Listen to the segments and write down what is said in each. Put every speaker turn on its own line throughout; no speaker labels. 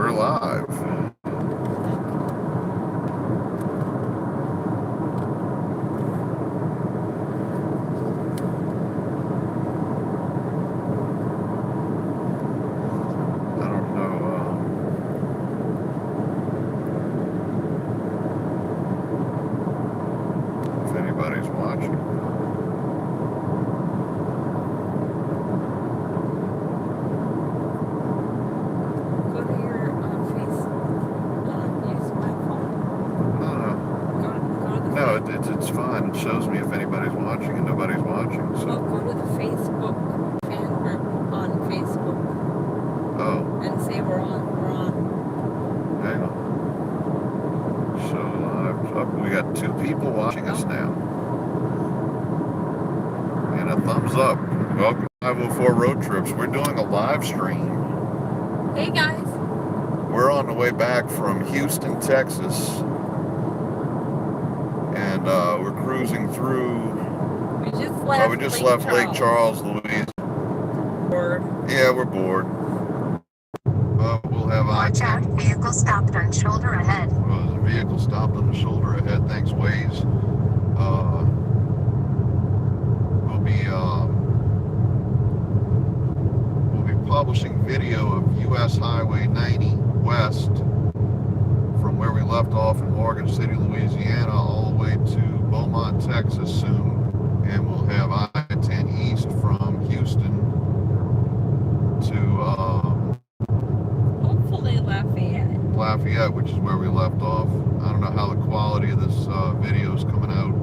We're live. It's fine. It shows me if anybody's watching and nobody's watching. So.
Well, go to the Facebook fan group on Facebook.
Oh.
And say we're on.
Hang on. So we got 2 people watching us now. And a thumbs up. Welcome to 504 Road Trips. We're doing a live stream.
Hey guys.
We're on the way back from Houston, Texas. And we're cruising through.
We just left
Lake Charles, Louisiana.
Bored.
Yeah, we're bored. We'll have
Watch out, vehicle stopped on shoulder ahead.
Well, there's a vehicle stopped on the shoulder ahead. Thanks, Waze. We'll be publishing video of U.S. Highway 90 West from where we left off in Morgan City, Louisiana, all the way to Beaumont, Texas soon. And we'll have I-10 East from Houston to
hopefully
Lafayette, which is where we left off. I don't know how the quality of this video is coming out.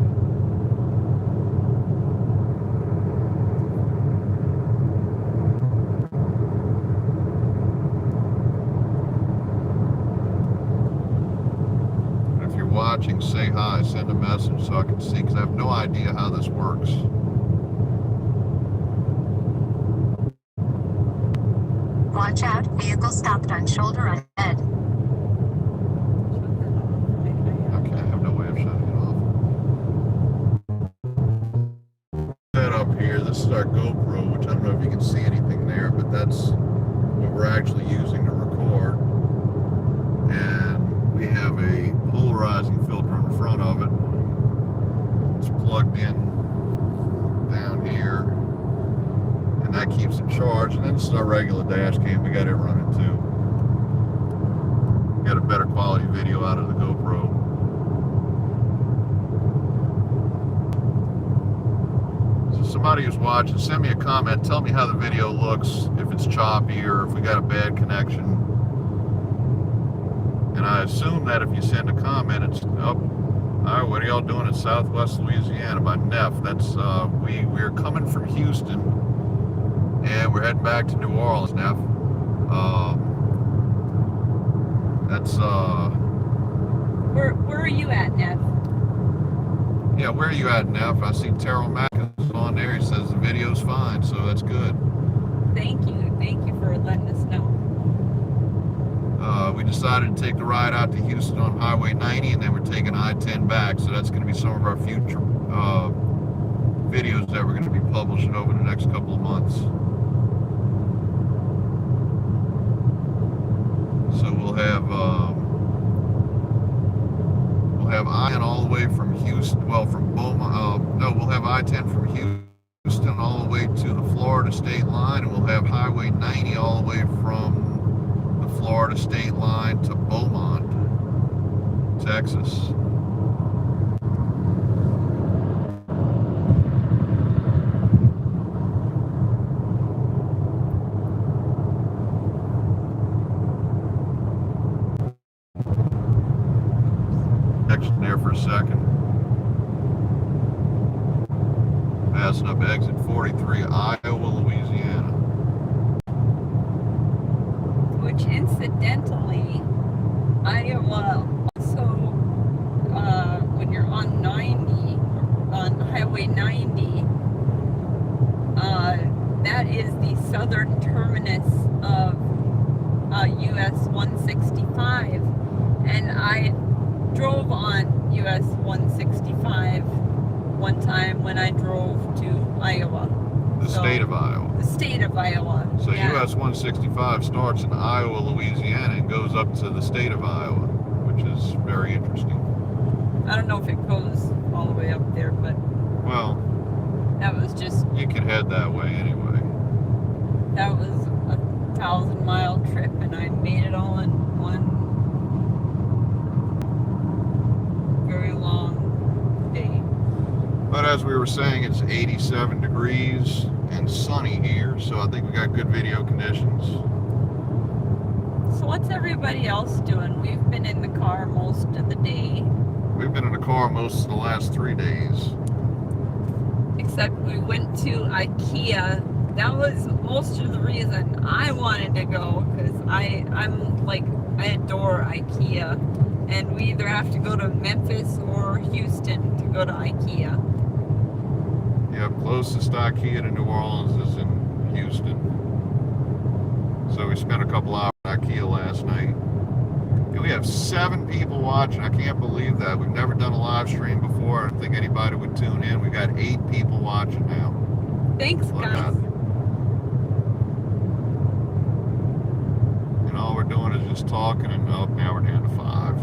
Watching, say hi, send a message so I can see, because I have no idea how this works.
Watch out, vehicle stopped on shoulder ahead.
Okay, I have no way of shutting it off. Set up here, this is our GoPro, which I don't know if you can see anything there, but that's what we're actually using to record. And we have a polarizing filter in the front of it. It's plugged in down here, and that keeps it charged. And then this is our regular dash cam. We got it running too. Got a better quality video out of the GoPro. So somebody who's watching, send me a comment. Tell me how the video looks, if it's choppy or if we got a bad connection. And I assume that if you send a comment, it's up. All right, what are y'all doing in Southwest Louisiana by Neff? That's we're coming from Houston, and we're heading back to New Orleans, Neff.
Where are you at, Neff?
Yeah, where are you at, Neff? I see Terrell Mack is on there. He says the video's fine, so that's good.
Thank you for letting us know.
We decided to take the ride out to Houston on Highway 90, and then we're taking I-10 back. So that's going to be some of our future videos that we're going to be publishing over the next couple of months. So we'll have I-10 all the way from Houston. Well, from Beaumont. We'll have I-10 from Houston all the way to the Florida state line, and we'll have Highway 90 all the way from Florida state line to Beaumont, Texas. Exit there for a second. Passing up exit 43, Iowa, Louisiana.
Which incidentally, Iowa also, when you're on 90, on Highway 90, that is the southern terminus of US 165, and I drove on US 165 one time when I drove to Iowa.
The state of Iowa.
The state of of Iowa.
So
Yeah.
US 165 starts in Iowa, Louisiana, and goes up to the state of Iowa, which is very interesting.
I don't know if it goes all the way up there, but
Well,
that was just,
you can head that way anyway.
that was a 1,000-mile trip, and I made it all in one very long day.
But as we were saying, it's 87 degrees and sunny here, so I think we got good video conditions.
So what's everybody else doing? We've been in the car most of the day,
We've been in the car most of the last 3 days.
except we went to IKEA. That was most of the reason I wanted to go, because I adore IKEA, and we either have to go to Memphis or Houston to go to IKEA.
Yeah, closest IKEA to New Orleans is in Houston. So we spent a couple hours at IKEA last night. And we have 7 people watching. I can't believe that. We've never done a live stream before. I don't think anybody would tune in. We got 8 people watching now.
Thanks,
Look
guys.
at it. And all we're doing is just talking, and now we're down to 5.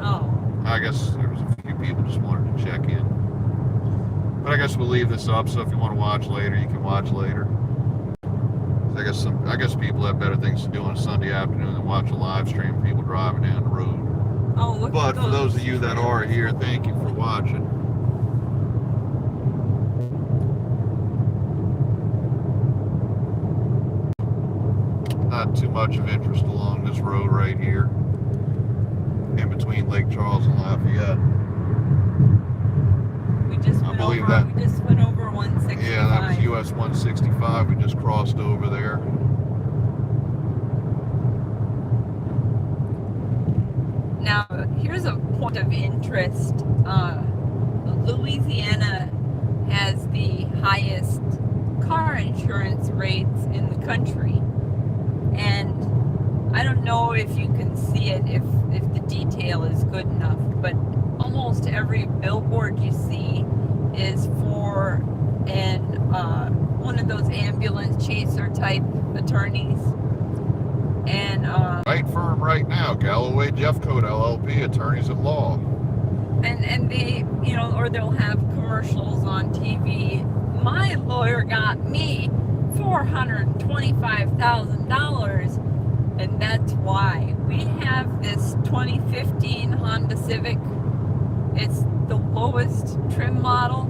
Oh,
I guess there was a few people just wanted to check in. But I guess we'll leave this up, so if you want to watch later, you can watch later. I guess people have better things to do on Sunday afternoon than watch a live stream of people driving down the road.
oh, look
But
at
for those of you that are here, thank you for watching. Not too much of interest along this road right here, in between Lake Charles and Lafayette.
We just
I
went
believe
over.
that.
We just went over 165.
Yeah, that was US 165. We just crossed over there.
Now, here's a point of interest. Louisiana has the highest car insurance rates in the country. And I don't know if you can see it, if the detail is good enough, but almost every billboard you see is for one of those ambulance chaser type attorneys. And
Right firm right now, Galloway Jeffcoat LLP, attorneys at law.
and they, or they'll have commercials on TV. My lawyer got me $425,000, and that's why we have this 2015 Honda Civic. It's the lowest trim model.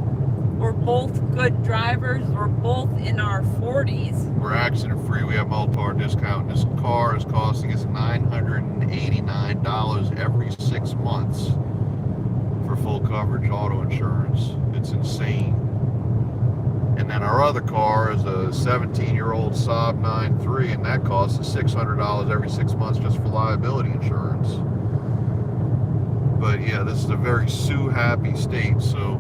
We're both good drivers. We're both in our 40s.
We're accident free. We have multi-car discount. This car is costing us $989 every 6 months for full coverage auto insurance. It's insane. And then our other car is a 17-year-old Saab 9.3, and that costs us $600 every 6 months just for liability insurance. But yeah, this is a very sue-happy state, so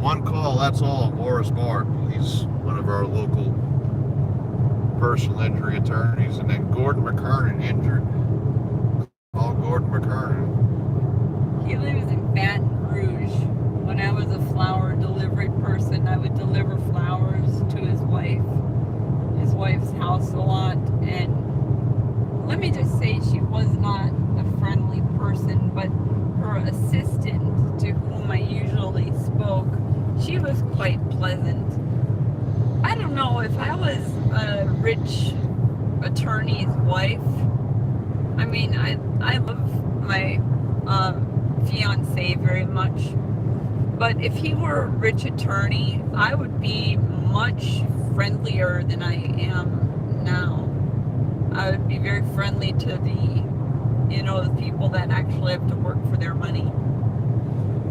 one call, that's all. Morris Martin, he's one of our local personal injury attorneys. And then Gordon McKernan injured. Call Gordon McKernan.
He lives in Baton Rouge. When I was a flower delivery person, I would deliver flowers to his wife's house a lot. And let me just say, she was not a friendly person, but her assistant, to whom I usually spoke, she was quite pleasant. I don't know if I was a rich attorney's wife. I mean, I love my fiance very much, but if he were a rich attorney, I would be much friendlier than I am now. I would be very friendly to the people that actually have to work for their money.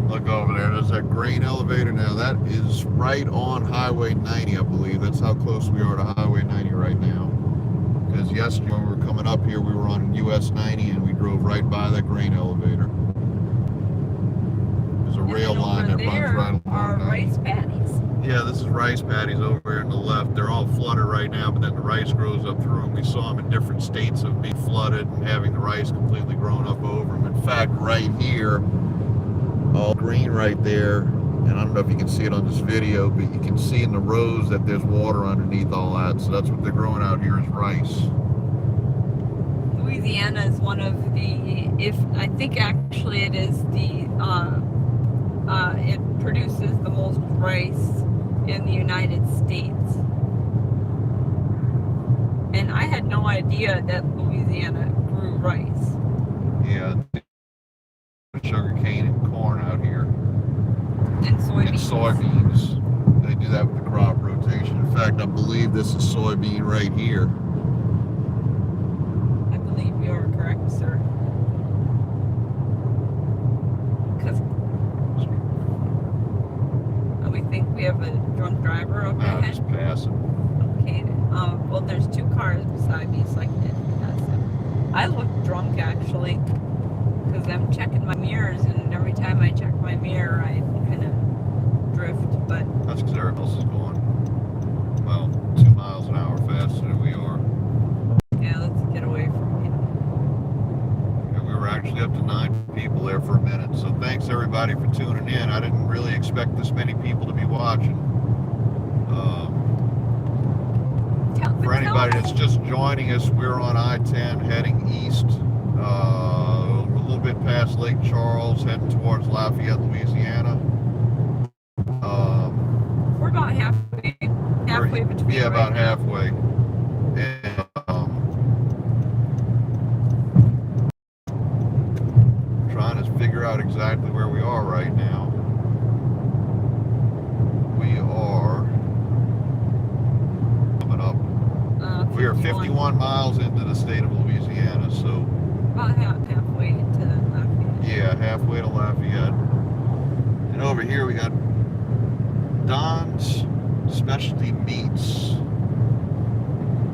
Look over there, there's that grain elevator now. That is right on Highway 90, I believe. That's how close we are to Highway 90 right now. Because yesterday when we were coming up here, we were on US 90 and we drove right by that grain elevator. There's a rail line that runs right along 90.
Rice paddies.
Yeah, this is rice paddies over here on the left. They're all flooded right now, but then the rice grows up through them. We saw them in different states of being flooded and having the rice completely grown up over them. In fact, right here, all green right there, And I don't know if you can see it on this video, but you can see in the rows that there's water underneath all that. So that's what they're growing out here is rice.
Louisiana is one of the, I think actually it is it produces the most rice in the United States. And I had no idea that Louisiana grew rice.
Yeah, sugar cane and corn out here.
And soybeans.
And soybeans. They do that with the crop rotation. In fact, I believe this is soybean right here.
I believe you are correct, sir. Because we think we have a drunk driver up
No,
ahead.
just passing.
Okay. Well, there's two cars beside me, so I can pass them. I look drunk actually, because I'm checking my mirrors, and every time I check my mirror, I kind of drift. But
That's because everyone else is going, well, 2 miles an hour faster than we are.
yeah, let's get away from you.
And we were actually up to 9 people there for a minute. So thanks everybody for tuning in. I didn't really expect this many people to be watching. For anybody that's just joining us, we're on I-10 heading east. A little bit past Lake Charles, heading towards Lafayette, Louisiana.
We're about halfway between.
Yeah, about
right now.
halfway. And trying to figure out exactly where we are right now. We are coming up. We are 51 miles into the state of Louisiana, so
About halfway to Lafayette.
yeah, halfway to Lafayette. And over here we got Don's Specialty Meats.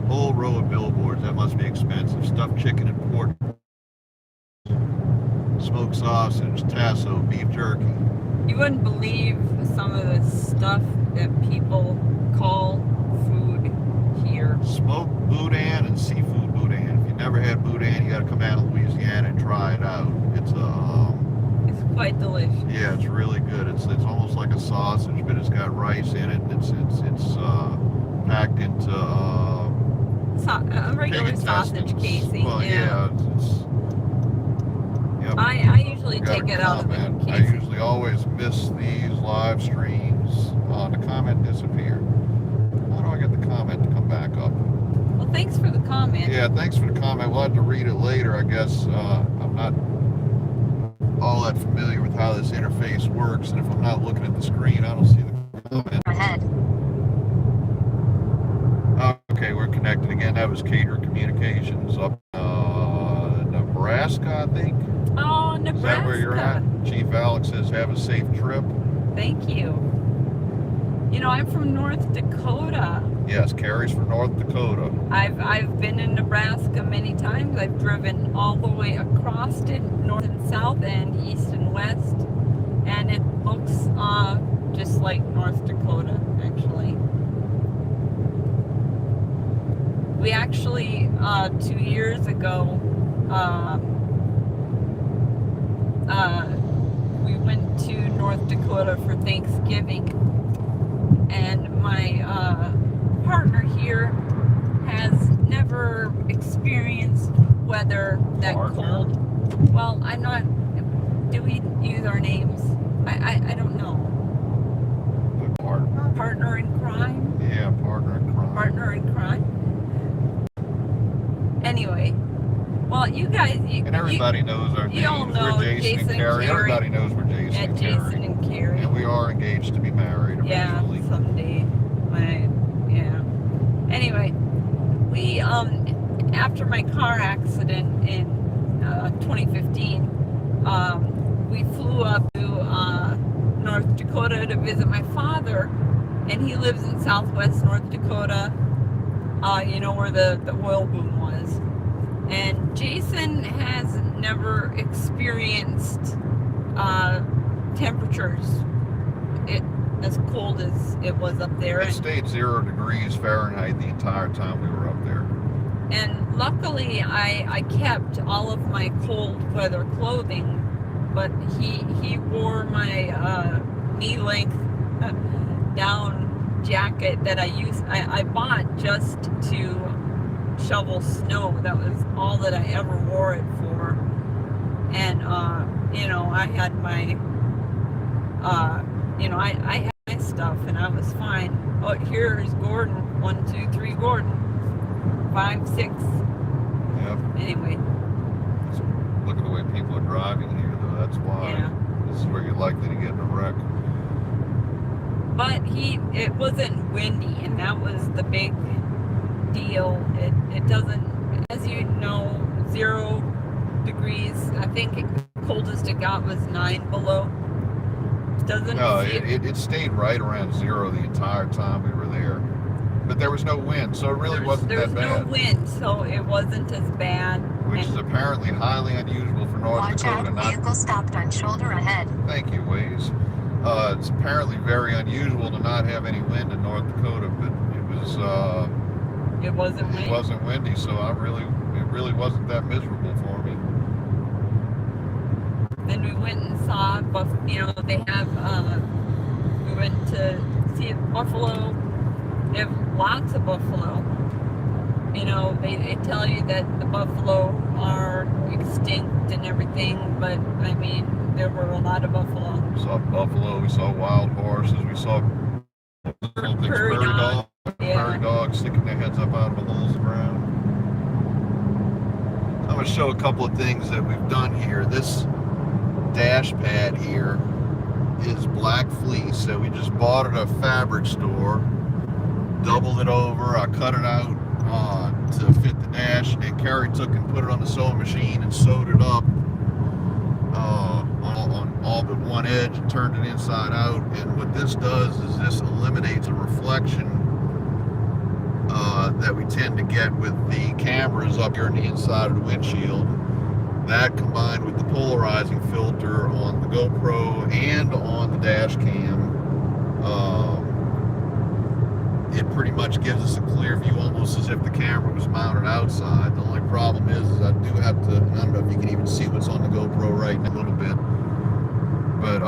Whole row of billboards. That must be expensive. Stuffed chicken and pork, smoked sausage, tasso, beef jerky.
You wouldn't believe some of the stuff that people call food here.
Smoked boudin and seafood boudin. If you never had boudin, you got to come out of Louisiana and try it out. It's
It's quite delicious.
yeah, it's really good. It's almost like a sausage, but it's got rice in it. It's packed into
A regular
pig
sausage
intestines.
casing.
Well,
yeah.
Yep.
I usually
Got a
take it out of the
comment. I
casing.
usually always miss these live streams. The comment disappeared. How do I get the comment to come back up?
Well, thanks for the comment.
Yeah, thanks for the comment. We'll have to read it later, I guess. I'm not all that familiar with how this interface works, and if I'm not looking at the screen, I don't see the comment.
Ahead.
Okay, we're connected again. That was Cajun Communications up Nebraska, I think.
Oh, Nebraska.
Is that where you're at? Chief Alex says, have a safe trip.
Thank you. You know, I'm from North Dakota.
Yes, Carrie's from North Dakota.
I've been in Nebraska many times. I've driven all the way across it, north and south, and east and west, and it looks just like North Dakota, actually. We actually 2 years ago we went to North Dakota for Thanksgiving, and my partner here has never experienced weather that cold. Well, I'm not. Do we use our names? I don't know.
The partner?
Partner in crime?
Yeah, partner in crime.
Partner in crime. Anyway, well, you guys,
And everybody knows our
you all
names.
know
We're Jason and Carrie. Everybody knows we're Jason and Carrie.
Jason and Carrie.
And we are engaged to be married eventually.
Yeah, someday. Yeah. Anyway, we after my car accident in 2015, we flew up to North Dakota to visit my father, and he lives in southwest North Dakota. You know where the oil boom was. And Jason has never experienced temperatures as cold as it was up there.
It stayed 0 degrees Fahrenheit the entire time we were up there.
And luckily, I kept all of my cold weather clothing, but he wore my knee-length down jacket that I bought just to shovel snow. That was all that I ever wore it for. And you know, I had my you know, I had my stuff and I was fine. Oh, here's Gordon. 1, 2, 3 Gordon. 5, 6.
Yep.
Anyway.
Look at the way people are driving here, though. That's why.
Yeah.
This is where you're likely to get in a wreck.
But it wasn't windy, and that was the big deal. It doesn't, as you know, 0 degrees. I think the coldest it got was 9 below. Doesn't
No, it stayed right around 0 the entire time we were there. But there was no wind, so it really wasn't that bad.
There was no wind, so it wasn't as bad.
Which is apparently highly unusual for North
Watch
Dakota.
out, vehicle stopped on shoulder ahead.
Thank you, Waze. It's apparently very unusual to not have any wind in North Dakota, but
it wasn't windy.
It wasn't windy, so it really wasn't that miserable for me.
Then we went and saw, you know, they have, we went to see buffalo. They have lots of buffalo. You know, they tell you that the buffalo are extinct and everything, but I mean, there were a lot of buffalo.
We saw buffalo, we saw wild horses, we saw little things, prairie dogs sticking their heads up out of the holes in the ground. I'm going to show a couple of things that we've done here. This dash pad here is black fleece, so we just bought it at a fabric store, doubled it over, I cut it out to fit the dash, and then Carrie took and put it on the sewing machine and sewed it up on all but one edge and turned it inside out. And what this does is this eliminates a reflection that we tend to get with the cameras up here on the inside of the windshield. That combined with the polarizing filter on the GoPro and on the dash cam, it pretty much gives us a clear view, almost as if the camera was mounted outside. The only problem is I do have to, I don't know if you can even see what's on the GoPro right now a little bit, but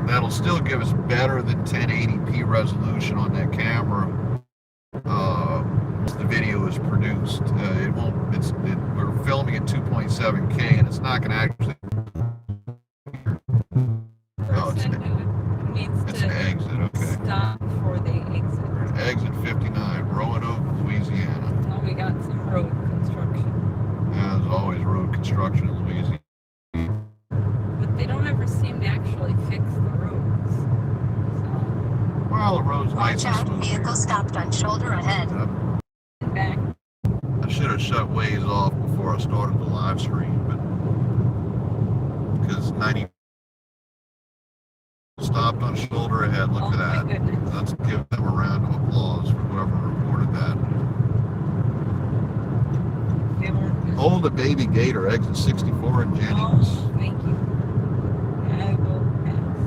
that'll still give us better than 1080p resolution on that camera. The video is produced. We're filming at 2.7K, and it's not going to actually. Oh, it's an exit. Okay.
Stop before they exit.
Exit 59, Roanoke, Louisiana.
Oh, we got some road construction.
Yeah, there's always road construction in Louisiana.
But they don't ever seem to actually fix the roads. So.
Well, the road's nice
Watch
and
out,
smooth
vehicle
here.
stopped on shoulder ahead.
Back.
I should have shut Waze off before I started the live stream, but because 90 stopped on shoulder ahead. Look at that.
Goodness.
Let's give them a round of applause for whoever reported that. Hold a baby gator, exit 64 in Jennings.
Oh, thank you. I will pass.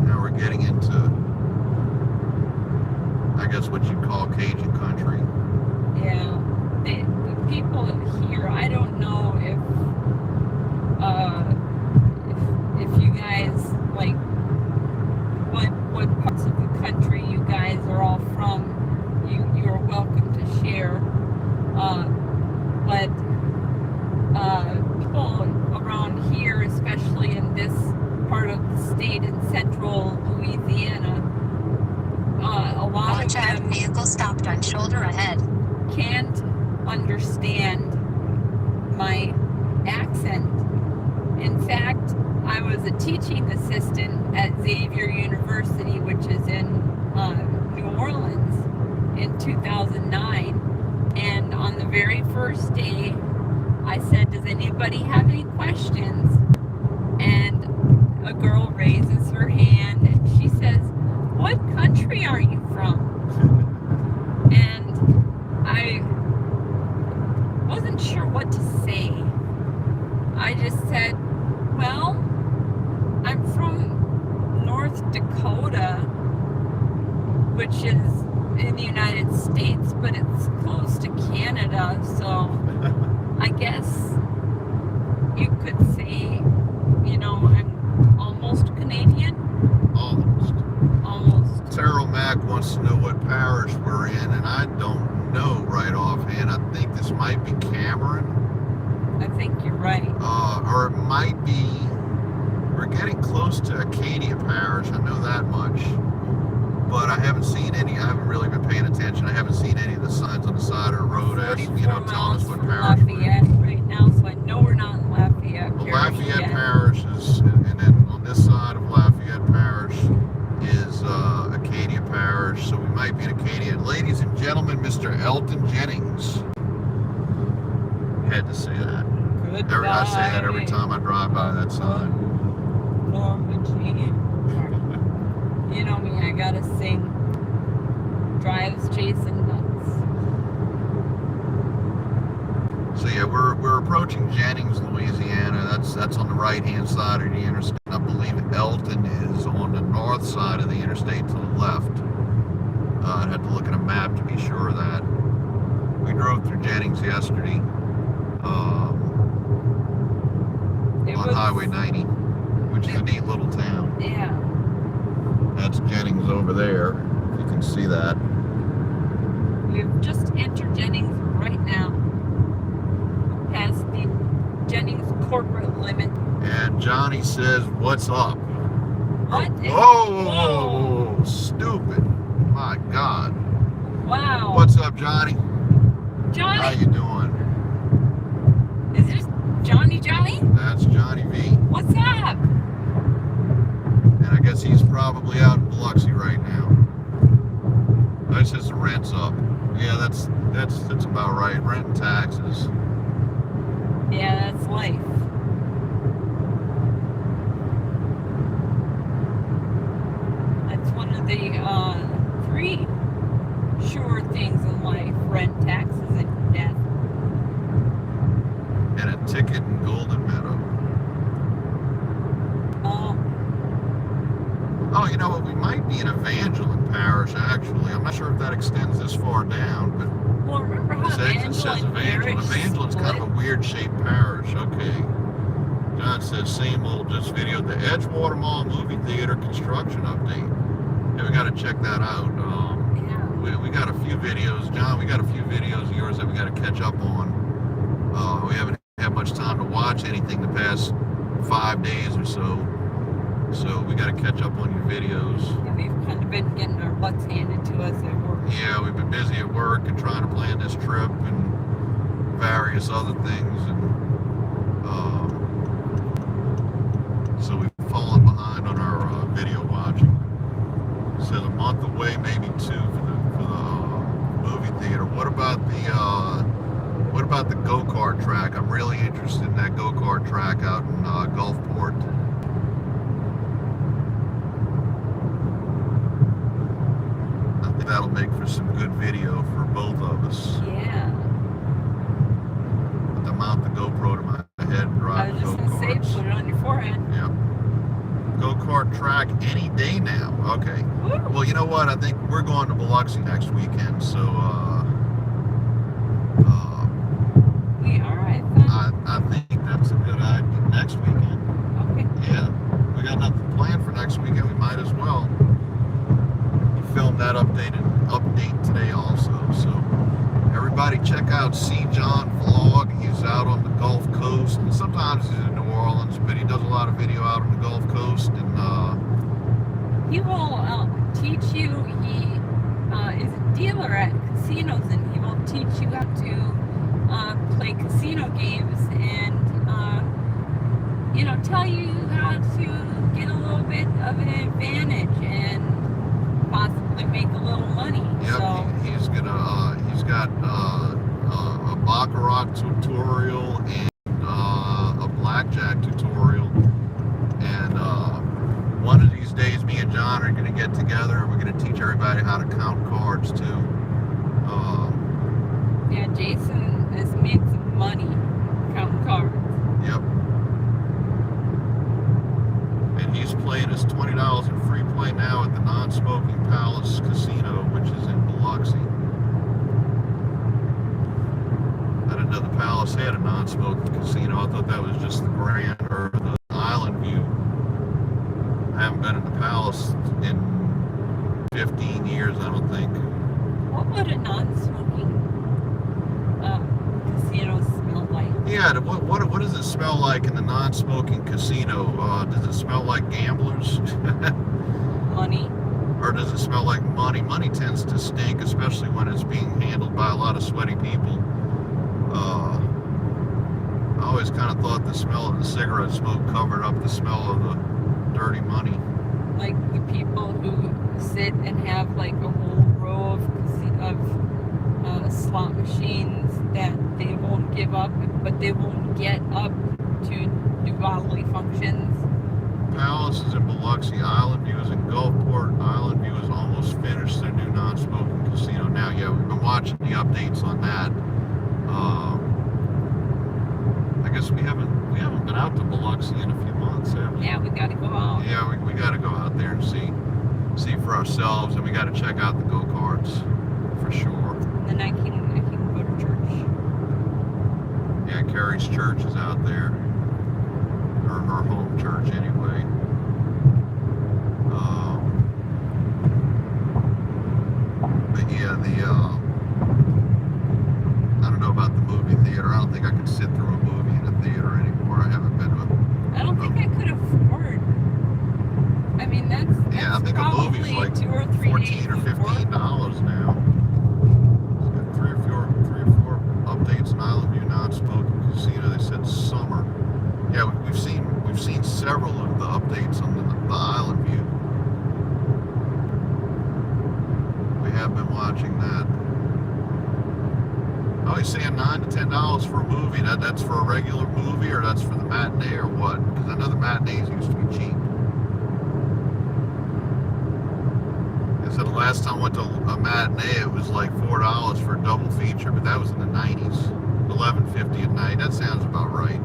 Now we're getting into, I guess, what you'd call Cajun country.
Yeah, the people here, I don't know if you guys, like, what parts of the country you guys are all from. You are welcome to share. But people around here, especially in this part of the state in central Louisiana, a lot
Watch
of
out,
them
vehicle stopped on shoulder ahead.
can't understand my accent. In fact, I was a teaching assistant at Xavier University, which is in New Orleans, in 2009. And on the very first day, I said, "Does anybody have any questions?" And a girl raises her hand and she says, "What country are you from?" And I wasn't sure what to say. I just said, "Well, I'm from North Dakota, which is in the United States, but it's close to Canada, so I guess you could say, you know, I'm almost Canadian."
Oh, Cameron.
I think you're right.
Or it might be, we're getting close to Acadia Parish, I know that much. But I haven't seen any, I haven't really been paying attention. I haven't seen any of the signs on the side of the road as,
44
telling
miles
us what
from
parish we're in.
Lafayette right now, so I know we're not in Lafayette
Well,
Parish
Lafayette
yet.
Parish is, and then on this side of Lafayette Parish is Acadia Parish, so we might be in Acadia. And ladies and gentlemen, Mr. Elton Jennings. Had to say that.
Goodbye.
I say that every time I drive by that sign.
Norma Jean. You know me, I gotta sing. Drives chasing nuts.
So yeah, we're approaching Jennings, Louisiana. That's on the right-hand side of the interstate. I believe Elton is on the north side of the interstate to the left. I'd have to look at a map to be sure of that. We drove through Jennings yesterday on Highway 90, which is a neat little town.
Yeah.
That's Jennings over there, if you can see that.
We've just entered Jennings right now. Past the Jennings corporate limit.
And Johnny says, "What's up?"
What?
Whoa! Stupid! My God!
Wow.
What's up, Johnny?
Johnny?
How you doing?
Is this Johnny?
That's Johnny V.
What's up?
And I guess he's probably out in Biloxi right now. That says the rent's up. Yeah, that's about right. Rent and taxes.
Yeah, that's life. That's one of the three sure things in life: rent, taxes, and death.
And a ticket in Golden Meadow. Oh, you know what? We might be in Evangeline Parish, actually. I'm not sure if that extends this far down, but
Well, remember how
this exit says Evangeline. Evangeline's kind of a weird shaped parish. Okay. John says, same old, just video. The Edgewater Mall movie theater construction update. Yeah, we got to check that out. We got a few videos. John, we got a few videos of yours that we got to catch up on. We haven't had much time to watch anything the past 5 days or so. So we got to catch up on your videos.
Yeah, we've kind of been getting our butts handed to us at work.
Yeah, we've been busy at work and trying to plan this trip and various other things. And so we've fallen behind on our video watching. It says a month away, maybe two for the movie theater. What about the go-kart track? I'm really interested in that go-kart track out in Gulfport. I think that'll make for some good video for both of us.
Yeah.
To mount the GoPro to my head and
I
drive
was just going to say, put it on your forehead.
Yep. Go-kart track any day now. Okay.
Woo.
Well, you know what? I think we're going to Biloxi next weekend, so
We are, I
I think that's a good idea. Next weekend.
Okay.
Yeah. We got nothing planned for next weekend. We might as well. We filmed that update today also. So everybody check out C. John Vlog. He's out on the Gulf Coast, and sometimes he's in New Orleans, but he does a lot of video out on the Gulf Coast. And
He will teach you. He is a dealer at casinos, and he will teach you how to play casino games and tell you how to get a little bit of an advantage and possibly make a little money.
yep,
So
he's got a baccarat tutorial and a blackjack tutorial. And one of these days, me and John are going to get together and we're going to teach everybody how to count cards too.
yeah, Jason has made some money counting cards.
Yep. And he's playing his $20 in free play now at the Non-Smoking Palace Casino, which is in Biloxi. I didn't know the Palace had a non-smoking casino. I thought that was just the Grand or the Island View. I haven't been in the Palace in 15 years, I don't think.
What would a non-smoking casino
Yeah, what does it smell like in the non-smoking casino? Does it smell like gamblers?
Money.
Or does it smell like money? Money tends to stink, especially when it's being handled by a lot of sweaty people. I always kind of thought the smell of the cigarette smoke covered up the smell of the dirty money.
Like the people who sit and have like a whole row of slot machines that they won't give up, but they won't get up to do bodily functions.
Palace is in Biloxi. Island View is in Gulfport. Island View is almost finished their new non-smoking casino now. Yeah, we've been watching the updates on that. I guess we haven't been out to Biloxi in a few months, have we?
Yeah, we got to go out.
Yeah, we got to go out there and see for ourselves, and we got to check out the go-karts for sure.
Then I can go to church.
Yeah, Carrie's church is out there, or her home church anyway. But yeah, I don't know about the movie theater. I don't think I could sit through a movie in a theater anymore. I haven't been to.
I don't think I could afford. I mean, that's
Yeah, I think a movie's like
2 or 3
$14 or $15 now. It's got three or four updates in Island View non-smoking casino. They said summer. Yeah, we've seen several of the updates on the Island View. We have been watching that. Oh, he's saying $9 to $10 for a movie. That's for a regular movie, or that's for the matinee, or what? Because I know the matinees used to be cheap. So the last time I went to a matinee, it was like $4 for a double feature, but that was in the 90s. $11.50 at night. That sounds about right.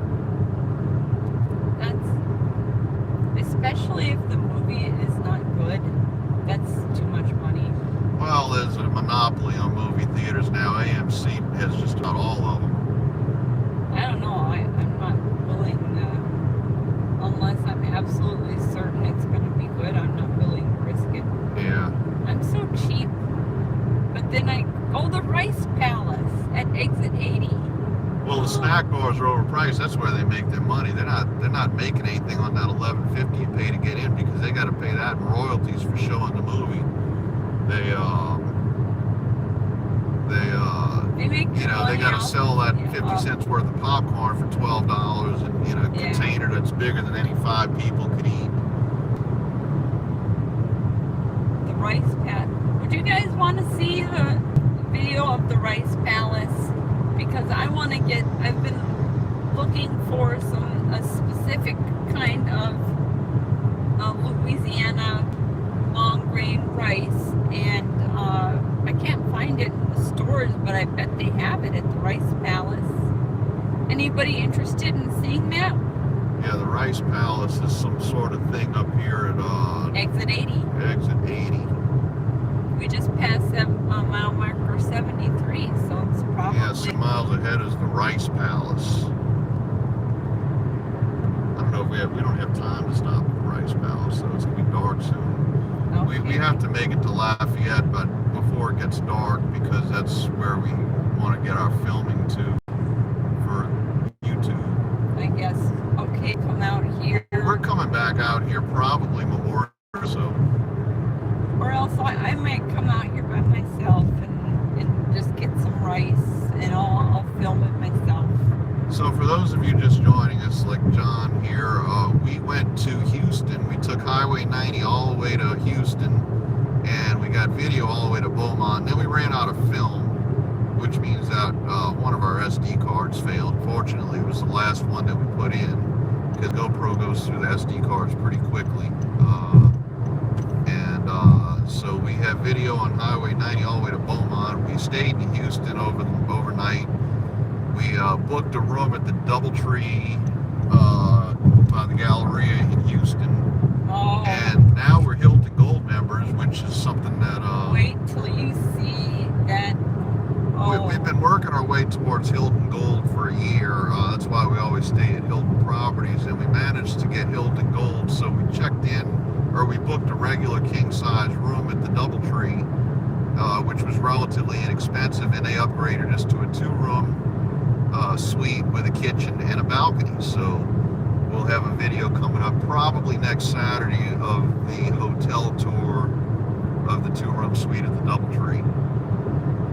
That's, especially if the movie is not good, that's too much money.
Well, there's a monopoly on movie theaters now. AMC has just about all of them.
I don't know. I'm not willing to, unless I'm absolutely certain it's going to be good, I'm not willing to risk it.
Yeah.
I'm so cheap. But then the Rice Palace at exit 80.
Well, the snack bars are overpriced. That's where they make their money. They're not making anything on that $11.50 you pay to get in, because they got to pay that in royalties for showing the movie. They
make
they got to sell that 50 cents worth of popcorn for $12 in a container that's bigger than any 5 people could eat.
The Rice Palace. Would you guys want to see the video of the Rice Palace? Because I've been looking for a specific kind of Louisiana long grain rice, and I can't find it in the stores, but I bet they have it at the Rice Palace. Anybody interested in seeing that?
Yeah, the Rice Palace is some sort of thing up here at
Exit 80.
Exit 80.
We just passed mile marker 73, so it's probably...
Yeah, some miles ahead is the Rice Palace. I don't know if we don't have time to stop at the Rice Palace, so it's going to be dark soon.
Okay.
We have to make it to Lafayette, but before it gets dark, because that's where we want to get our filming to for YouTube.
I guess. Okay, come out here.
We're coming back out here probably Memorial or so.
Or else I might come out here by myself and just get some rice, and I'll film it myself.
So for those of you just joining us, like John here, we went to Houston. We took Highway 90 all the way to Houston, and we got video all the way to Beaumont. Then we ran out of film, which means that one of our SD cards failed. Fortunately, it was the last one that we put in, because GoPro goes through the SD cards pretty quickly. So we have video on Highway 90 all the way to Beaumont. We stayed in Houston overnight. We booked a room at the Doubletree by the Galleria in Houston.
Oh.
And now we're Hilton Gold members, which is something that...
Wait till you see that. Oh.
We've been working our way towards Hilton Gold for a year. That's why we always stay at Hilton Properties. And we managed to get Hilton Gold, so we checked in, or we booked a regular king-size room at the Doubletree, which was relatively inexpensive, and they upgraded us to a 2-room suite with a kitchen and a balcony. So we'll have a video coming up probably next Saturday of the hotel tour of the 2-room suite at the DoubleTree.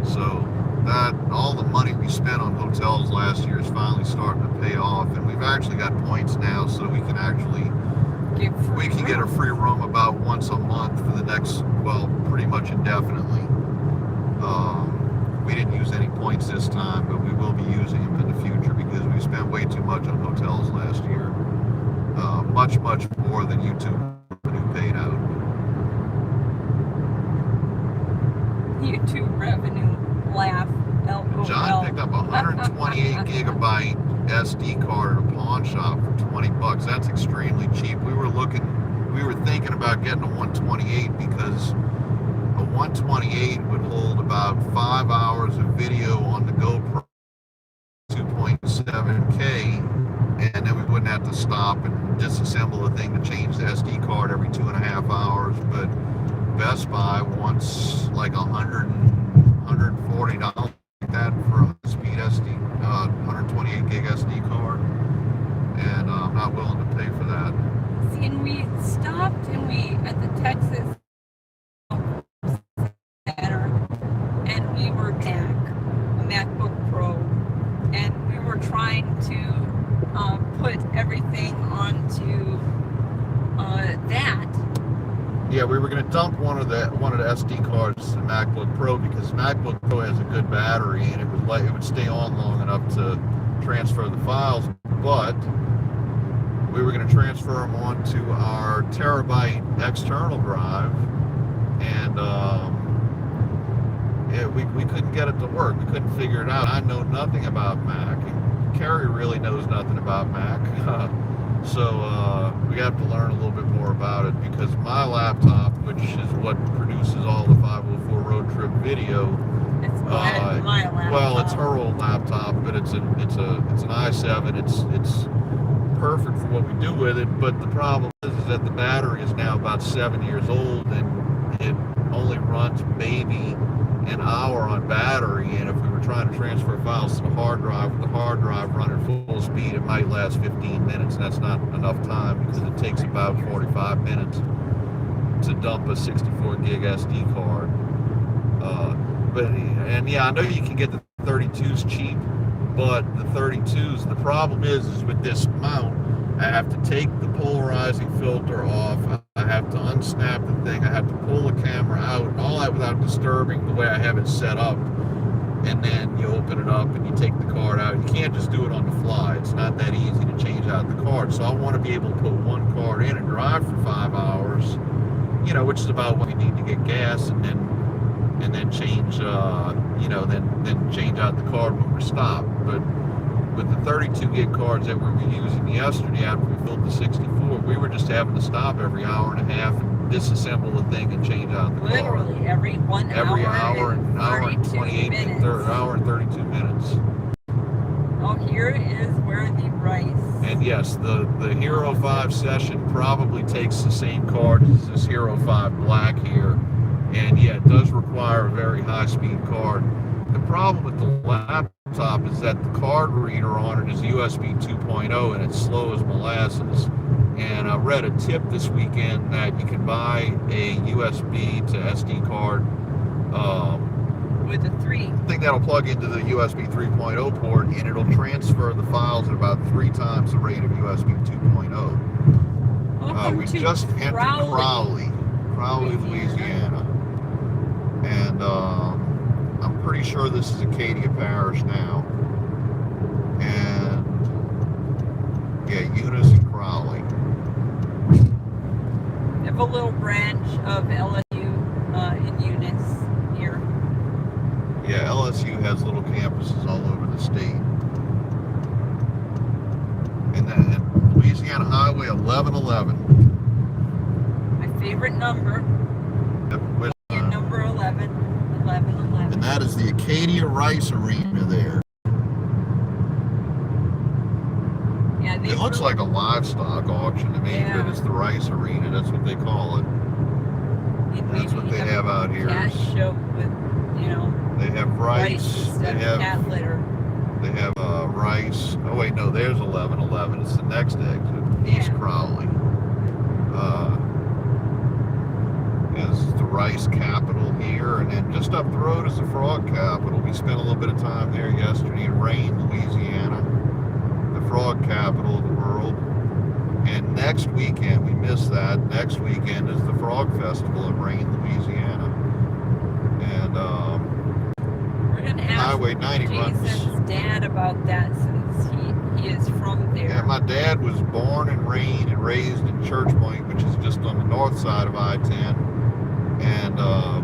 So that all the money we spent on hotels last year is finally starting to pay off, and we've actually got points now, so we can actually get a free room about once a month for the next, well, pretty much indefinitely. We didn't use any points this time, but we will be using them in the future because we spent way too much on hotels last year. Much more than YouTube revenue paid out.
YouTube revenue, laugh.
John picked up a 128 gigabyte SD card at a pawn shop for $20. That's extremely cheap. We were thinking about getting a 128 because a 128 would hold about 5 hours of video on the GoPro, 2.7K, and then we wouldn't have to stop and disassemble the thing to change the SD card every 2.5 hours. But Best Buy wants like $140 like that for a speed SD, 128 gig SD card, and I'm not willing to pay for that.
See, and we stopped and we at the Texas Center, and we were back a MacBook Pro, and we were trying to put everything onto that.
Yeah, we were going to dump one of the SD cards to the MacBook Pro because MacBook Pro has a good battery and it would stay on long enough to transfer the files, but we were going to transfer them onto our terabyte external drive, and we couldn't get it to work. We couldn't figure it out. I know nothing about Mac, and Carrie really knows nothing about Mac. So we have to learn a little bit more about it because my laptop, which is what produces all the 504 road trip video,
It's my laptop.
well, it's her old laptop, but it's an i7. It's perfect for what we do with it. But the problem is that the battery is now about 7 years old, and it only runs maybe an hour on battery. And if we were trying to transfer files to the hard drive, with the hard drive running full speed, it might last 15 minutes. And that's not enough time because it takes about 45 minutes to dump a 64 gig SD card. And yeah, I know you can get the 32s cheap, but the 32s, the problem is with this mount, I have to take the polarizing filter off. I have to unsnap the thing. I have to pull the camera out, and all that without disturbing the way I have it set up. And then you open it up and you take the card out. You can't just do it on the fly. It's not that easy to change out the card. So I want to be able to put one card in and drive for 5 hours, which is about what we need to get gas, and then change, then change out the card when we're stopped. But with the 32 gig cards that we were using yesterday after we filled the 64, we were just having to stop every hour and a half and disassemble the thing and change out the card.
Literally every hour and 28 minutes.
Hour and 32 minutes.
Oh, here is where the rice.
And yes, the Hero 5 Session probably takes the same card as this Hero 5 Black here. And yeah, it does require a very high-speed card. The problem with the laptop is that the card reader on it is USB 2.0 and it's slow as molasses. And I read a tip this weekend that you can buy a USB to SD card
with a 3
thing that'll plug into the USB 3.0 port, and it'll transfer the files at about 3 times the rate of USB 2.0. We just entered Crowley, Louisiana. And I'm pretty sure this is Acadia Parish now. And yeah, Eunice and Crowley.
They have a little branch of LSU in Eunice here.
Yeah, LSU has little campuses all over the state. And then Louisiana Highway 1111.
My favorite number. Number 11.
And that is the Acadia Rice Arena there.
Yeah,
it looks like a livestock auction to me, but it's the Rice Arena. That's what they call it. That's what they have out here.
Cash show with,
They have rice.
They have cat litter.
They have rice. Rice. Oh wait, no, there's 1111. It's the next exit, East
Yeah.
Crowley. Yeah, this is the rice capital here, and then just up the road is the frog capital. We spent a little bit of time there yesterday in Rain, Louisiana, the frog capital of the world. And next weekend, we missed that. Next weekend is the Frog Festival in Rain, Louisiana. And
We're gonna ask
Highway 90 runs.
Jason's dad about that since he is from there.
Yeah, my dad was born in Rain and raised in Church Point, which is just on the north side of I-10. And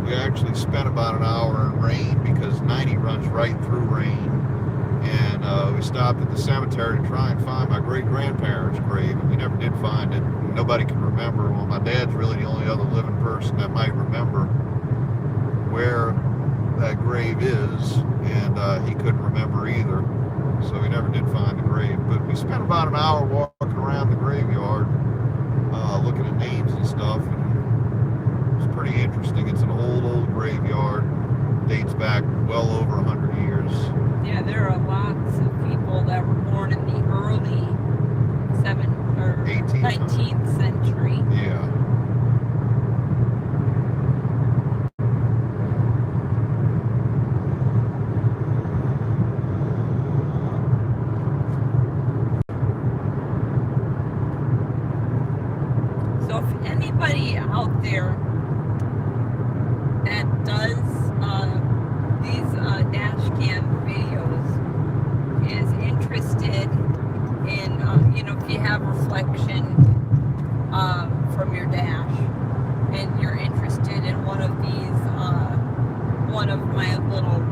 we actually spent about an hour in Rain because 90 runs right through Rain. And we stopped at the cemetery to try and find my great-grandparents' grave, and we never did find it. Nobody can remember. Well, my dad's really the only other living person that might remember where that grave is, and he couldn't remember either. So we never did find the grave. But we spent about an hour walking around the graveyard, looking at names and stuff, and it was pretty interesting. It's an old graveyard, dates back well over 100 years.
Yeah, there are lots of people that were born in the early 19th century.
Yeah.
So if anybody out there that does these dash cam videos is interested in, if you have reflection from your dash and you're interested in one of these, one of my little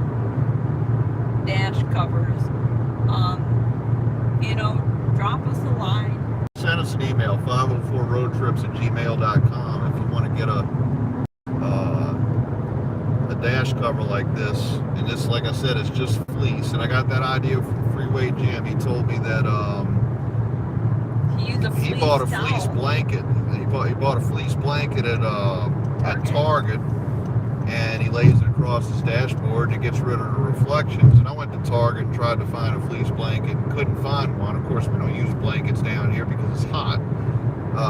dash covers, drop us a line.
Send us an email, 504roadtrips@gmail.com, if you want to get a dash cover like this. And this, like I said, is just fleece. And I got that idea from Freeway Jim. He told me that he bought a fleece blanket. He bought a fleece blanket at Target, and he lays it across his dashboard and it gets rid of the reflections. And I went to Target and tried to find a fleece blanket and couldn't find one. Of course, we don't use blankets down here because it's hot.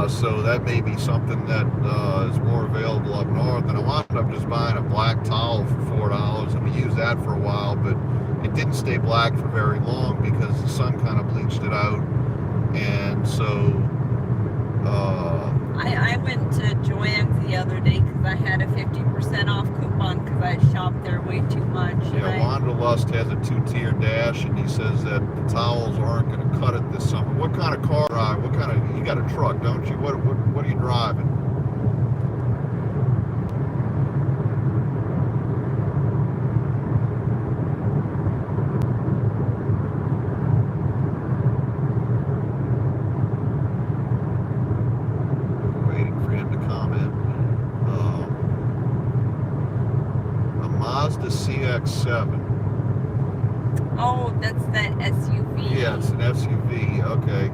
So that may be something that is more available up north. And I wound up just buying a black towel for $4, and we used that for a while, but it didn't stay black for very long because the sun kind of bleached it out. And so
I went to Joann's the other day because I had a 50% off coupon because I shopped there way too much.
yeah, Wanderlust has a 2-tier dash, and he says that the towels aren't going to cut it this summer. What kind of car drive? What kind of, you got a truck, don't you? What are you driving? Waiting for him to comment. A Mazda CX-7.
Oh, that's that SUV.
Yeah, it's an SUV. Okay.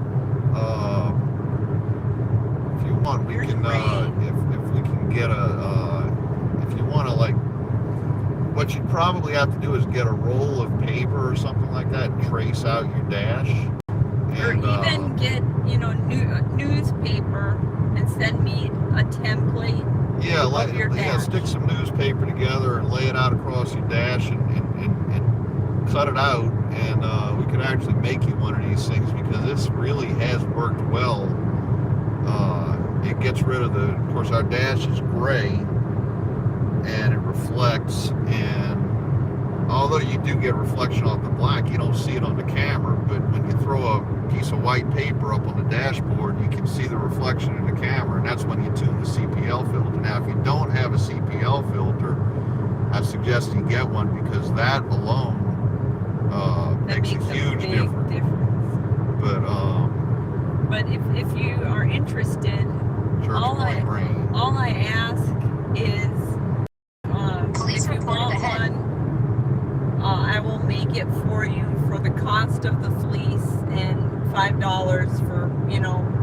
If you want, we can. If we can get if you want to, like, what you'd probably have to do is get a roll of paper or something like that and trace out your dash.
Or even get newspaper and send me a template.
Yeah,
of your dash.
stick some newspaper together and lay it out across your dash and cut it out, and we could actually make you one of these things because this really has worked well. It gets rid of of course our dash is gray and it reflects, and although you do get reflection off the black, you don't see it on the camera, but when you throw a piece of white paper up on the dashboard, you can see the reflection in the camera, and that's when you tune the CPL filter. Now, if you don't have a CPL filter, I suggest you get one because that alone makes a huge difference. But
if you are interested, all I ask is
Police
if you
reported
want
ahead.
one, I will make it for you for the cost of the fleece and $5 for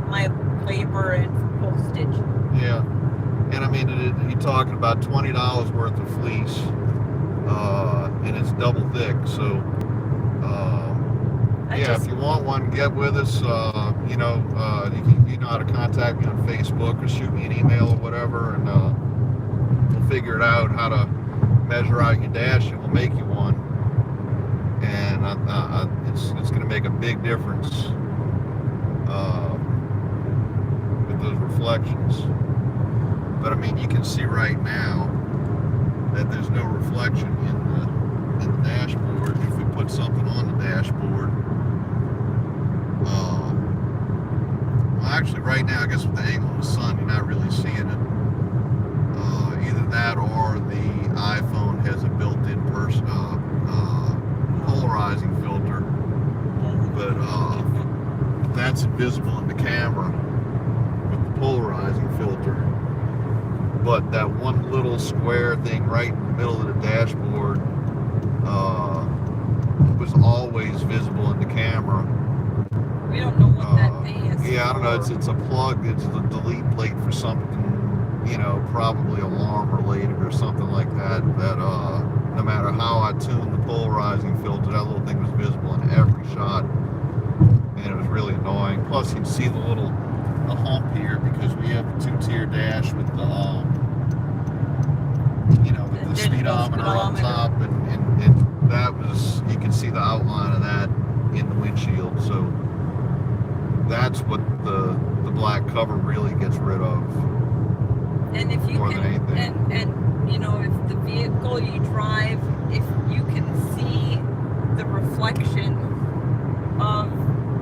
my labor and postage.
yeah, and I mean you're talking about $20 worth of fleece, and it's double thick, so
I
Yeah, if you want one, get with us. You know how to contact me on Facebook or shoot me an email or whatever, and we'll figure it out how to measure out your dash, and we'll make you one. And it's going to make a big difference with those reflections. But I mean, you can see right now that there's no reflection in the dashboard. If we put something on the dashboard, well, actually, right now, I guess with the angle of the sun, you're not really seeing it. Either that or the iPhone has a built-in polarizing filter, but that's invisible in the camera with the polarizing filter. But that one little square thing right in the middle of the dashboard was always visible in the camera.
We don't know what that thing is.
Yeah, I don't know.
for.
It's a plug. It's a delete plate for something, probably alarm related or something like that. That no matter how I tuned the polarizing filter, that little thing was visible in every shot, and it was really annoying. Plus, you'd see the hump here because we have the two-tier dash with the the speedometer on top, and that was, you can see the outline of that in the windshield. So that's what the black cover really gets rid of.
And if you
more
can,
than anything.
and if the vehicle you drive, if you can see the reflection of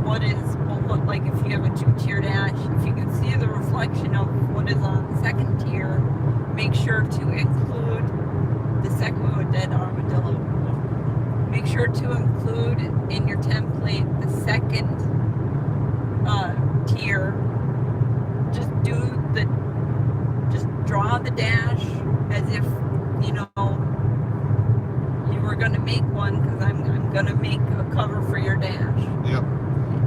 what will look like, if you have a two-tier dash, if you can see the reflection of what is on the second tier, make sure to include the second one with dead armadillo. Make sure to include in your template the second tier. Just draw the dash as if you were going to make one, because I'm going to make a cover for your dash.
Yep.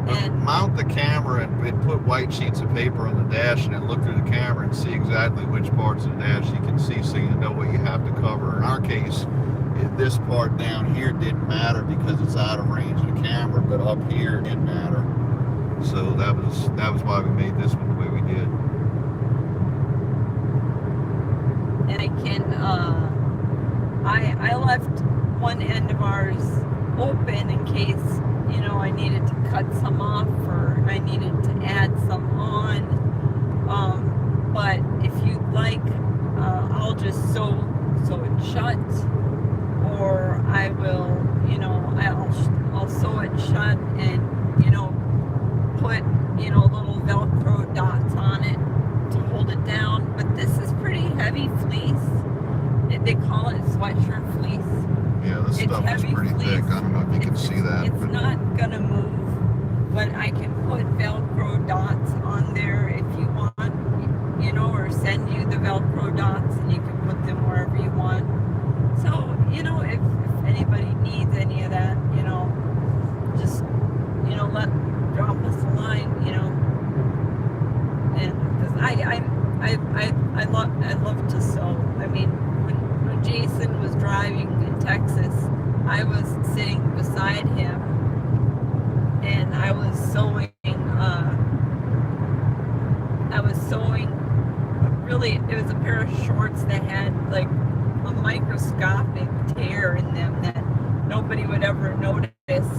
And
mount the camera and put white sheets of paper on the dash, and then look through the camera and see exactly which parts of the dash you can see, so you know what you have to cover. In our case, this part down here didn't matter because it's out of range of the camera, but up here it did matter. So that was why we made this one the way we did.
and I left one end of ours open in case I needed to cut some off or I needed to add some on. But if you'd like, I'll just sew it shut, or I will, I'll sew it shut and put little Velcro dots on it to hold it down. But this is pretty heavy fleece. They call it sweatshirt fleece.
Yeah, this
It's
stuff is
heavy
pretty
fleece.
thick. I don't know if you can see that.
It's
but
not gonna move, but I can put Velcro dots on there if you want, or send you the Velcro dots and you can put them wherever you want. So, if anybody needs any of that, just, drop us a line, and because I love to sew. I mean, when Jason was driving in Texas, I was sitting beside him and I was sewing really, it was a pair of shorts that had like a microscopic tear in them that nobody would ever notice,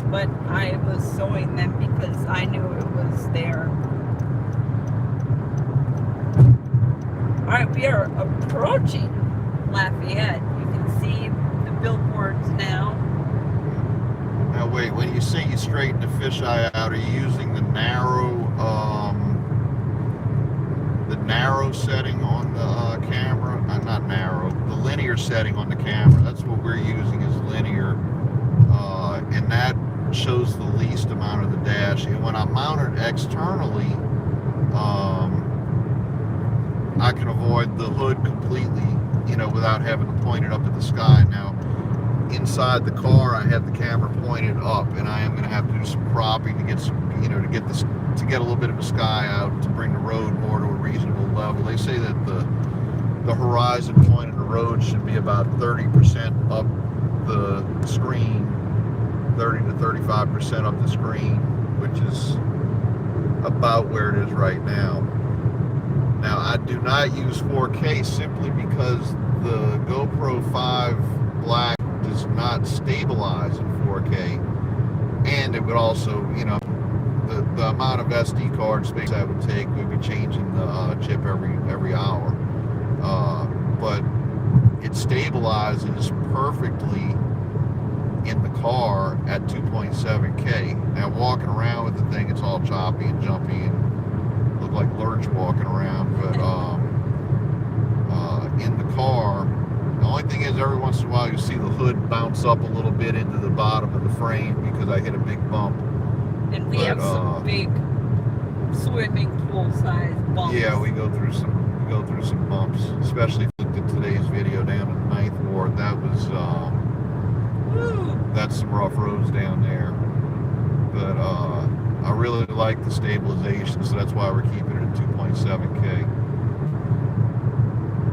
but I was sewing them because I knew it was there. Alright, we are approaching Lafayette. You can see the billboards now.
Now wait, when you say you straighten the fisheye out, are you using the narrow setting on the camera? Not narrow, the linear setting on the camera. That's what we're using, is linear, and that shows the least amount of the dash. And when I mount it externally, I can avoid the hood completely, without having to point it up at the sky. Now, inside the car, I have the camera pointed up, and I am going to have to do some cropping to get some, to get a little bit of the sky out, to bring the road more to a reasonable level. They say that the horizon point of the road should be about 30% up the screen, 30 to 35% up the screen, which is about where it is right now. Now, I do not use 4K simply because the GoPro 5 Black does not stabilize in 4K, and it would also, you know, the amount of SD card space that would take, we'd be changing the chip every hour. But it stabilizes perfectly in the car at 2.7K. Now, walking around with the thing, it's all choppy and jumpy and look like Lurch walking around. But in the car, the only thing is every once in a while you see the hood bounce up a little bit into the bottom of the frame because I hit a big bump.
And we have some big swimming pool size bumps.
Yeah, we go through some bumps, especially if you looked at today's video down in the 9th Ward. That was that's some rough roads down there. But I really like the stabilization, so that's why we're keeping it at 2.7K.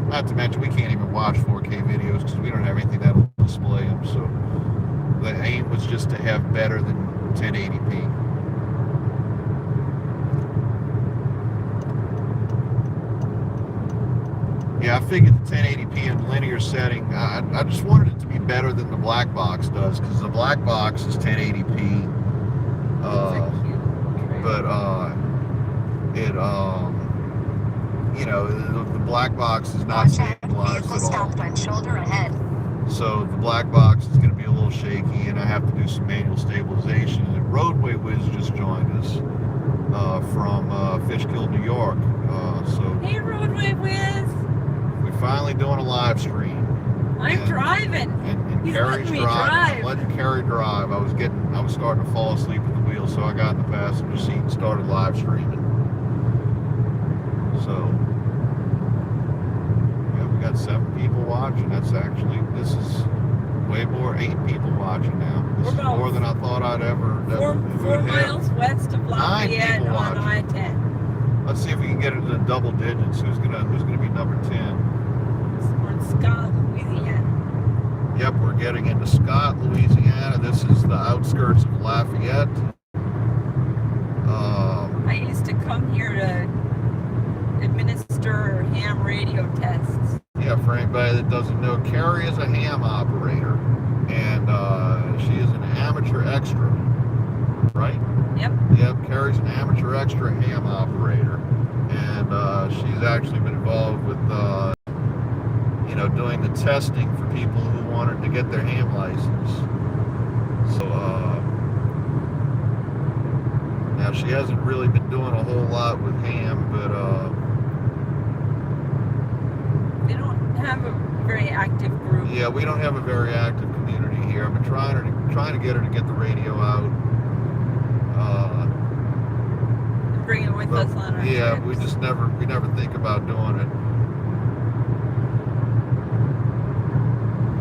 Not to mention, we can't even watch 4K videos because we don't have anything that'll display them. So the aim was just to have better than 1080p. Yeah, I figured the 1080p in linear setting, I just wanted it to be better than the black box does, because the black box is 1080p. But you know, the black box is not stabilized at all.
Stopped on shoulder ahead.
So the black box is going to be a little shaky, and I have to do some manual stabilization. And Roadway Wiz just joined us from Fishkill, New York. So
hey, Roadway Wiz.
We're finally doing a live stream.
I'm driving.
And
He's
Carrie's
letting me
driving.
drive.
I'm letting Carrie drive. I was starting to fall asleep at the wheel, so I got in the passenger seat and started live streaming. So yeah, we got 7 people watching. This is way more, 8 people watching now. This is more than I thought I'd ever
4 miles west of Lafayette on I-10.
Let's see if we can get it to double digits. Who's gonna be number 10?
We're in Scott, Louisiana.
Yep, we're getting into Scott, Louisiana. This is the outskirts of Lafayette.
I used to come here to administer ham radio tests.
Yeah, for anybody that doesn't know, Carrie is a ham operator, and she is an amateur extra, right?
Yep.
Yep, Carrie's an amateur extra ham operator, and she's actually been involved with, you know, doing the testing for people who wanted to get their ham license. So, now she hasn't really been doing a whole lot with ham, but
they don't have a very active group.
yeah, we don't have a very active community here. I've been trying to get her to get the radio out.
Bring it with us on our trips.
we never think about doing it.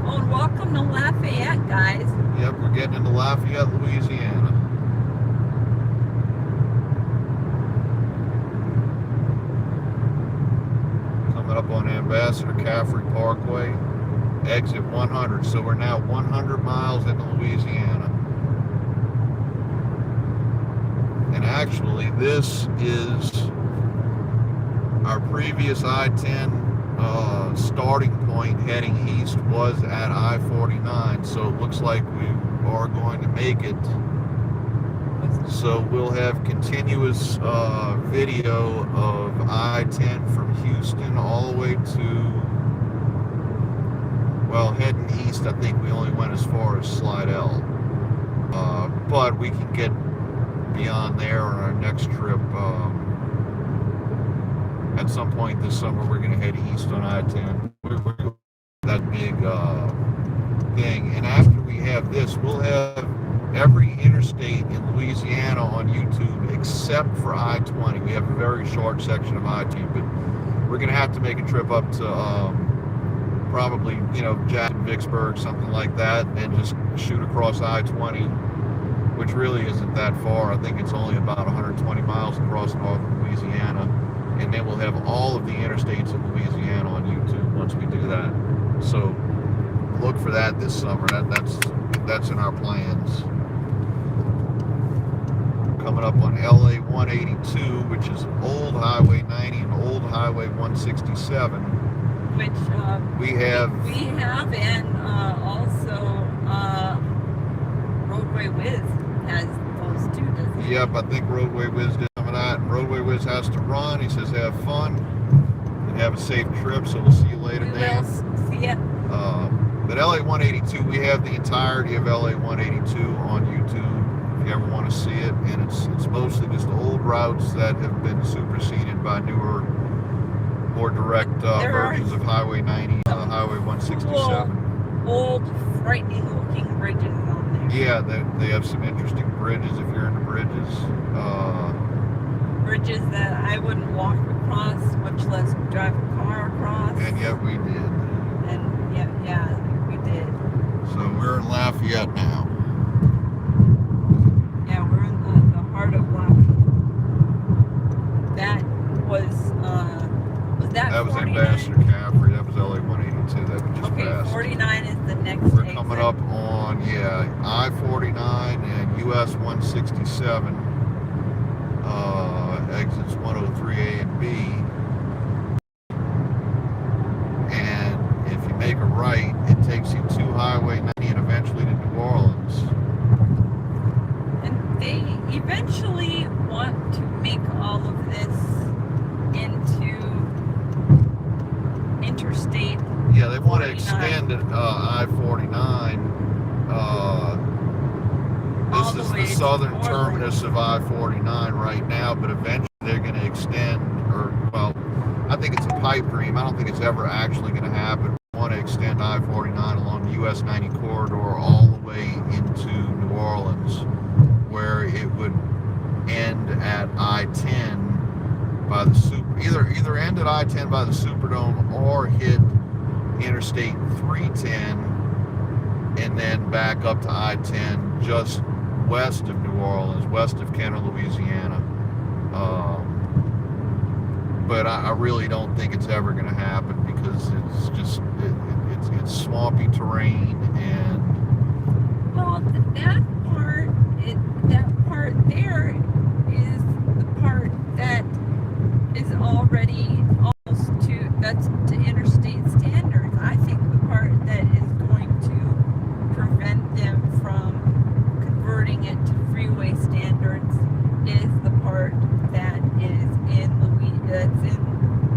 Oh, and welcome to Lafayette, guys.
Yep, we're getting into Lafayette, Louisiana. Coming up on Ambassador Caffrey Parkway, exit 100. So we're now 100 miles into Louisiana. And actually, this is our previous I-10 starting point heading east was at I-49, so it looks like we are going to make it. So we'll have continuous video of I-10 from Houston all the way to, well, heading east. I think we only went as far as Slidell, but we can get beyond there on our next trip. At some point this summer, we're going to head east on I-10. We're that big thing. And after we have this, we'll have every interstate in Louisiana on YouTube except for I-20. We have a very short section of I-10, but we're going to have to make a trip up to probably, you know, Jackson, Vicksburg, something like that, and just shoot across I-20, which really isn't that far. I think it's only about 120 miles across northern Louisiana. And then we'll have all of the interstates of Louisiana on YouTube once we do that. So look for that this summer. That's in our plans. coming up on LA 182, which is old Highway 90 and old Highway 167.
Which
We have,
and also Roadway Wiz has those too, doesn't he?
yep, I think Roadway Wiz did some of that. And Roadway Wiz has to run. He says have fun and have a safe trip. So we'll see you later,
We
Dan.
will see it.
But LA 182, we have the entirety of LA 182 on YouTube if you ever want to see it. And it's mostly just old routes that have been superseded by newer, more direct versions of Highway 90, Highway 167.
Old, frightening looking bridges on there.
Yeah, they have some interesting bridges if you're into bridges.
Bridges that I wouldn't walk across, much less drive a car across.
And yet we did.
And yeah, we did.
So we're in Lafayette now.
Yeah, we're in the heart of Lafayette. That was that
That was
49?
Ambassador Caffrey. That was LA 182 that we just
Okay,
passed.
49 is the next
We're
exit.
coming up on, I-49 and US 167. Exits 103A and B. And if you make a right, it takes you to Highway 90 and eventually to New Orleans.
And they eventually want to make all of this into Interstate.
Yeah, they want to
49.
extend I-49.
All
This
the
is
way
the
to
southern
New Orleans.
terminus of I-49 right now, but eventually they're going to extend, I think it's a pipe dream. I don't think it's ever actually going to happen. We want to extend I-49 along the US 90 corridor all the way into New Orleans, where it would end at I-10 by the either end at I-10 by the Superdome or hit Interstate 310 and then back up to I-10 just west of New Orleans, west of Kenner, Louisiana. But I really don't think it's ever going to happen because it's just it's swampy terrain and
Well, that part there is the part that is already almost that's to interstate standards. I think the part that is going to prevent them from converting it to freeway standards is the part that is in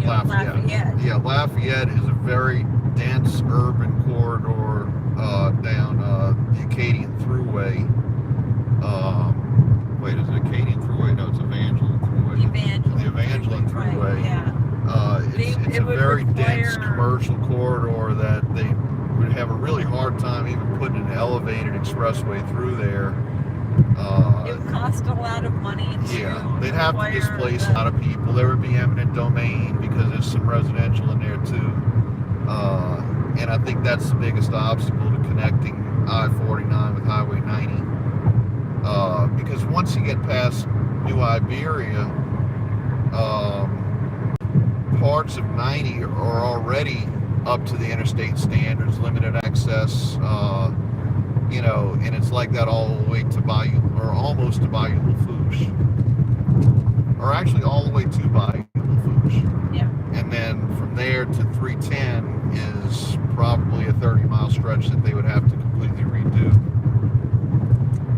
Lafayette.
Yeah, Lafayette is a very dense urban corridor down the Acadian Thruway. Wait, is it Acadian Thruway? No, it's Evangeline Thruway. The Evangeline Thruway.
Right, yeah.
It's a very dense commercial corridor that they would have a really hard time even putting an elevated expressway through there.
It would cost a lot of money to
they'd have to displace a lot of people. There would be eminent domain because there's some residential in there too. And I think that's the biggest obstacle to connecting I-49 with Highway 90. Because once you get past New Iberia, parts of 90 are already up to the interstate standards, limited access, and it's like that all the way to Bayou, or almost to Bayou Lafourche, or actually all the way to Bayou Lafourche.
Yeah.
And then from there to 310 is probably a 30-mile stretch that they would have to completely redo.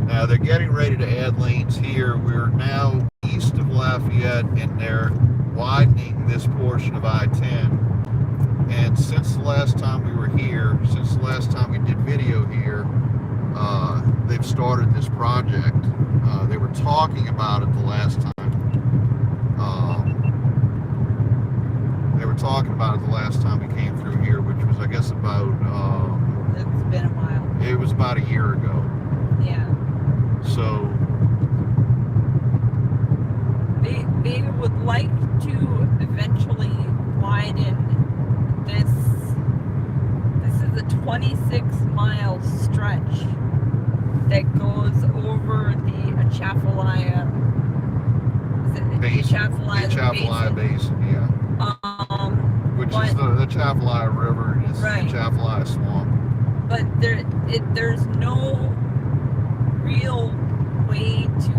Now they're getting ready to add lanes here. We're now east of Lafayette, and they're widening this portion of I-10. And since the last time we were here, since the last time we did video here, they've started this project. They were talking about it the last time. We came through here, which was, I guess, about...
It's been a while.
It was about a year ago.
Yeah.
So...
They would like to eventually widen this. This is a 26-mile stretch that goes over the Atchafalaya. Is it
Basin.
Atchafalaya
The Atchafalaya Basin, yeah. Which is the Atchafalaya River, it's
right.
the Atchafalaya Swamp.
But there's no real way to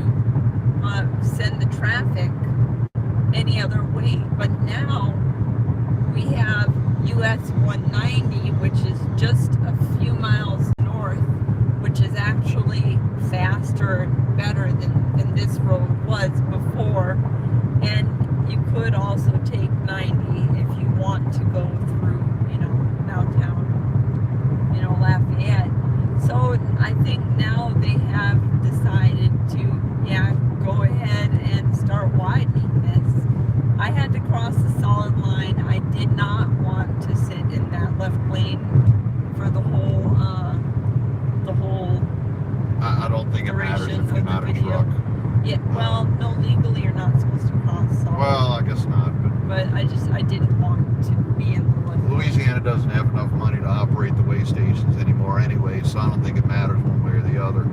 Yeah, well, no, legally you're not supposed to cross. So.
Well, I guess not,
But I didn't want to be in the one.
Louisiana doesn't have enough money to operate the way stations anymore anyway, so I don't think it matters one way or the other.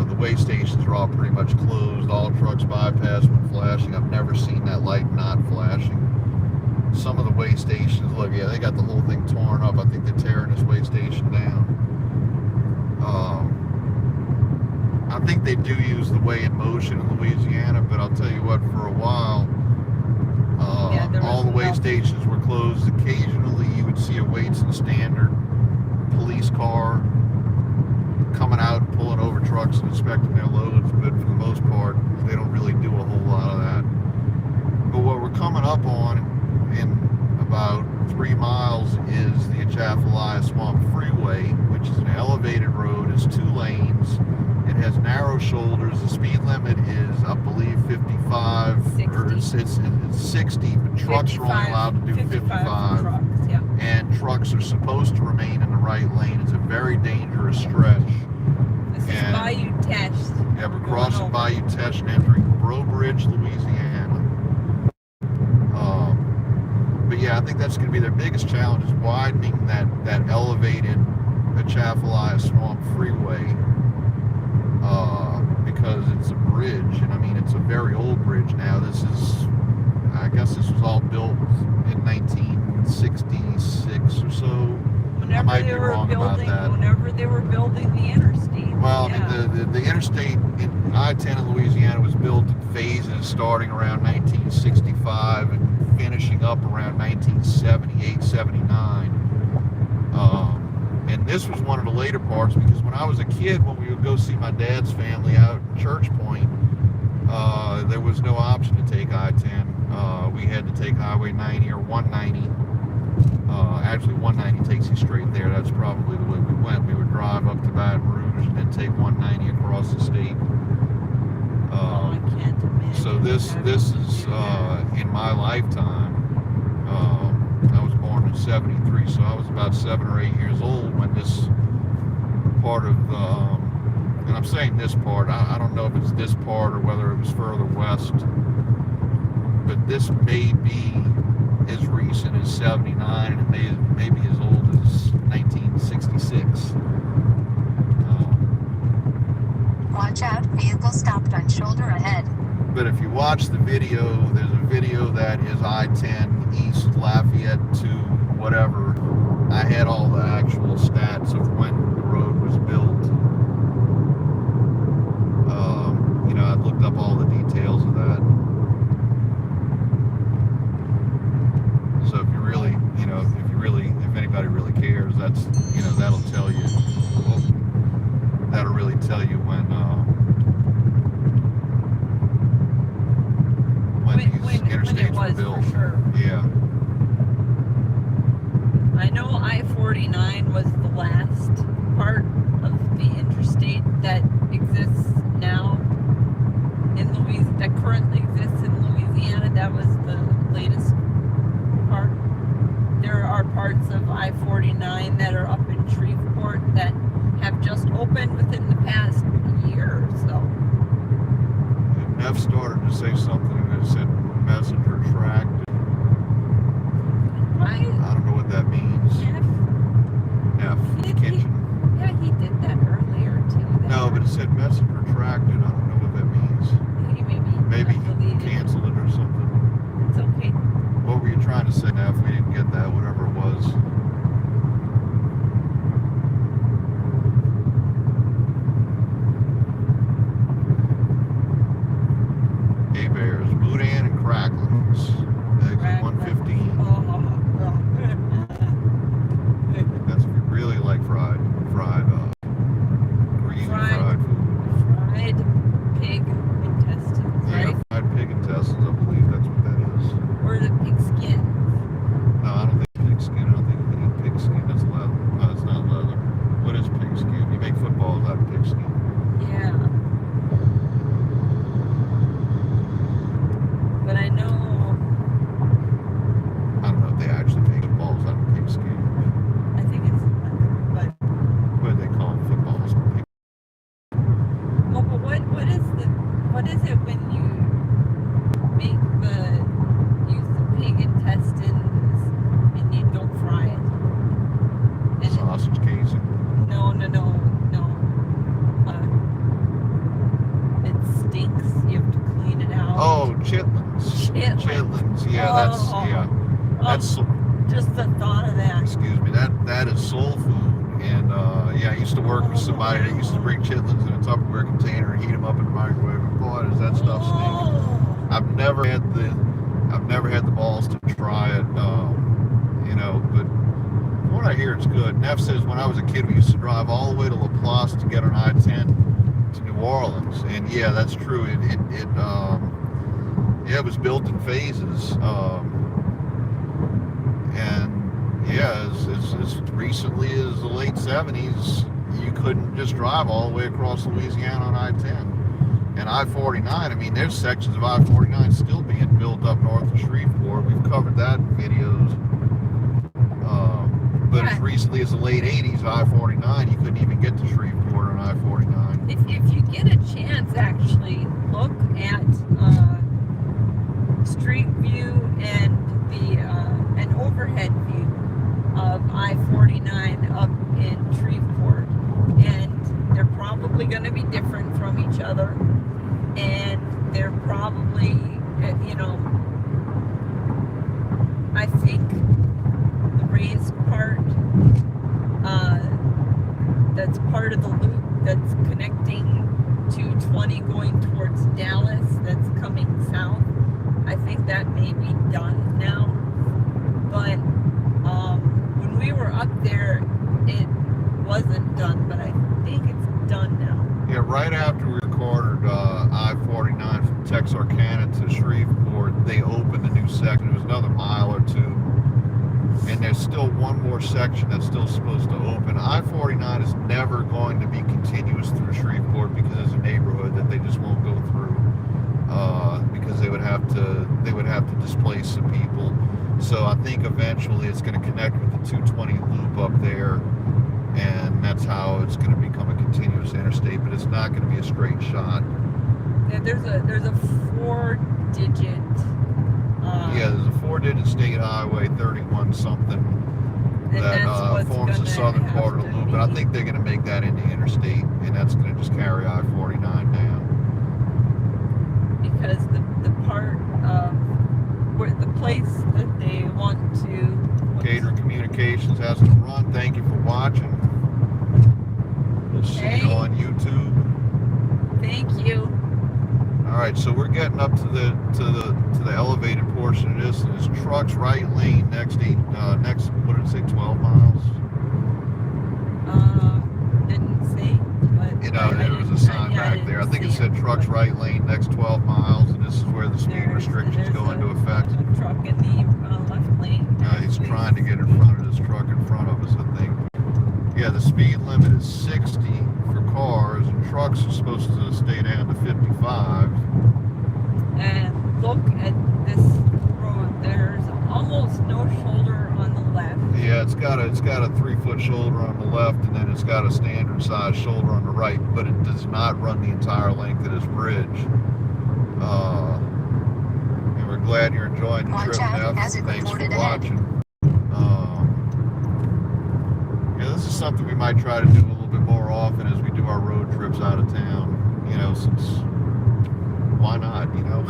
The way stations are all pretty much closed. All trucks bypass when flashing. I've never seen that light not flashing. Some of the way stations, look, yeah, they got the whole thing torn up. I think they're tearing this way station down. I think they do use the way in motion in Louisiana, but I'll tell you what, for a while, all the way stations were closed. Occasionally you would see a Waits and Standard police car coming out and pulling over trucks and inspecting their loads, but for the most part they don't really do a whole lot of that. But what we're coming up on in about 3 miles is the Atchafalaya Swamp Freeway, which is an elevated road. It's 2 lanes. It has narrow shoulders. The speed limit is, I believe, 55.
60.
Or it's 60, but trucks are only allowed to do 55.
Trucks, yeah.
And trucks are supposed to remain in the right lane. It's a very dangerous stretch.
This is
And-
Bayou Teche.
Yeah, we're crossing Bayou Teche and entering Breaux Bridge, Louisiana. But yeah, I think that's going to be their biggest challenge, is widening that elevated Atchafalaya Swamp Freeway, because it's a bridge, and I mean, it's a very old bridge now. I guess this was all built in 1966 or so. I might be wrong about that.
Whenever they were building the interstate.
Well,
yeah.
I mean, the interstate in I-10 in Louisiana was built in phases, starting around 1965 and finishing up around 1978, 79. And this was one of the later parts, because when I was a kid, when we would go see my dad's family out in Church Point, there was no option to take I-10. We had to take Highway 90 or 190. Actually, 190 takes you straight there. That's probably the way we went. We would drive up to Baton Rouge and then take 190 across the state.
I can't imagine.
So this is in my lifetime. I was born in '73, so I was about 7 or 8 years old when this part of and I'm saying this part. I don't know if it's this part or whether it was further west, but this may be as recent as '79, and it may be as old as 1966.
Watch out, vehicle stopped on shoulder ahead.
But if you watch the video, there's a video that is I-10 East Lafayette to whatever. I had all the actual stats of when the road was built. I looked up all the details of that. So if you really, if anybody really cares, that's, that'll tell you. Well, that'll really tell you when these interstates were built.
For sure.
Yeah.
I know I-49 was the last part of the interstate that exists now in Louisiana, that currently exists in Louisiana. That was the latest part. There are parts of I-49 that are up in Shreveport that have just opened within the past year or so.
Neff started to say something that said messenger tracked.
Right?
I don't know what that means. Neff Kitchen.
Yeah, he did that earlier too.
No, but it said messenger tracked. I don't know what that means. Maybe he canceled it or something.
It's okay.
What were you trying to say, Neff? We didn't get that, whatever it was. Hey Bears, Boudin and Cracklings. Exit 115. That's if you really like fried green fried food.
Fried. what is it when you make use the pig intestines and you don't fry it? And
Sausage casing.
no. It stinks. You have to clean it out.
Oh, chitlins.
Chitlins.
Yeah, that's
Just the thought of that.
excuse me. That is soul food. And yeah, I used to work with somebody that used to bring chitlins in a Tupperware container and heat them up in the microwave. And boy, does that stuff stink.
Oh.
I've never had the balls to try it. You know, but from what I hear, it's good. Neff says when I was a kid, we used to drive all the way to Laplace to get on I-10 to New Orleans, and yeah, that's true. It was built in phases, and yeah, as recently as the late 70s, you couldn't just drive all the way across Louisiana on I-10. And I-49, I mean, there's sections of I-49 still being built up north of Shreveport. We've covered that in videos. But as recently as the late 80s, I-49, you couldn't even get to Shreveport on I-49.
If you get a chance, actually, look at street view and an overhead view of I-49 up in Shreveport. And they're probably going to be different from each other. And they're probably, you know, I think the raised part, that's part of the loop that's connecting to 20 going towards Dallas, that's coming south. I think that may be done now. But when we were up there, it wasn't done, but I think it's done now.
Yeah, right after we recorded I-49 from Texarkana to Shreveport, they opened a new section. It was another mile or two. And there's still one more section that's still supposed to open. I-49 is never going to be continuous through Shreveport because there's a neighborhood that they just won't go through because they would have to displace some people. So I think eventually it's going to connect with the 220 loop up there, and that's how it's going to become a continuous interstate. But it's not going to be a straight shot.
Yeah, there's a 4-digit.
Yeah, there's a 4-digit state highway 31 something that forms the southern part of the loop, and I think they're going to make that into interstate, and that's going to just carry I-49 down.
Because the part where the place that they want to.
Cajun Communications has to run. Thank you for watching. We'll see you on YouTube.
Thank you.
All right, so we're getting up to the elevated portion of this, and it's trucks right lane next what did it say, 12 miles?
Didn't say, but
You know, there was a sign back there. I think it said trucks right lane next 12 miles, and this is where the speed restrictions go into effect.
A truck in the left lane.
He's trying to get in front of this truck in front of us, I think. Yeah, the speed limit is 60 for cars, and trucks are supposed to stay down to 55.
And look at this road. There's almost no shoulder on the left.
Yeah, it's got a 3-foot shoulder on the left, and then it's got a standard size shoulder on the right, but it does not run the entire length of this bridge. And we're glad you're enjoying the trip, Neff. Thanks for watching. Yeah, this is something we might try to do a little bit more often as we do our road trips out of town. You know, since why not? You know.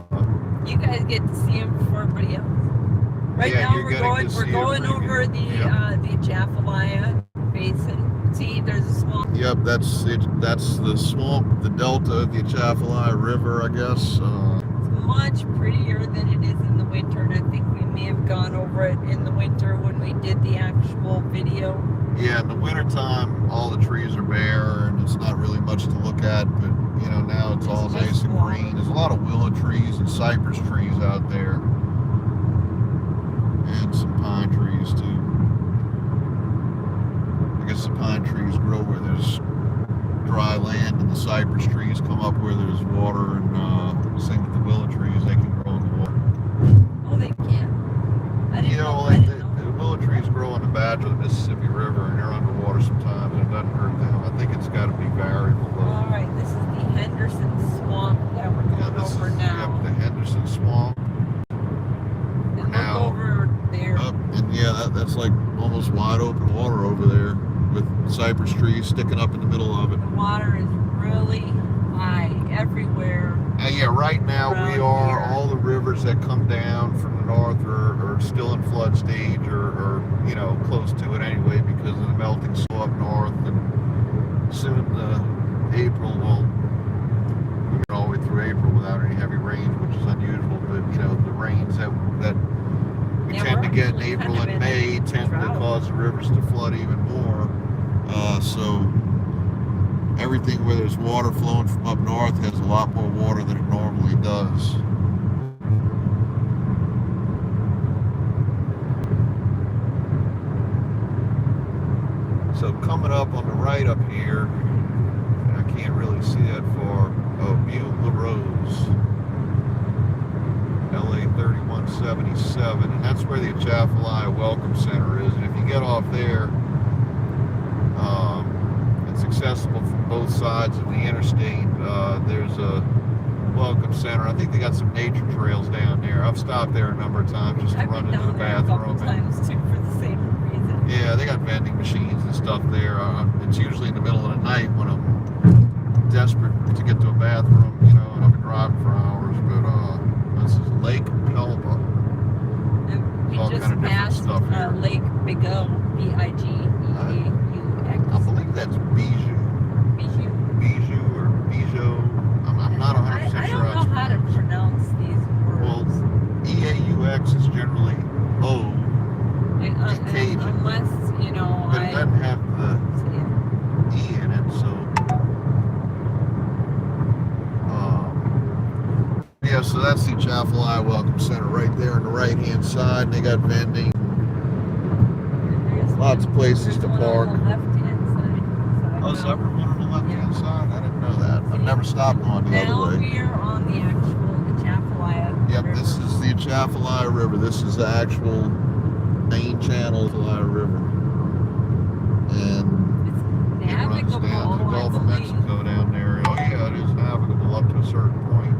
But
you guys get to see them before everybody else. Right
yeah,
now we're going over the Atchafalaya Basin. See, there's a swamp.
Yep, that's it. That's the swamp, the delta of the Atchafalaya River, I guess.
It's much prettier than it is in the winter, and I think we may have gone over it in the winter when we did the actual video.
Yeah, in the wintertime, all the trees are bare, and it's not really much to look at, but, you know, now it's all nice and green. There's a lot of willow trees and cypress trees out there, and some pine trees, too. I guess the pine trees grow where there's dry land, and the cypress trees come up where there's water, and same with the willow trees, they can grow in the water.
Oh, they can? I didn't know.
The willow trees grow on the badge of the Mississippi River, and they're underwater sometimes, and it doesn't hurt them. I think it's got to be variable, though.
All right, this is the
just wide open water over there with cypress trees sticking up in the middle of it.
The water is really high everywhere.
Yeah, right now we
Around
are,
here.
all the rivers that come down from the north are still in flood stage or you know, close to it anyway because of the melting snow up north. And soon April will, we get all the way through April without any heavy rains, which is unusual, but you know, the rains that we
Yeah,
tend to
we're
get in
actually
April
kind of
and
in
May
a
tend to
drought.
cause the rivers to flood even more. So everything where there's water flowing from up north has a lot more water than it normally does. So coming up on the right up here, I can't really see that far. Oh, Butte LaRose, LA 3177, and that's where the Atchafalaya Welcome Center is. And if you get off there, it's accessible from both sides of the interstate. There's a welcome center. I think they got some nature trails down there. I've stopped there a number of times just to
I've
run
been
into the
down there a couple
bathroom.
times too for the same reason.
Yeah, they got vending machines and stuff there. It's usually in the middle of the night when I'm desperate to get to a bathroom, you know, and I've been driving for hours. But this is Lake Pelba.
And we
All
just
kind of different
passed
stuff here.
Lake Bigeux,
I
Bigeux.
believe that's Bijou. Bijou or Bijou. I'm not 100%
I
sure.
don't know how to pronounce these
Well,
words.
EAUX is generally O, Cajun.
Unless, you know,
but it doesn't have the E in it, so. Yeah, so that's the Atchafalaya Welcome Center right there on the right-hand side. They got vending, lots of places to park.
On the left-hand side.
Oh, so everyone on the left-hand side? I didn't know that. I've never stopped on the
Now
other way.
we're on the actual Atchafalaya
Yep,
River.
this is the Atchafalaya River. This is the actual main channel of the Atchafalaya River. And
It's
it runs
navigable,
down to the
I
Gulf of
believe.
Mexico down there. Oh yeah, it is navigable up to a certain point.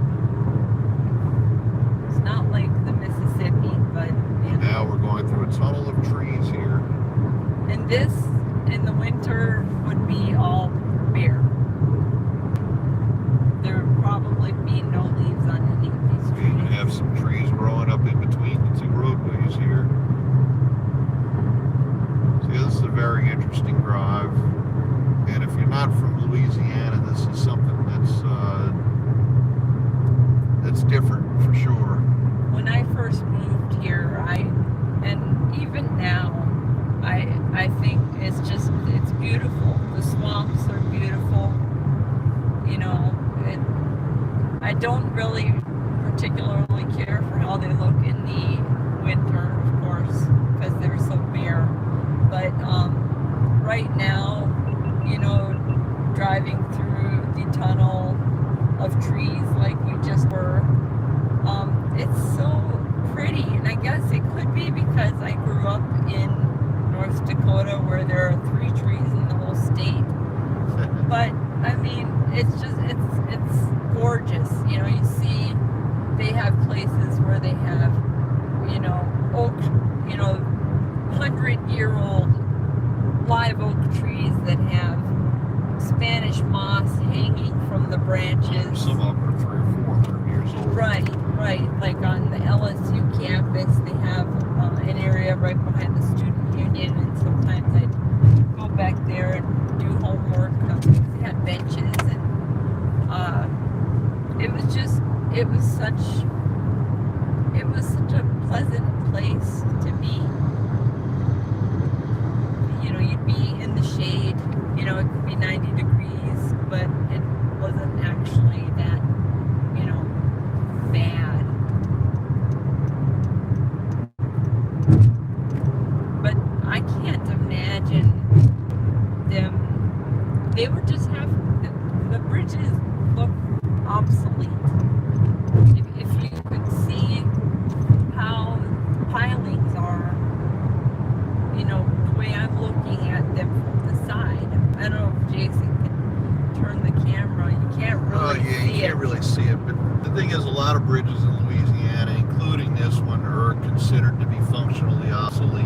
It's not like the Mississippi, but you know.
Now we're going through a tunnel of trees here.
And this in the winter would be all bare. There would probably be no leaves on any of these
We even
trees.
have some trees growing up in between the two roadways here. So yeah, this is a very interesting drive. And if you're not from Louisiana, this is something that's different for sure.
When I first moved here, and even now, I think it's beautiful. The swamps are beautiful. You know, I don't really particularly care for how they look in the winter, of course, because they're so bare. But right now, you know, driving through the tunnel of trees like we just were, it's so pretty. And I guess it could be because I grew up in North Dakota where there are 3 trees in the whole state. But I mean, it's gorgeous. You know, you see they have places where they have, you know, oak, you know, 100-year-old live oak trees that have Spanish moss hanging from the branches.
Some of them are 300 or 400 years old.
Right. Like on the LSU campus, they have an area right behind the student union, and sometimes I'd go back there and do homework. They had benches, and it was such a pleasant place to be. You know, you'd be in the shade. You know, it could be 90 degrees, but it wasn't actually that, you know, bad. But I can't imagine them. They were just the bridges look obsolete. If you could see how pilings are, you know, the way I'm looking at them from the side. I don't know if Jason can turn the camera. You can't really
Yeah,
see
you can't
it.
really see it. But the thing is, a lot of bridges in Louisiana, including this one, are considered to be functionally obsolete.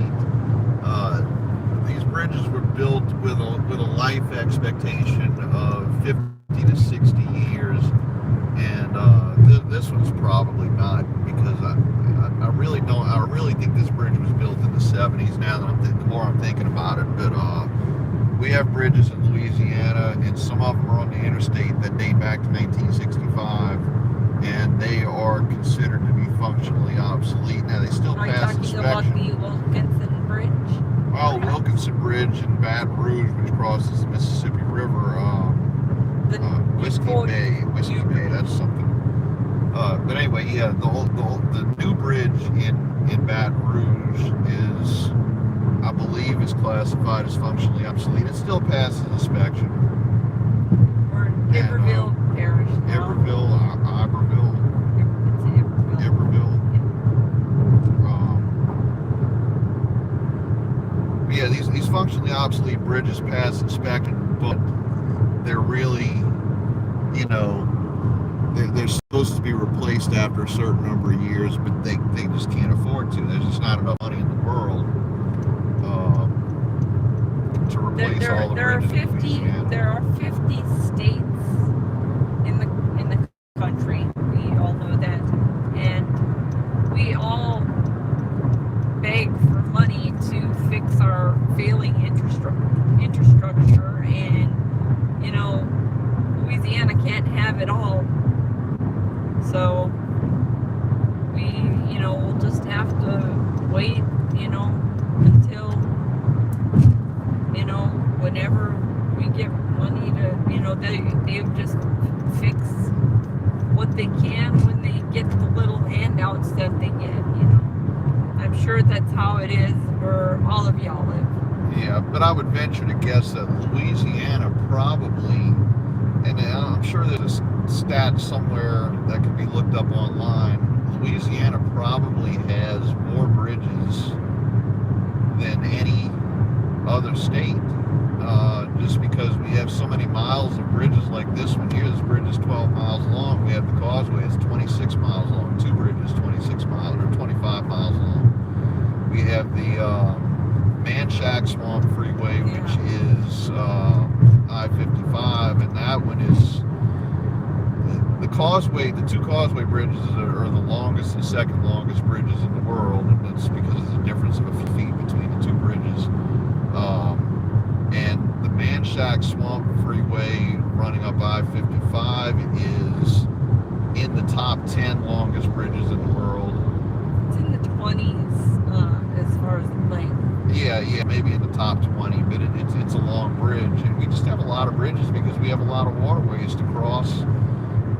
these bridges were built with a life expectation of 50 to 60 years, and this one's probably not, because I really don't. I really think this bridge was built in the 70s. Now that the more I'm thinking about it, but we have bridges in Louisiana, and some of them are on the interstate that date back to 1965, and they are considered to be functionally obsolete. Now they still
Are you
pass
talking about
inspection.
the Wilkinson Bridge?
Oh, Wilkinson Bridge in Baton Rouge, which crosses the Mississippi River. Whiskey Bay. That's something. But anyway, yeah, the new bridge in Baton Rouge is, I believe, is classified as functionally obsolete. It still passes inspection.
Or Iberville Parish.
Iberville.
It's Iberville.
Iberville. But yeah, these functionally obsolete bridges pass inspection, but they're really, you know, they're supposed to be replaced after a certain number of years, but they just can't afford to. There's just not enough money in the world to replace all the bridges in Louisiana.
There are 50 states in the country. We all know that, and we all beg for money to fix our failing infrastructure, and you know, Louisiana can't have it all. So we, you know, we'll just have to wait, you know, until, you know, whenever we get money to, you know, they just fix what they can when they get the little handouts that they get, you know. I'm sure that's how it is where all of y'all live.
Yeah, but I would venture to guess that Louisiana probably, and I'm sure there's a stat somewhere that can be looked up online, Louisiana probably has more bridges than any other state, just because we have so many miles of bridges like this one here. This bridge is 12 miles long. We have the Causeway, it's 26 miles long. Two bridges, 26 miles or 25 miles long. We have the Manchac Swamp Freeway, which is I-55, and that one is the Causeway. The two Causeway bridges are the longest and second longest bridges in the world, and it's because of the difference of a few feet between the two bridges. And the Manchac Swamp Freeway running up I-55 is in the top 10 longest bridges in the world.
It's in the 20s as far as the length.
Yeah, maybe in the top 20, but it's a long bridge, and we just have a lot of bridges because we have a lot of waterways to cross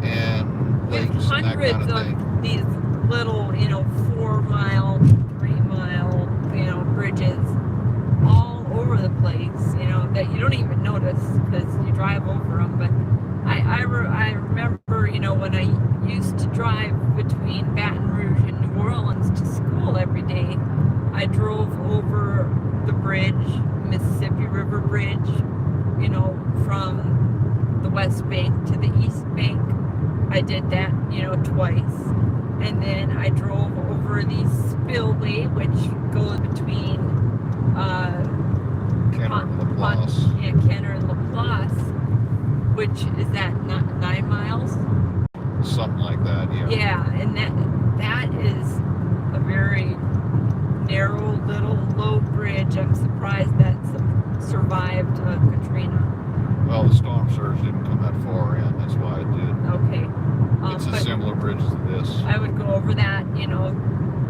and lakes and that kind of thing.
Of these little, you know, 4-mile, 3-mile, you know, bridges all over the place, you know, that you don't even notice because you drive over them. But I remember, you know, when I used to drive between Baton Rouge and New Orleans to school every day, I drove over the bridge, Mississippi River Bridge, you know, from the West Bank to the East Bank. I did that, you know, twice. And then I drove over the spillway, which goes between
Kenner and Laplace.
Kenner and Laplace, which is at 9 miles.
Something like that, yeah.
Yeah, and that is a very narrow little low bridge. I'm surprised that survived Katrina.
Well, the storm surge didn't come that far in. That's why it did.
Okay.
It's a similar bridge to this.
I would go over that, you know,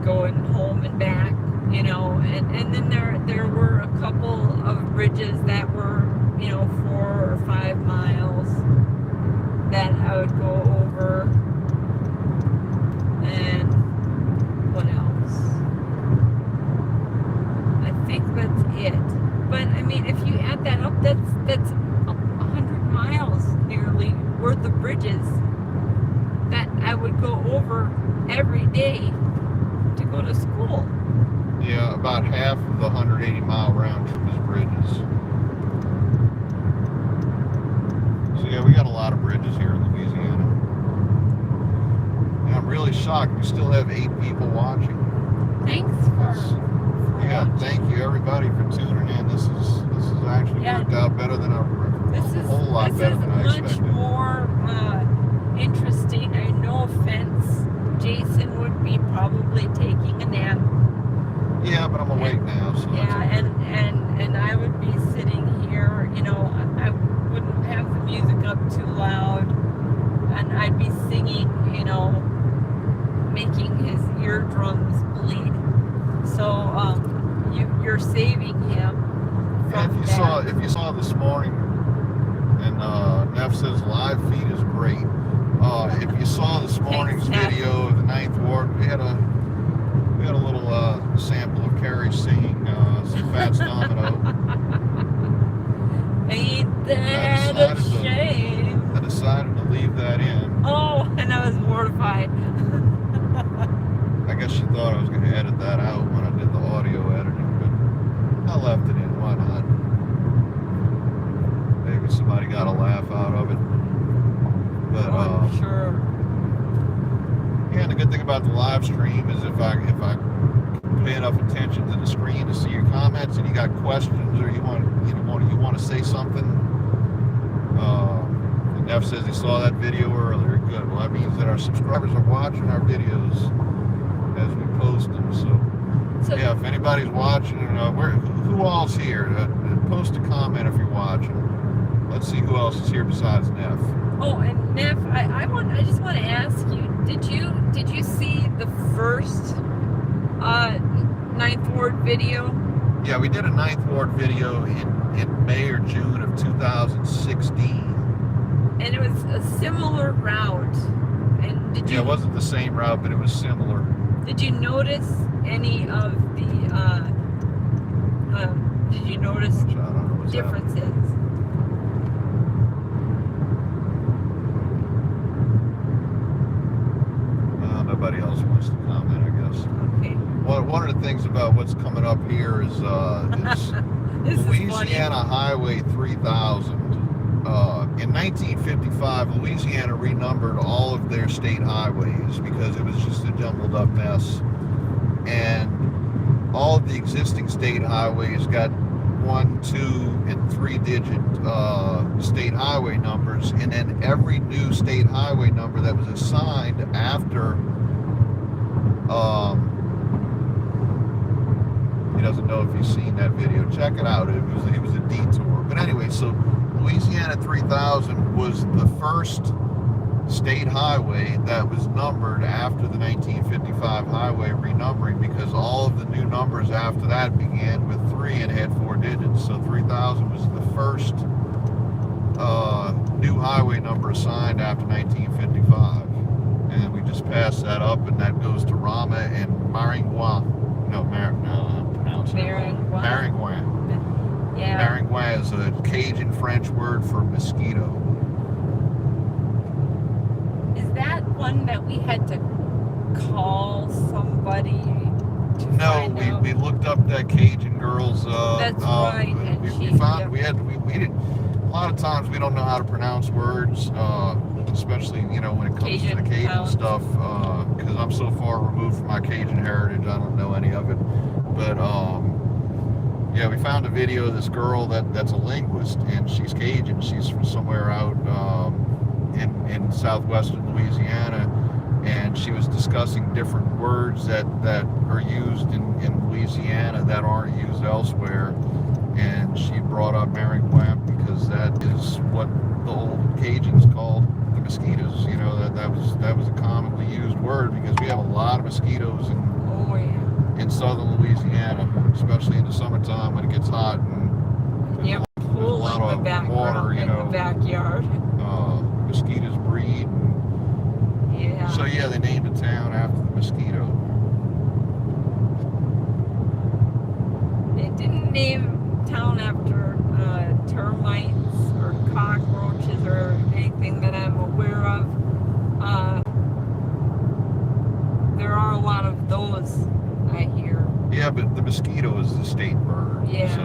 going home and back, you know, and then there were a couple of bridges that were, you know, 4 or 5 miles that I would go over. And what else? I think that's it. But I mean, if you add that up, that's 100 miles nearly worth of bridges that I would go over every day to go to school.
Yeah, about half of the 180-mile round trip is bridges. So yeah, we got a lot of bridges here in Louisiana. And I'm really shocked we still have 8 people watching.
Thanks for
Yeah, thank you everybody for tuning in. This is actually worked out better than I
This is
a whole lot better than I
much
expected.
more interesting. No offense, Jason would be probably taking a nap.
Yeah, but I'm awake now, so
Yeah,
that's okay.
and I would be sitting here. I wouldn't have the music up too loud, and I'd be singing. Making his eardrums bleed. So you're saving him.
Yeah,
From
if you saw this morning, and Neff says live feed is great. If you saw this morning's video of the 9th Ward, we had a little sample of Carrie singing some Fats Domino.
Ain't that a shame?
I decided to leave that in.
Oh, and I was mortified.
I guess she thought I was going to edit that out when I did the audio editing, but I left it in. Why not? Maybe somebody got a laugh out of it. But
I'm sure.
Yeah, and the good thing about the live stream is if I pay enough attention to the screen to see your comments, and you got questions or you want to say something. And Neff says he saw that video earlier. Good. Well, that means that our subscribers are watching our videos as we post them. So yeah, if anybody's watching, who all's here? Post a comment if you're watching. Let's see who else is here besides Neff.
Oh, and Neff, I just want to ask you, did you see the first 9th Ward video?
Yeah, we did a 9th Ward video in May or June of 2016.
And it was a similar route. And did you?
Yeah, it wasn't the same route, but it was similar.
Did you notice any of the? Did you notice differences?
Nobody else wants to comment, I guess.
Okay.
One of the things about what's coming up here is Louisiana Highway 3000. In 1955, Louisiana renumbered all of their state highways because it was just a jumbled up mess. And all of the existing state highways got 1, 2, and 3-digit state highway numbers. And then every new state highway number that was assigned after he doesn't know if he's seen that video. Check it out. It was a detour. But anyway, so Louisiana 3000 was the first state highway that was numbered after the 1955 highway renumbering, because all of the new numbers after that began with 3 and had 4 digits. So 3000 was the first new highway number assigned after 1955. And we just passed that up, and that goes to Rama and Maringouin. I'm pronouncing it wrong. Maringouin.
Yeah.
Maringouin is a Cajun French word for mosquito.
Is that one that we had to call somebody to find out?
We looked up that Cajun girl's.
That's right. And
we found we did. A lot of times we don't know how to pronounce words, especially when it comes to the Cajun stuff. Because I'm so far removed from my Cajun heritage, I don't know any of it. But yeah, we found a video of this girl that's a linguist, and she's Cajun. She's from somewhere out in southwestern Louisiana, and she was discussing different words that are used in Louisiana that aren't used elsewhere. And she brought up Maringouin because that is what the old Cajuns called the mosquitoes. That was a commonly used word because we have a lot of mosquitoes in southern Louisiana, especially in the summertime when it gets hot and
there's a lot of water, in the backyard.
Mosquitoes breed.
Yeah.
So yeah, they named a town after the mosquito.
They didn't name town after termites or cockroaches or anything that I'm aware of. There are a lot of those, I hear.
Yeah, but the mosquito is the state bird.
Yeah.
So,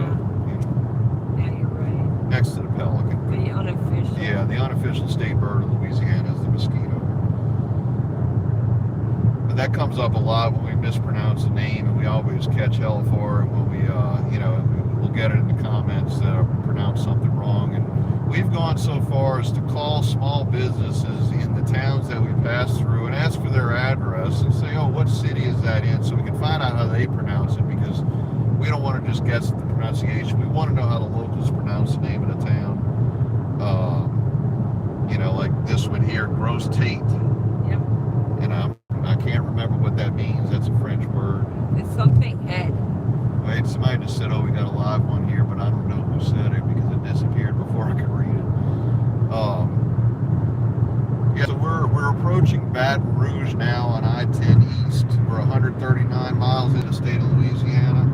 yeah, you're right.
next to the pelican.
The unofficial.
Yeah, the unofficial state bird of Louisiana is the mosquito. But that comes up a lot when we mispronounce a name, and we always catch hell for it when we, we'll get it in the comments that I pronounce something wrong. And we've gone so far as to call small businesses in the towns that we pass through and ask for their address and say, oh, what city is that in? So we can find out how they pronounce it, because we don't want to just guess at the pronunciation. We want to know how the locals pronounce the name of the town. Like this one here, Gross Tate.
Yep.
And I can't remember what that means. That's a French word.
It's something head.
Wait, somebody just said, oh, we got a live one here, but I don't know who said it because it disappeared before I could read it. So we're approaching Baton Rouge now on I-10 East. We're 139 miles in the state of Louisiana.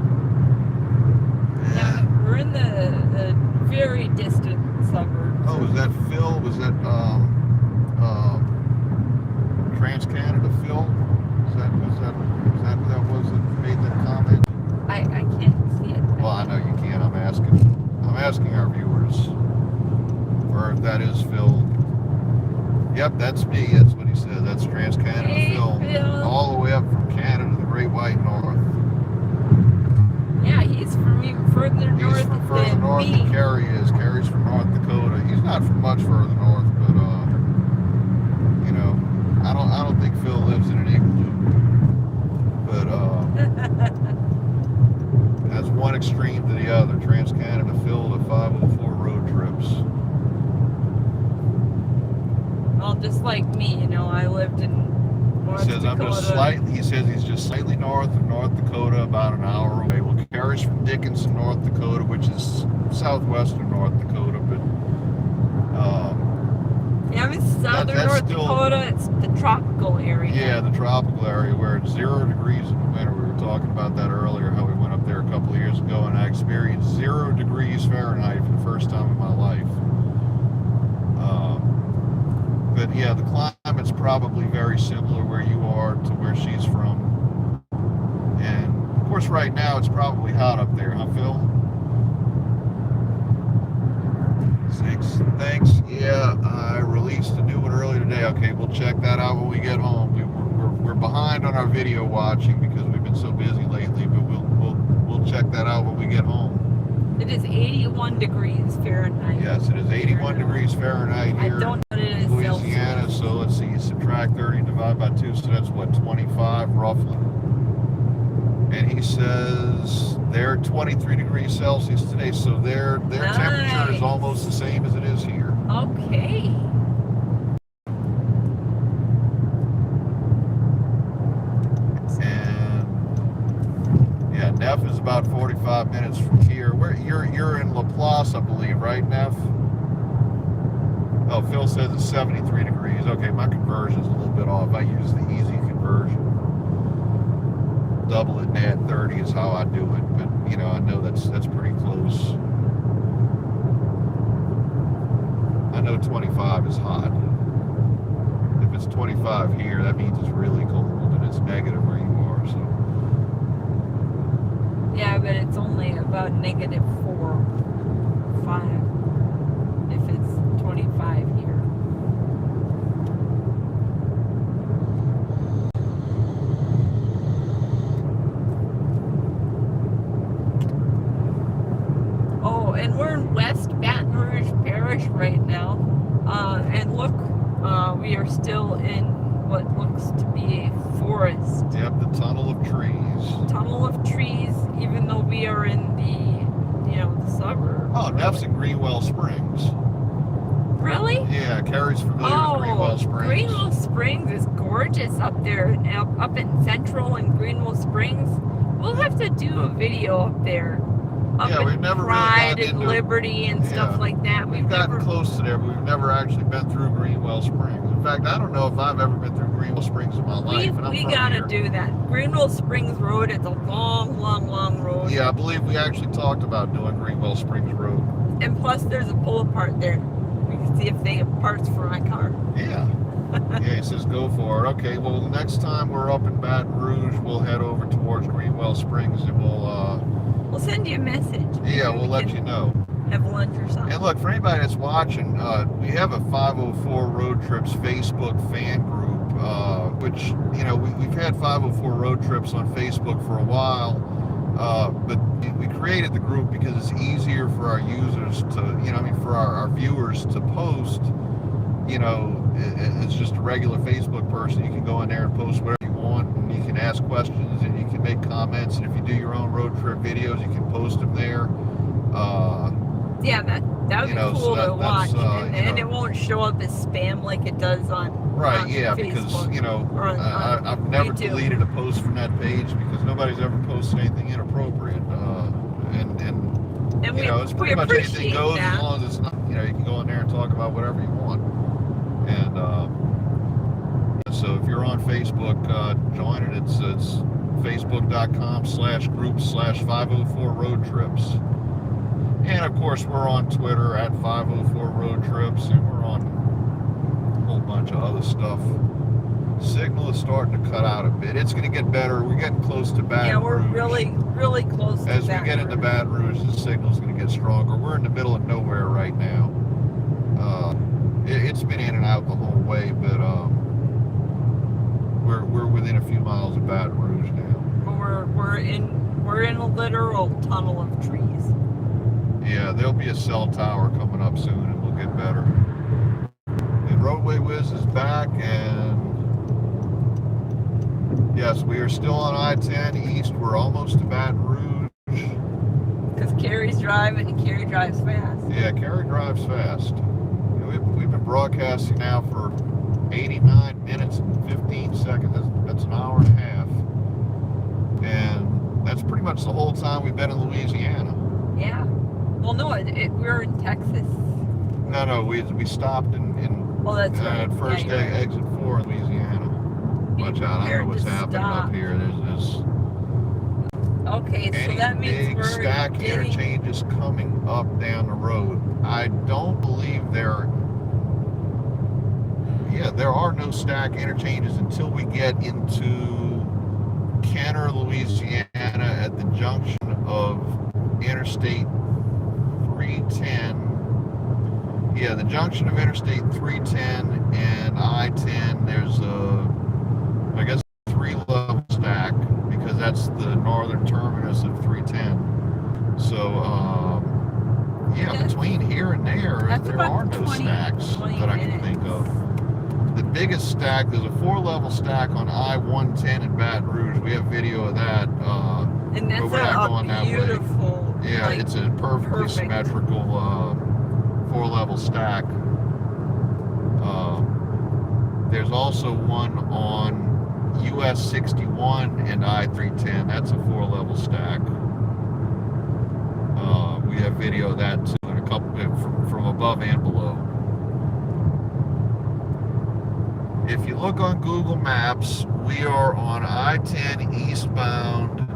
Yeah, we're in the very distant suburbs.
Oh, was that Phil? Was that Trans-Canada Phil? Was that who that was that made that comment?
I can't see it.
Well, I know you can't. I'm asking our viewers, or if that is Phil. Yep, that's me. That's what he said. That's Trans-Canada
Hey,
Phil.
Phil.
All the way up from Canada to the Great White North.
Yeah, he's from even further north
He's from further
than
north
me.
than Carrie is. Carrie's from North Dakota. He's not from much further north, but I don't think Phil lives in an igloo. But that's one extreme to the other. Trans-Canada Phil to 504 road trips.
Well, just like me, I lived in North Dakota.
He says he's just slightly north of North Dakota, about an hour away. Well, Carrie's from Dickinson, North Dakota, which is southwestern North Dakota, but
Yeah, I'm in southern North Dakota. It's the tropical area.
yeah, the tropical area where it's 0 degrees in the winter. We were talking about that earlier, how we went up there a couple of years ago, and I experienced 0 degrees Fahrenheit for the first time in my life. But yeah, the climate's probably very similar where you are to where she's from. And of course, right now it's probably hot up there, huh, Phil? Thanks. Yeah, I released a new one earlier today. Okay, we'll check that out when we get home. We're behind on our video watching because we've been so busy lately, but we'll check that out when we get home.
It is 81 degrees Fahrenheit.
Yes, it is 81 degrees Fahrenheit here.
I don't know what it is.
Louisiana,
Celsius.
so let's see, you subtract 30 and divide by 2, so that's what, 25 roughly. And he says they're 23 degrees Celsius today, so their temperature is almost the same as it is here.
Okay.
And yeah, Neff is about 45 minutes from here. Where you're in Laplace, I believe, right, Neff? Oh, Phil says it's 73 degrees. Okay, my conversion's a little bit off. I use the easy conversion. Double it and add 30 is how I do it, but I know that's pretty close. I know 25 is hot. If it's 25 here, that means it's really cold, and it's negative where you are. So
Yeah, but it's only about -4 or 5 if it's 25 here. Oh, and we're in West Baton Rouge Parish right now. And look, we are still in what looks to be a forest.
yep, the tunnel of trees.
Tunnel of trees, even though we are in the the suburbs.
Oh, Neff's in Greenwell Springs.
Really?
Yeah, Carrie's familiar with Greenwell Springs.
Greenwell Springs is gorgeous up there, up in Central and Greenwell Springs. We'll have to do a video up there.
Yeah, we've never really
Pride
gotten
and
into
Liberty and stuff like that.
We've gotten close to there, but we've never actually been through Greenwell Springs. In fact, I don't know if I've ever been through Greenwell Springs in my life. And I'm
We
from
gotta
here.
do that. Greenwell Springs Road, it's a long, long, long road.
Yeah, I believe we actually talked about doing Greenwell Springs Road.
And plus there's a pull apart there. We can see if they have parts for my car.
Yeah. Yeah, he says go for it. Okay, well, the next time we're up in Baton Rouge, we'll head over towards Greenwell Springs and
We'll send you a message.
yeah, we'll let you know.
Have lunch or something.
And look, for anybody that's watching, we have a 504 Road Trips Facebook fan group, which, we've had 504 Road Trips on Facebook for a while, but we created the group because it's easier for our users to, for our viewers to post. It's just a regular Facebook person. You can go in there and post whatever you want, and you can ask questions, and you can make comments, and if you do your own road trip videos, you can post them there.
Yeah, that would be cool to watch, and it won't show up as spam like it does on
Facebook. Because I've never deleted a post from that page because nobody's ever posted anything inappropriate, and it's pretty much anything goes as long as it's not, you can go in there and talk about whatever you want. And so if you're on Facebook, join it. It's facebook.com/group/504 road trips. And of course, we're on Twitter at 504 Road Trips, and we're on a whole bunch of other stuff. Signal is starting to cut out a bit. It's going to get better. We're getting close to Baton Rouge.
Yeah, we're really, really close to Baton Rouge.
As we get into Baton Rouge, the signal's going to get stronger. We're in the middle of nowhere right now. It's been in and out the whole way, but we're within a few miles of Baton Rouge now.
We're in a literal tunnel of trees.
Yeah, there'll be a cell tower coming up soon, and we'll get better. And Roadway Wiz is back, and yes, we are still on I-10 East. We're almost to Baton Rouge.
Because Carrie's driving, and Carrie drives fast.
Yeah, Carrie drives fast. We've been broadcasting now for 89 minutes and 15 seconds. That's an hour and a half. And that's pretty much the whole time we've been in Louisiana.
Yeah. Well, no, we're in Texas.
No, we stopped in
that's right.
First exit 4 in Louisiana. Watch out, I don't know what's happening up here. There's
okay, so that means
big
we're
stack interchanges coming up down the road. I don't believe there are no stack interchanges until we get into Kenner, Louisiana, at the junction of Interstate 310. Yeah, the junction of Interstate 310 and I-10, there's a 3-level stack because that's the northern terminus of 310. So, between here and there are no stacks that I can think of. The biggest stack, there's a 4-level stack on I-110 in Baton Rouge. We have video of that.
And that's
but we're not going that
beautiful.
way. Yeah, it's a perfectly symmetrical 4-level stack. There's also one on US 61 and I-310. That's a 4-level stack. We have video of that too, and a couple from above and below. If you look on Google Maps, we are on I-10 eastbound.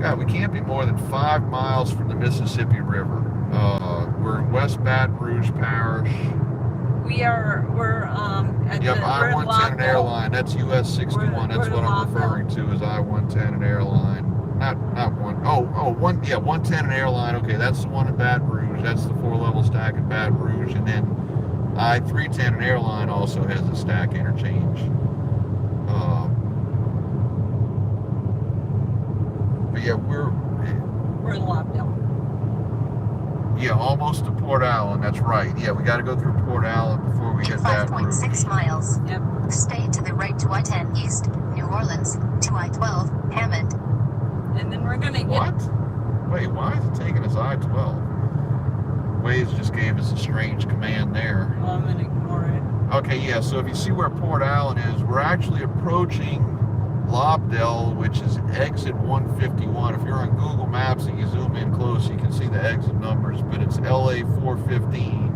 God, we can't be more than 5 miles from the Mississippi River. We're in West Baton Rouge Parish.
We're at the
I-110 and Airline. That's US 61. That's what I'm referring to as I-110 and Airline. Not one. 110 and Airline. Okay, that's the one in Baton Rouge. That's the 4-level stack in Baton Rouge, and then I-310 and Airline also has a stack interchange. But yeah, we're
in Lafayette.
Yeah, almost to Port Allen. That's right. Yeah, we got to go through Port Allen before we hit that route.
5.6 miles.
Yep.
Stay to the right to I-10 East, New Orleans, to I-12, Hammond.
And then we're gonna get.
What? Wait, why is it taking us I-12? Waze just gave us a strange command there.
Well, I'm gonna ignore it.
Okay, yeah. So if you see where Port Allen is, we're actually approaching Lobdell, which is exit 151. If you're on Google Maps and you zoom in close, you can see the exit numbers, but it's LA 415.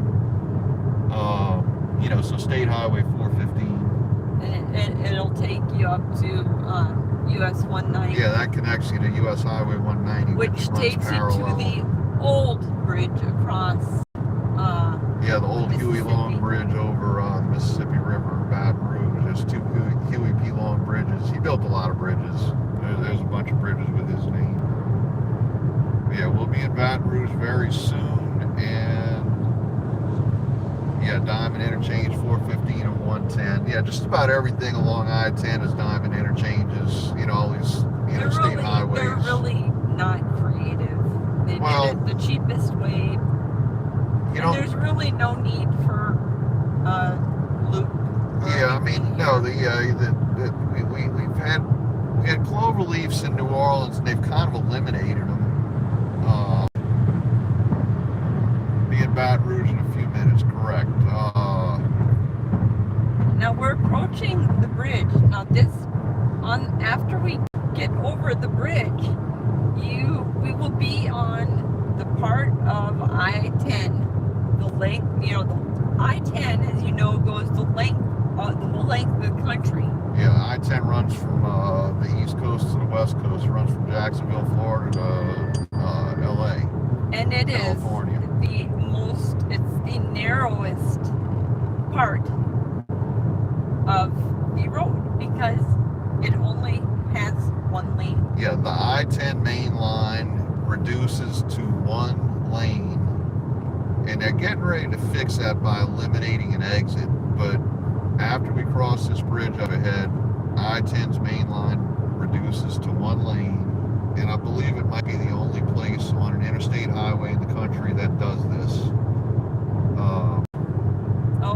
So State Highway 415.
And it'll take you up to US 190.
Yeah, that connects you to US Highway 190,
which takes
parallel.
you to the old bridge across.
The old Huey Long Bridge over the Mississippi River in Baton Rouge. There's 2 Huey P. Long bridges. He built a lot of bridges. There's a bunch of bridges with his name. But yeah, we'll be in Baton Rouge very soon, and Diamond Interchange 415 and 110. Yeah, Yeah, just about everything along I-10 is diamond interchanges. You know, all these interstate highways.
They're really not creative. They
Well,
did it the cheapest way.
You
And
know,
there's really no need for a loop.
yeah, I mean, no, we had clover leaves in New Orleans, and they've kind of eliminated them. Be in Baton Rouge in a few minutes, correct?
Now we're approaching the bridge. Now after we get over the bridge, we will be on the part of I-10, the length. You know, the I-10, as you know, goes the whole length of the country.
Yeah, I-10 runs from the East Coast to the West Coast. It runs from Jacksonville, Florida to LA.
And it
California.
It's the narrowest part of the road because it only has one lane.
Yeah, the I-10 main line reduces to one lane, and they're getting ready to fix that by eliminating an exit. But after we cross this bridge up ahead, I-10's main line reduces to one lane, and I believe it might be the only place on an interstate highway in the country that does this.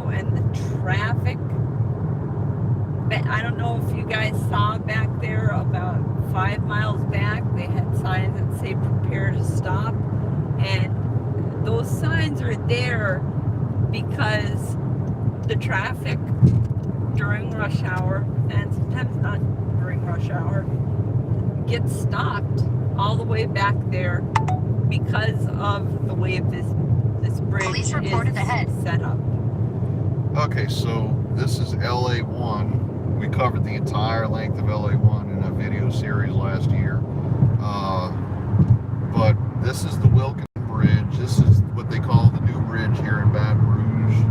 And the traffic. I don't know if you guys saw back there, about 5 miles back, they had signs that say prepare to stop. And those signs are there because the traffic during rush hour, and sometimes not during rush hour, gets stopped all the way back there because of the way this bridge
Police
is
reported ahead.
set up.
Okay, so this is LA1. We covered the entire length of LA1 in a video series last year. But this is the Wilkin Bridge. This is what they call the new bridge here in Baton Rouge.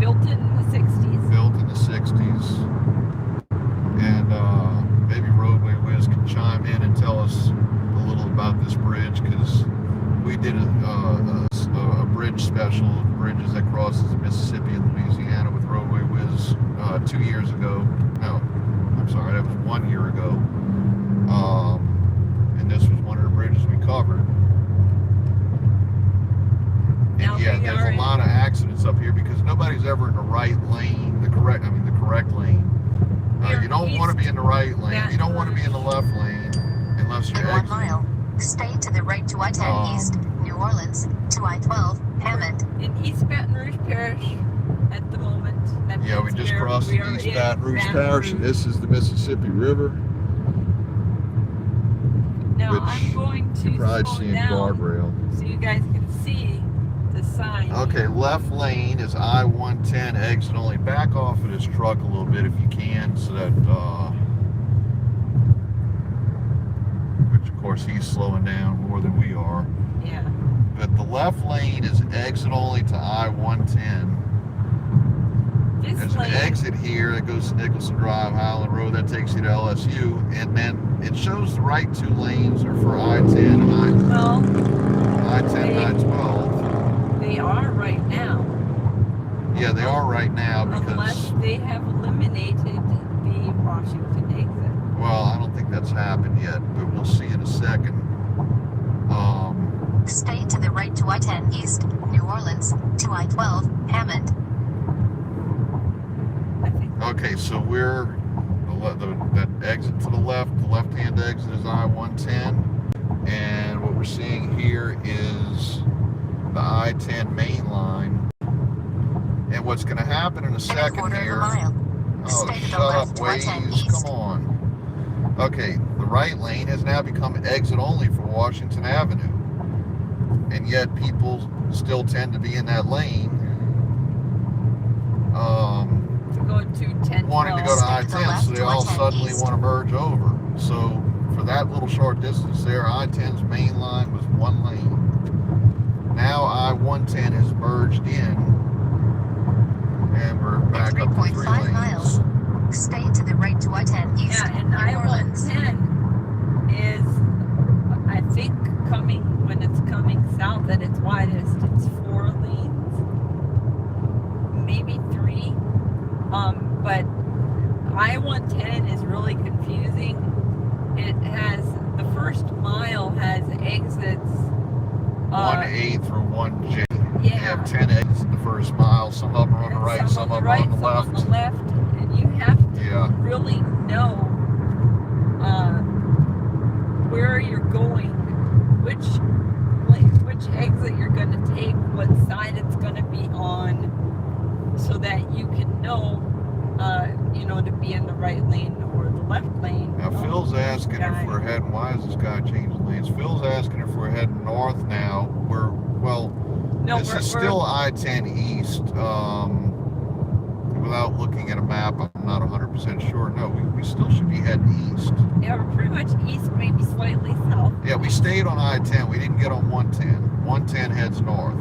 Built in the 60s.
Built in the 60s. And maybe Roadway Wiz can chime in and tell us a little about this bridge, because we did a bridge special, bridges that crosses the Mississippi and Louisiana with Roadway Wiz 2 years ago. No, I'm sorry, that was 1 year ago. And this was one of the bridges we covered.
Now
And yeah, there's a lot of accidents up here because nobody's ever in the right lane, the correct lane. You don't want to be in the right lane. You don't want to be in the left lane unless you're
In 1
exiting.
mile, stay to the right to I-10 East, New Orleans, to I-12, Hammond.
In East Baton Rouge Parish at the moment.
Yeah, we just crossed the East Baton Rouge Parish, and this is the Mississippi River.
Now
which
I'm going to
You probably
slow
see a
down
guardrail.
so you guys can see the sign.
Okay, left lane is I-10 exit only. Back off of this truck a little bit if you can, so that, which of course he's slowing down more than we are.
Yeah.
But the left lane is exit only to I-10.
This
There's an
lane,
exit here that goes to Nicholson Drive, Highland Road, that takes you to LSU, and then it shows the right two lanes are for I-10 and
well,
I-10 and I-12.
they are right now.
Yeah, they are right now
Unless
because,
they have eliminated the Washington exit.
well, I don't think that's happened yet, but we'll see in a second.
Stay to the right to I-10 East, New Orleans, to I-12, Hammond.
I think
Okay, so we're, that exit to the left-hand exit is I-10, and what we're seeing here is the I-10 main line. And what's going to happen in a
In a
second
quarter of a
here...
mile,
Oh,
stay to the
shut up,
left to I-10
Waze,
East.
come on. Okay, the right lane has now become exit only for Washington Avenue. And yet people still tend to be in that lane,
to go to 10,
wanting to go to
Stay to the
I-10,
left
so they
to
all
I-10
suddenly
East.
want to merge over. So for that little short distance there, I-10's main line was one lane. Now I-10 has merged in, and we're back
In
up to 3
3.5
lanes.
miles, stay to the right to I-10 East,
Yeah, and
New Orleans.
I-10 is, I think, when it's coming south at its widest, it's 4 lanes, maybe 3. But I-10 is really confusing. It has, the first mile has exits.
1A through 1J.
Yeah.
You have 10 exits in the first mile. Some of them are on the right, some of them are on the left.
Some on the left, and you have to really know where you're going, which exit you're going to take, what side it's going to be on, so that you can know, to be in the right lane or the left lane.
Now, Phil's asking if we're heading, why is this guy changing lanes? Phil's asking if we're heading north now. This is still I-10 east. Without looking at a map, I'm not 100% sure. No, we still should be heading east.
Yeah, we're pretty much east, maybe slightly south.
Yeah, we stayed on I-10. We didn't get on 110. 110 heads north.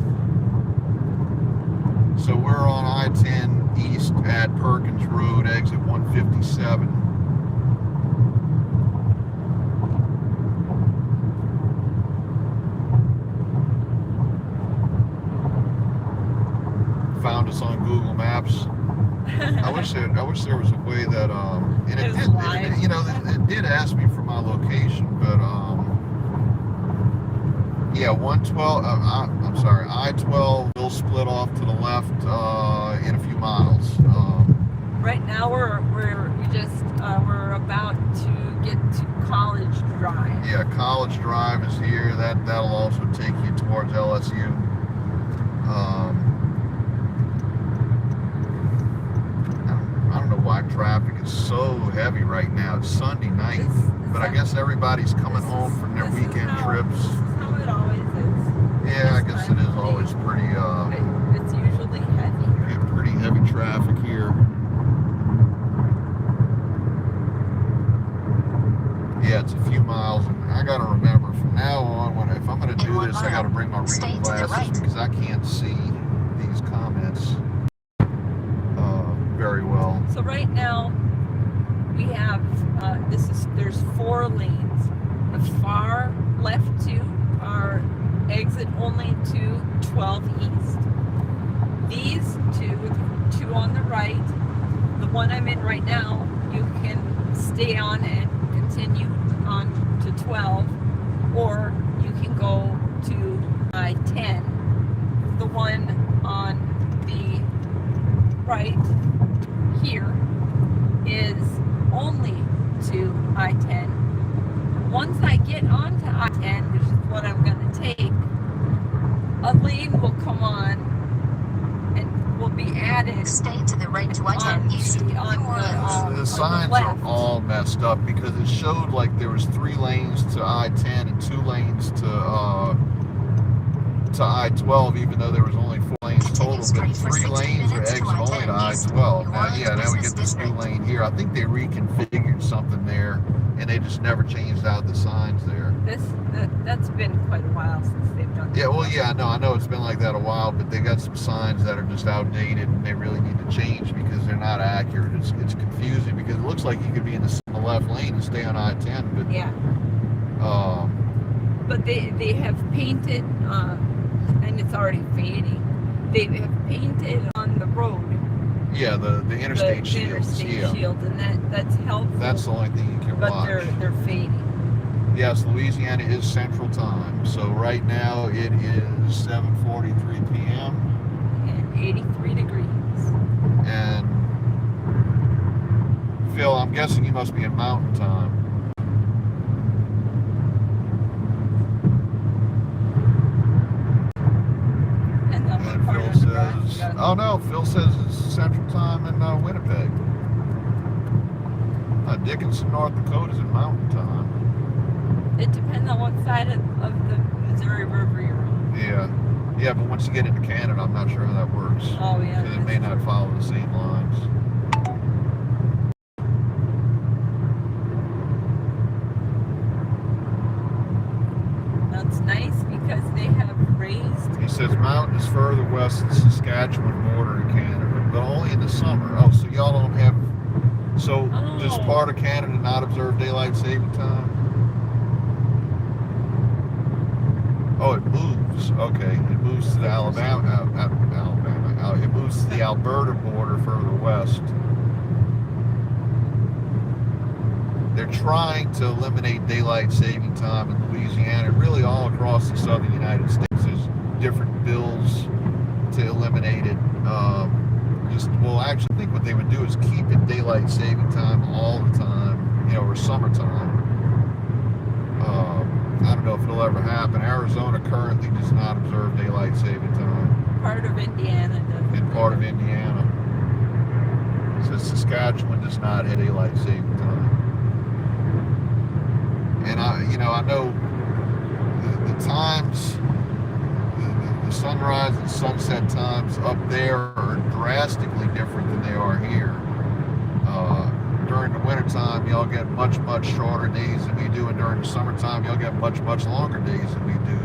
So we're on I-10 east at Perkins Road, exit 157. Found us on Google Maps. I wish there was a way that and it did ask me for my location, but yeah, 112. I'm sorry, I-12 will split off to the left in a few miles.
Right now we're about to get to College Drive.
Yeah, College Drive is here. That'll also take you towards LSU. I don't know why traffic is so heavy right now. It's Sunday night, but I guess everybody's coming home from their weekend trips.
This is how it always is.
Yeah, I guess it is always pretty.
It's usually heavy.
Yeah, pretty heavy traffic here. Yeah, it's a few miles, and I gotta remember from now on, if I'm gonna do this, I gotta bring my reading glasses because I can't see these comments very well.
So right now we have there's 4 lanes. The far left 2 are exit only to 12 east. These 2 on the right, the one I'm in right now, you can stay on and continue on to 12, or you can go to I-10. The one on the right here is only to I-10. Once I get onto I-10, which is what I'm going to take, a lane will come on and will be added.
Stay to the right to I-10 east, New Orleans.
The signs are all messed up because it showed like there was 3 lanes to I-10 and 2 lanes to I-12, even though there was only 4 lanes total, but 3 lanes are exit only to I-12. Now we get this new lane here. I think they reconfigured something there, and they just never changed out the signs there.
That's been quite a while since they've done that.
Yeah, well, yeah, no, I know it's been like that a while, but they got some signs that are just outdated, and they really need to change because they're not accurate. It's confusing because it looks like you could be in the left lane and stay on I-10, but
yeah. But they have painted, and it's already fading. They have painted on the road.
Yeah, the interstate shields.
Interstate shields, and that's helpful.
That's the only thing you can watch.
But they're fading.
Yes, Louisiana is Central Time. So right now it is 7:43 p.m.
and 83 degrees.
And Phil, I'm guessing you must be in Mountain Time. Phil says, oh no, Phil says it's Central Time in Winnipeg. Dickinson, North Dakota is in Mountain Time.
It depends on what side of the Missouri River you're on.
Yeah, but once you get into Canada, I'm not sure how that works.
Oh yeah.
Because it may not follow the same lines.
That's nice because they have raised.
He says mountain is further west of the Saskatchewan border in Canada, but only in the summer. Oh, so y'all don't have. So does part of Canada not observe daylight saving time? Oh, it moves. Okay, it moves to the Alabama. It moves to the Alberta border further west. they're trying to eliminate daylight saving time in Louisiana, really all across the southern United States. There's different bills to eliminate it. Well, actually, I think what they would do is keep it daylight saving time all the time, you know, or summertime. I don't know if it'll ever happen. Arizona currently does not observe daylight saving time.
Part of Indiana doesn't.
And part of Indiana. So Saskatchewan does not have daylight saving time. And I know the times, the sunrise and sunset times up there are drastically different than they are here. During the wintertime, y'all get much shorter days than we do, and during the summertime, y'all get much longer days than we do.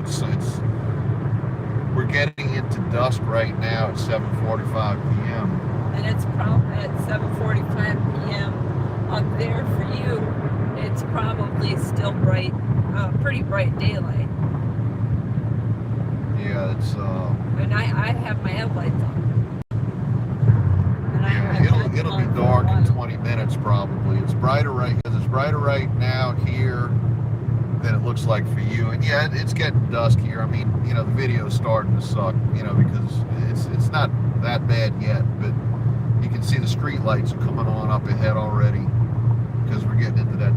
We're getting into dusk right now at 7:45 p.m.
And it's probably at 7:45 p.m. up there for you. It's probably still bright, pretty bright daylight.
Yeah, it's.
And I have my headlights on. And
Yeah, it'll be dark in 20 minutes probably. It's brighter right now here than it looks like for you. And yeah, it's getting dusk here. I mean, you know, the video's starting to suck, you know, because it's not that bad yet, but you can see the street lights are coming on up ahead already because we're getting into that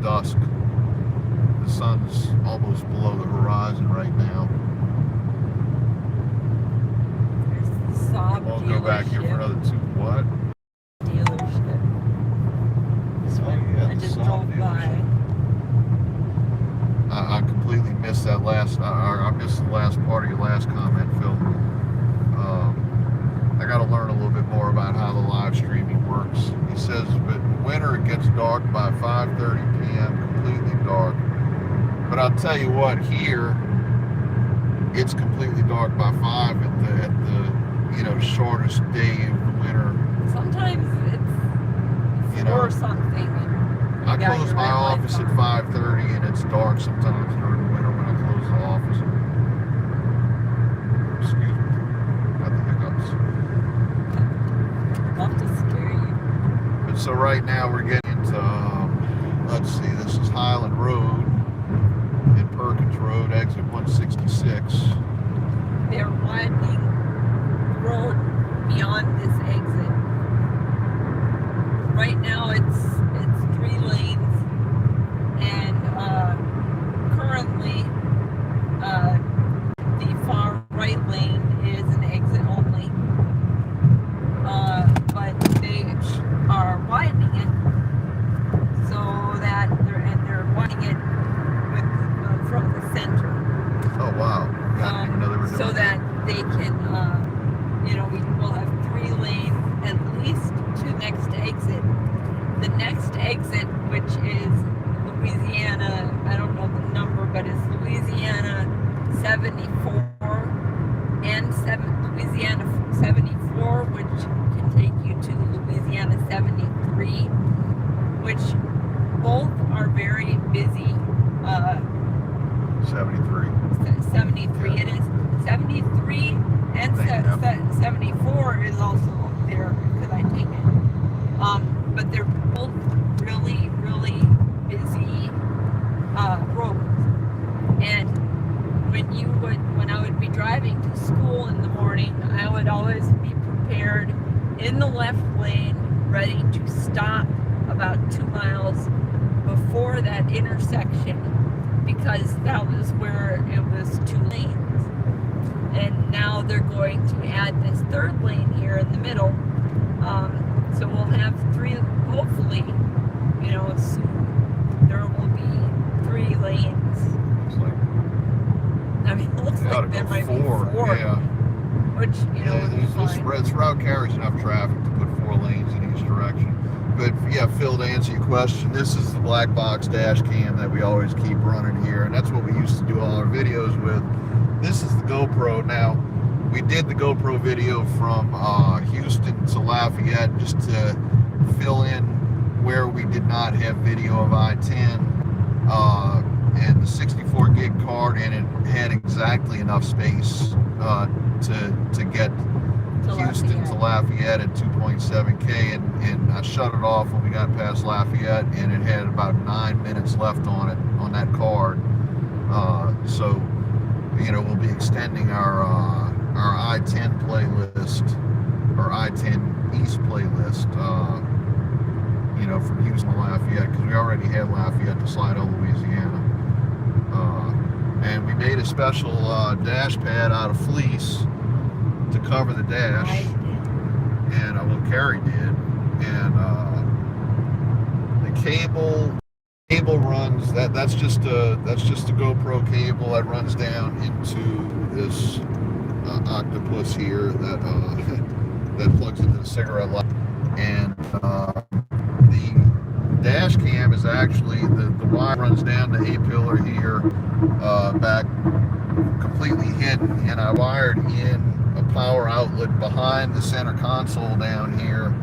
dusk. The sun's almost below the horizon right now. We'll go back here for another two. What?
Dealership.
Yeah,
I just
the
drove
Saab
by.
I completely missed that last. I missed the last part of your last comment, Phil. I got to learn a little bit more about how the live streaming works. He says, but in winter it gets dark by 5:30 p.m. completely dark. But I'll tell you what, here it's completely dark by 5 at the shortest day of the winter.
Sometimes it's 4 something.
I close my office at 5:30 and it's dark sometimes during the winter when I close the office. Excuse me. Got the hiccups.
Love to scare you.
But so right now we're getting into, let's see, this is Highland Road and Perkins Road, exit 166.
They're widening the road beyond this exit. Right now it's 3 lanes, and currently the far right lane is an exit only. But they are widening it so that they're widening it from the center.
Oh wow! I didn't know they were doing
So that they can, we will have 3 lanes at least to next exit. The next exit, which is Louisiana, I don't know the number, but it's Louisiana 74 and Louisiana 74, which can take you to Louisiana 73, which both are very busy.
73.
73 it is. 73 and 74 is also there because I take it. But they're both really busy roads. And when I would be driving to school in the morning, I would always be prepared in the left lane, ready to stop about 2 miles before that intersection, because that was where it was 2 lanes. And now they're going to add this 3rd lane here in the middle. So we'll have 3, hopefully, soon there will be 3 lanes. It looks like there might be 4.
Yeah.
Which, is fine.
This route carries enough traffic to put 4 lanes in each direction. But yeah, Phil, to answer your question, this is the black box dash cam that we always keep running here, and that's what we used to do all our videos with. This is the GoPro. Now, we did the GoPro video from Houston to Lafayette just to fill in where we did not have video of I-10, and the 64 gig card, and it had exactly enough space to get Houston to Lafayette at 2.7K, and I shut it off when we got past Lafayette, and it had about 9 minutes left on it, on that card. So, you know, we'll be extending our I-10 playlist, or I-10 East playlist, you know, from Houston to Lafayette, because we already had Lafayette to Slidell, Louisiana. And we made a special dash pad out of fleece to cover the dash, and Carrie did, and the cable runs, that's just a GoPro cable that runs down into this octopus here that that plugs into the cigarette light, and the dash cam is actually the wire runs down the A-pillar here, back completely hidden, and I wired in a power outlet behind the center console down here,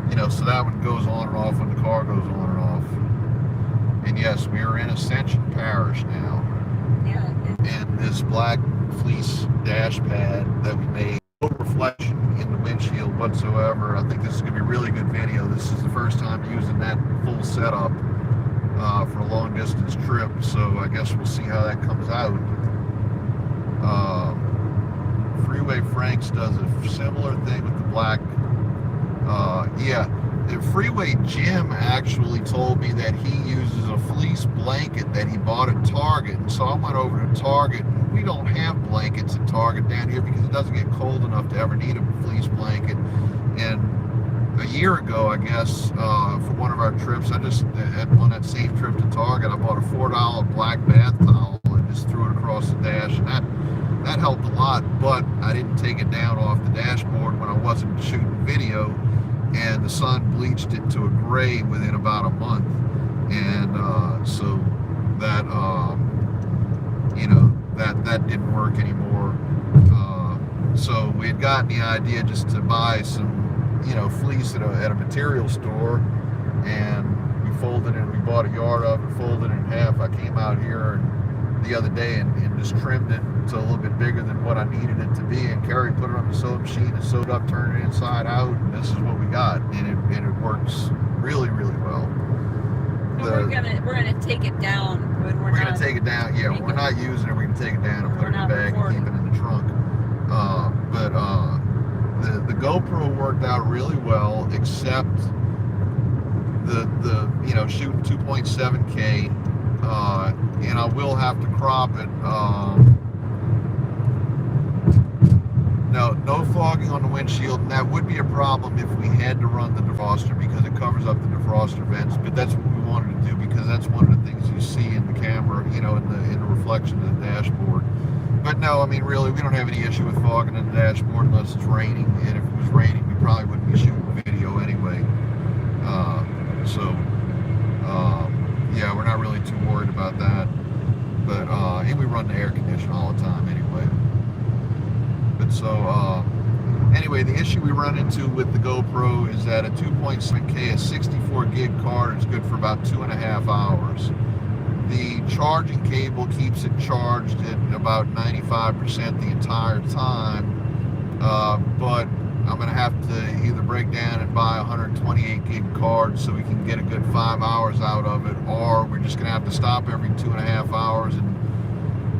you know, so that one goes on and off when the car goes on and off. And yes, we are in Ascension Parish now.
Yeah.
And this black fleece dash pad that we made, no reflection in the windshield whatsoever. I think this is going to be a really good video. This is the first time using that full setup for a long distance trip, so I guess we'll see how that comes out. Freeway Franks does a similar thing with the black. Yeah, the Freeway Jim actually told me that he uses a fleece blanket that he bought at Target, and so I went over to Target, and we don't have blankets at Target down here because it doesn't get cold enough to ever need a fleece blanket. And a year ago, I guess, for one of our trips, on that same trip to Target, I bought a $4 black bath towel and just threw it across the dash, and that helped a lot, but I didn't take it down off the dashboard when I wasn't shooting video, and the sun bleached it to a gray within about a month, and so that you know, that didn't work anymore. So we had gotten the idea just to buy some, you know, fleece at a material store, and we folded it. We bought a yard of it, folded it in half. I came out here the other day and just trimmed it to a little bit bigger than what I needed it to be, and Carrie put it on the sewing machine and sewed up, turned it inside out, and this is what we got, and it works really, really well.
We're gonna take it down when we're
gonna take it down. Yeah, we're not using it. We're gonna take it down and put it in the bag and keep it in the trunk. But the GoPro worked out really well, except the you know, shooting 2.7K, and I will have to crop it. No fogging on the windshield, and that would be a problem if we had to run the defroster, because it covers up the defroster vents. But that's what we wanted to do, because that's one of the things you see in the camera, you know, in the reflection of the dashboard. But no, I mean, really, we don't have any issue with fogging in the dashboard unless it's raining, and if it was raining, we probably wouldn't be shooting video anyway. Yeah, we're not really too worried about that. But and we run the air conditioner all the time anyway. But so anyway, the issue we run into with the GoPro is that a 2.7K, a 64 gig card is good for about 2.5 hours. The charging cable keeps it charged at about 95% the entire time, but I'm going to have to either break down and buy a 128 gig card so we can get a good 5 hours out of it, or we're just going to have to stop every 2.5 hours, and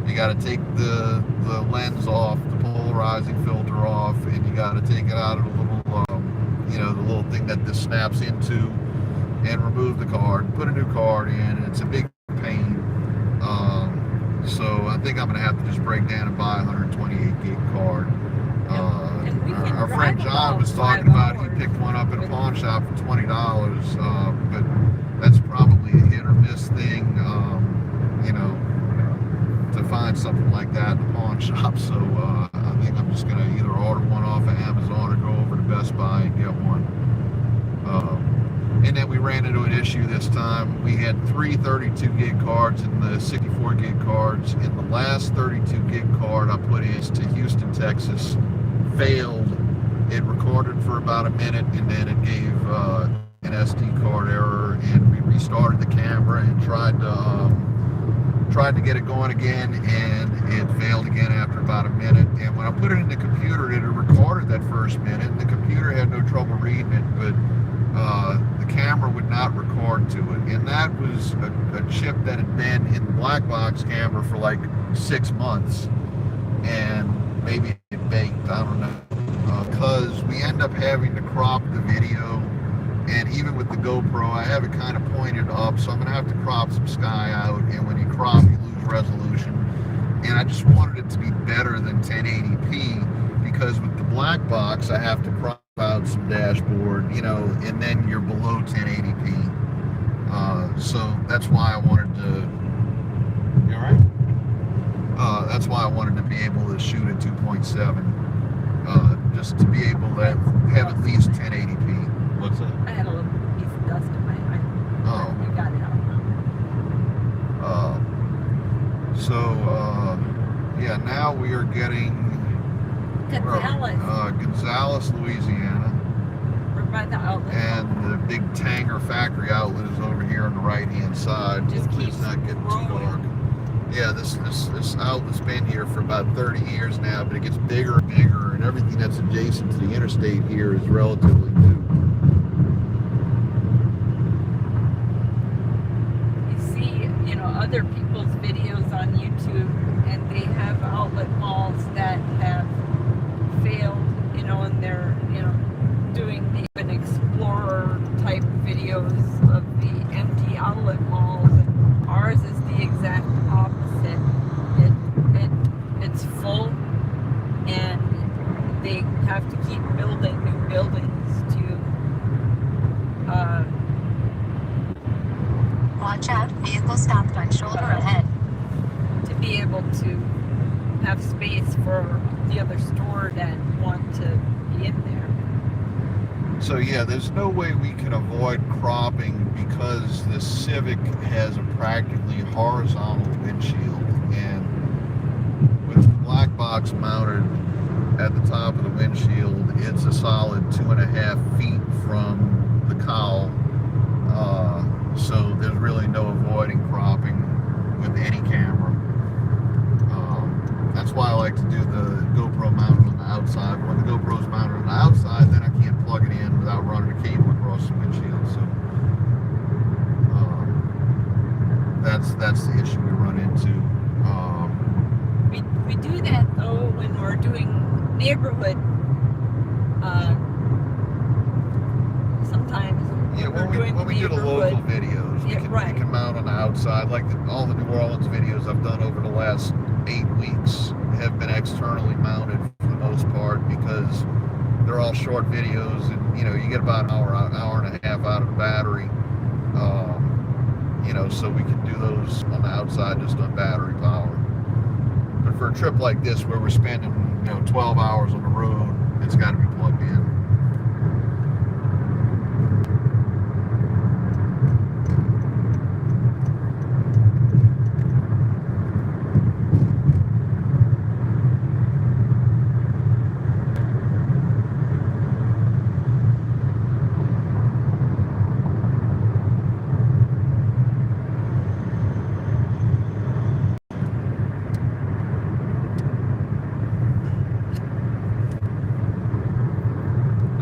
you got to take the lens off, the polarizing filter off, and you got to take it out of the little, you know, the little thing that this snaps into, and remove the card, put a new card in, and it's a big pain. So I think I'm going to have to just break down and buy a 128 gig card. Our friend John was talking about he picked one up at a pawn shop for $20, but that's probably a hit or miss thing, you know, to find something like that at the pawn shop. So I think I'm just going to either order one off of Amazon or go over to Best Buy and get one. And then we ran into an issue this time. We had 3 32 gig cards and the 64 gig cards. And the last 32 gig card I put in to Houston, Texas, failed. It recorded for about a minute, and then it gave an SD card error, and we restarted the camera and tried to Tried to get it going again, and it failed again after about a minute. And when I put it in the computer, it had recorded that first minute, and the computer had no trouble reading it, but the camera would not record to it. And that was a chip that had been in the black box camera for like 6 months, and maybe it baked, I don't know. Because we end up having to crop the video, and even with the GoPro, I have it kind of pointed up, so I'm going to have to crop some sky out, and when you crop, you lose resolution. And I just wanted it to be better than 1080p, because with the black box, I have to crop out some dashboard, you know, and then you're below 1080p. So that's why I wanted to, you all right? That's why I wanted to be able to shoot at 2.7, just to be able to have at least 1080p. What's that?
I had a little piece of dust in my eye.
Oh.
You got it out.
Yeah, now we are getting Gonzales, Louisiana.
We're by the outlet.
And the big Tanger factory outlet is over here on the right-hand side.
Just
Hopefully
keeps
it's not getting too
growing.
dark. Yeah, this outlet's been here for about 30 years now, but it gets bigger and bigger, and everything that's adjacent to the interstate here is relatively new.
You see, you know, other people's videos on YouTube, and they have outlet malls that have failed, you know, and they're, you know, doing the an explorer type videos of the empty outlet malls. And ours is the exact opposite. It's full, and they have to keep building new buildings to
Watch out, vehicle stopped on shoulder ahead.
to be able to have space for the other store that want to be in there.
So yeah, there's no way we can avoid cropping because the Civic has a practically horizontal windshield, and with the black box mounted at the top of the windshield, it's a solid 2.5 feet from the cowl. So there's really no avoiding cropping with any camera. That's why I like to do the GoPro mounted on the outside. When the GoPro's mounted on the outside, then I can't plug it in without running a cable across the windshield. So that's the issue we run into.
We do that though when we're doing neighborhood. Sometimes
Yeah,
we're
when we do the local videos, we can mount on the outside. Like all the New Orleans videos I've done over the last 8 weeks have been externally mounted for the most part, because they're all short videos, and you know, you get about an hour and a half out of the battery. You know, so we can do those on the outside just on battery power. But for a trip like this where we're spending, you know, 12 hours on the road, it's got to be plugged in.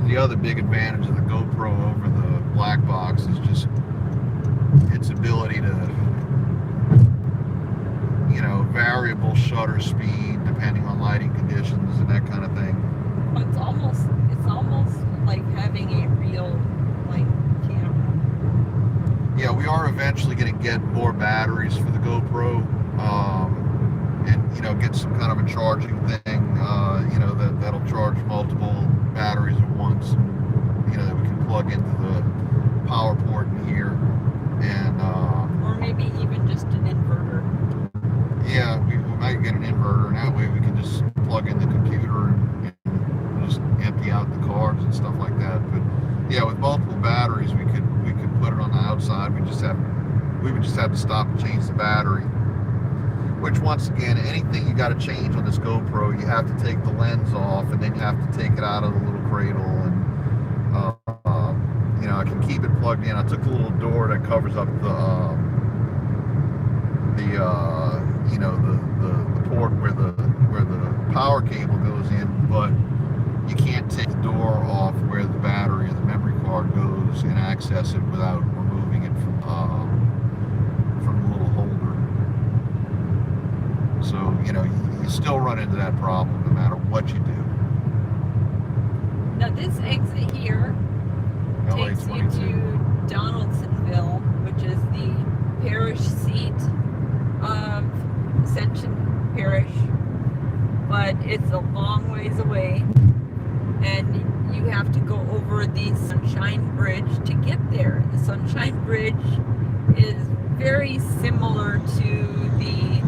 The other big advantage of the GoPro over the black box is just its ability to, you know, variable shutter speed depending on lighting conditions and that kind of thing.
It's almost like having a real like camera.
Yeah, we are eventually going to get more batteries for the GoPro, and you know, get some kind of a charging thing, you know, that'll charge multiple batteries at once, and, you know, that we can plug into the power port in here, and
Or maybe even just an inverter.
yeah, we might get an inverter, and that way we can just plug in the computer and just empty out the cards and stuff like that. But yeah, with multiple batteries, we could put it on the outside. We would just have to stop and change the battery. Which, once again, anything you got to change on this GoPro, you have to take the lens off, and then you have to take it out of the little cradle, and you know, I can keep it plugged in. I took the little door that covers up the you know, the port where the power cable goes in, but you can't take the door off where the battery or the memory card goes and access it without removing it from the little holder. So, you know, you still run into that problem no matter what you do.
Now this exit here takes you to Donaldsonville, which is the parish seat of Ascension Parish, but it's a long ways away, and you have to go over the Sunshine Bridge to get there. The Sunshine Bridge is very similar to the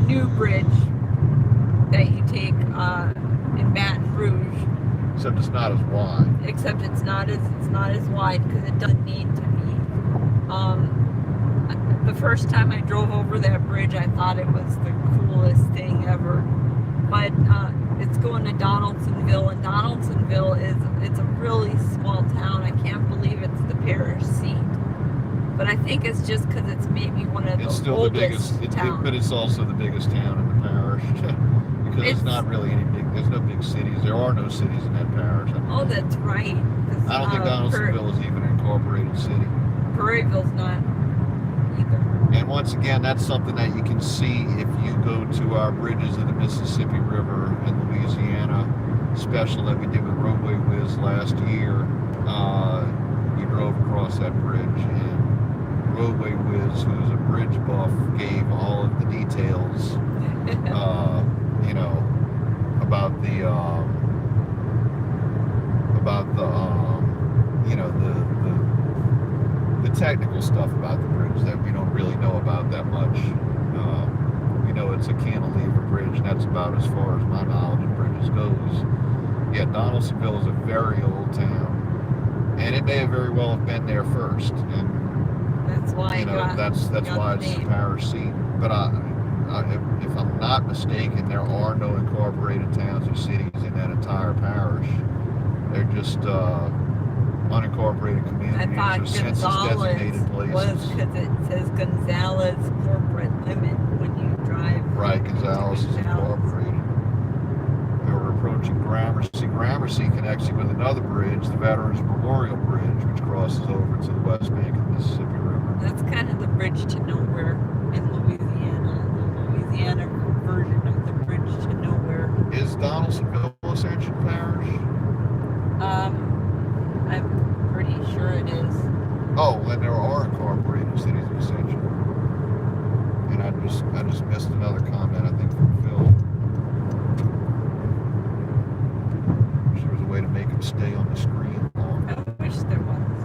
new bridge that you take in Baton Rouge.
Except it's not as wide.
Except it's not as wide because it doesn't need to be. The first time I drove over that bridge, I thought it was the coolest thing ever. But it's going to Donaldsonville, and Donaldsonville it's a really small town. I can't believe it's the parish seat. But I think it's just because it's maybe one of the oldest towns.
But it's also the biggest town in the parish. Because it's not really any big, there's no big cities. There are no cities in that parish.
Oh, that's right.
I don't think Donaldsonville is even an incorporated city.
Prairieville's not either.
And once again, that's something that you can see if you go to our Bridges of the Mississippi River in Louisiana special that we did with Roadway Wiz last year. You drove across that bridge, and Roadway Wiz, who's a bridge buff, gave all of the details, you know, about the you know, the technical stuff about the bridge that we don't really know about that much. We know it's a cantilever bridge, and that's about as far as my knowledge of bridges goes. Yeah, Donaldsonville is a very old town, and it may have very well have been there first, and
that's why
you know that's why it's the parish seat. But if I'm not mistaken, there are no incorporated towns or cities in that entire parish. They're just unincorporated communities or census-designated places.
Was because it says Gonzales corporate limit when you drive.
Right, Gonzales is incorporated. We were approaching Gramercy. Gramercy connects you with another bridge, the Veterans Memorial Bridge, which crosses over to the west bank of the Mississippi River.
That's kind of the bridge to nowhere in Louisiana. The Louisiana version of the bridge to nowhere.
Is Donaldsonville Ascension Parish?
I'm pretty sure it is.
Oh, and there are incorporated cities of Ascension. And I just missed another comment, I think, from Phil. Wish there was a way to make him stay on the screen longer.
I wish there was.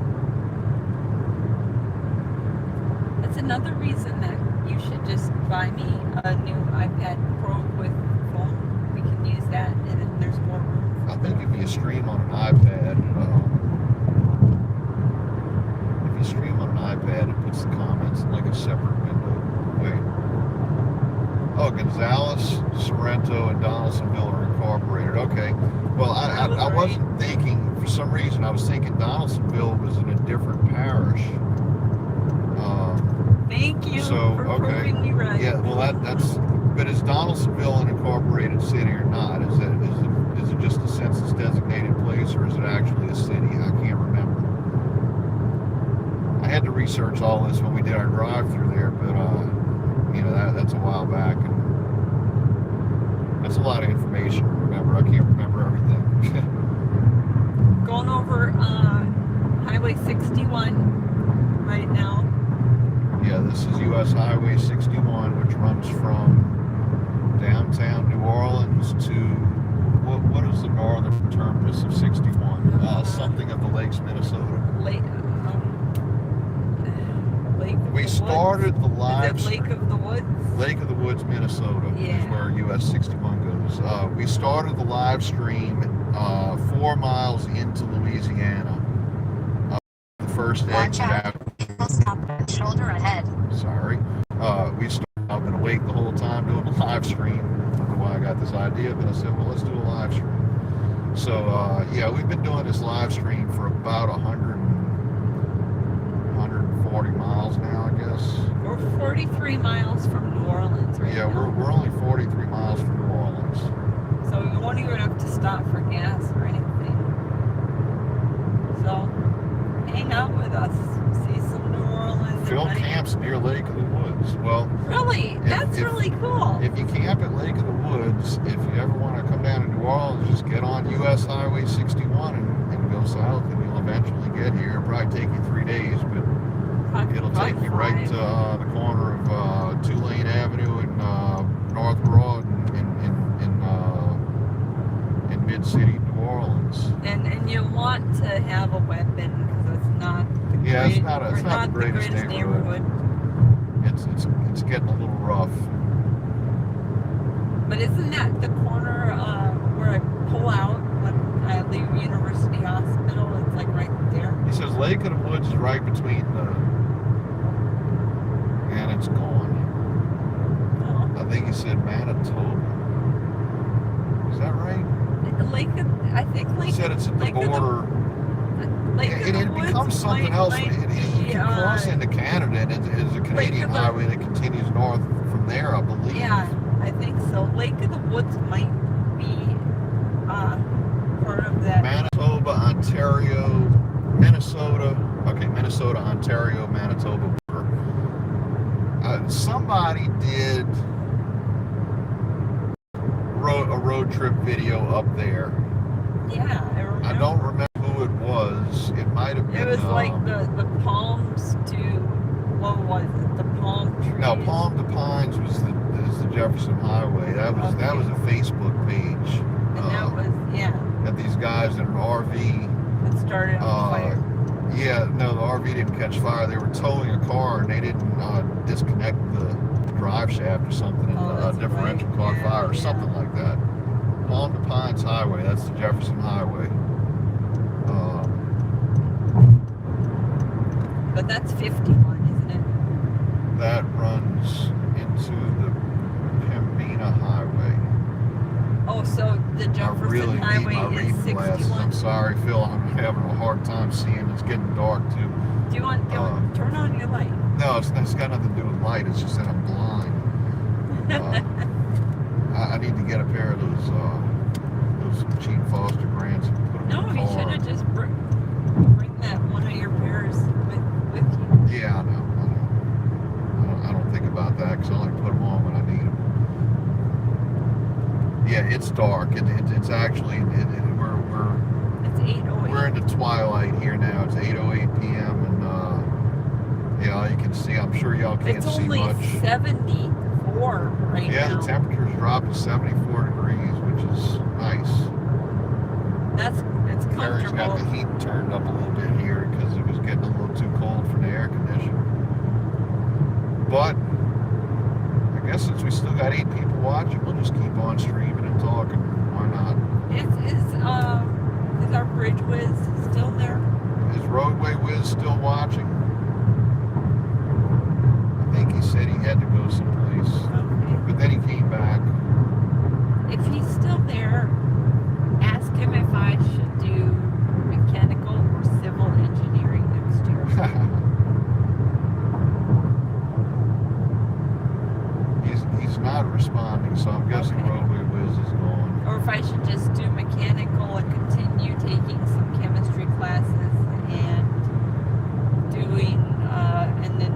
That's another reason that you should just buy me a new iPad Pro with phone. We can use that, and then there's more room.
I think if you stream on an iPad, it puts the comments in like a separate window. Wait. Oh, Gonzales, Sorrento, and Donaldsonville are incorporated. Okay. Well, I wasn't thinking, for some reason, I was thinking Donaldsonville was in a different parish.
Thank you for proving me right.
Yeah, well, that's. But is Donaldsonville an incorporated city or not? Is it just a census-designated place, or is it actually a city? I can't remember. I had to research all this when we did our drive-through there, but you know, that's a while back, and that's a lot of information to remember. I can't remember everything.
Going over Highway 61 right now.
Yeah, this is U.S. Highway 61, which runs from downtown New Orleans to what is the northern terminus of 61? Something of the Lakes, Minnesota. We started the live
Lake of the Woods?
Lake of the Woods, Minnesota, is where US 61 goes. We started the live stream 4 miles into Louisiana. The first exit after.
Stop, shoulder ahead.
Sorry. I've been awake the whole time doing the live stream. I don't know why I got this idea, but I said, well, let's do a live stream. So, yeah, we've been doing this live stream for about 140 miles now, I guess.
Or 33 miles from New Orleans right
Yeah,
now.
we're only 43 miles from New Orleans.
So you won't even have to stop for gas or anything. So hang out with us. See some New Orleans.
Phil camps near Lake of the Woods. Well,
Really? That's really cool.
if you camp at Lake of the Woods, if you ever want to come down to New Orleans, just get on U.S. Highway 61 and go south, and you'll eventually get here. It'll probably take you 3 days, but it'll take you right to the corner of Tulane Avenue and North Broad in Mid-City, New Orleans.
And you want to have a weapon because it's not the
Yeah,
great-
it's not the greatest neighborhood. It's getting a little rough.
But isn't that the corner where I pull out when I leave University Hospital? It's like right there.
He says Lake of the Woods is right between and it's gone.
Oh.
I think he said Manitoba. Is that right?
I think
He said it's at the
Lake of
border. It
Woods
becomes something else.
might
It
be,
can cross into Canada, and it's a Canadian
of the-
highway that continues north from there, I believe.
Yeah, I think so. Lake of the Woods might be part of that.
Manitoba, Ontario, Minnesota. Okay, Minnesota, Ontario, Manitoba border. Somebody did a road trip video up there.
Yeah, I remember.
I don't remember who it was. It might have been.
It was like the palms to, what was it? The palm trees.
No, Palm to Pines is the Jefferson Highway. That was a Facebook page.
And that was, yeah,
That these guys in an RV.
it started on fire.
Yeah, no, the RV didn't catch fire. They were towing a car and they didn't disconnect the drive shaft or something, and the
That's
differential
right.
caught
Yeah,
fire or
yeah.
something like that. Palm to Pines Highway. That's the Jefferson Highway.
But that's 51, isn't it?
That runs into the Pembina Highway.
Oh, so the
I
Jefferson
really need
Highway
my
is
reading glasses.
61.
I'm sorry, Phil. I'm having a hard time seeing. It's getting dark too.
Do you want to turn on your light?
No, it's got nothing to do with light. It's just that I'm blind. I need to get a pair of those cheap Foster Grants and put them
No,
in the
you
car.
should have just bring that one of your pairs with you.
Yeah, I know. I don't think about that because I only put them on when I need them. Yeah, it's dark. It's actually
It's 8:08.
we're into twilight here now. It's 8:08 p.m. and yeah, you can see. I'm sure y'all can't
It's
see
only
much.
74 right
Yeah,
now.
the temperature's dropped to 74 degrees, which is nice.
It's
Larry's got the
comfortable.
heat turned up a little bit here because it was getting a little too cold for the air conditioner. But I guess since we still got 8 people watching, we'll just keep on streaming and talking. Why not?
Is our bridge whiz still there?
Is Roadway Wiz still watching? I think he said he had to go someplace,
Okay.
but then he came back.
If he's still there, ask him if I should do mechanical or civil engineering next year.
He's not responding, so I'm guessing
Okay.
Roadway Wiz is going.
Or if I should just do mechanical and continue taking some chemistry classes and doing the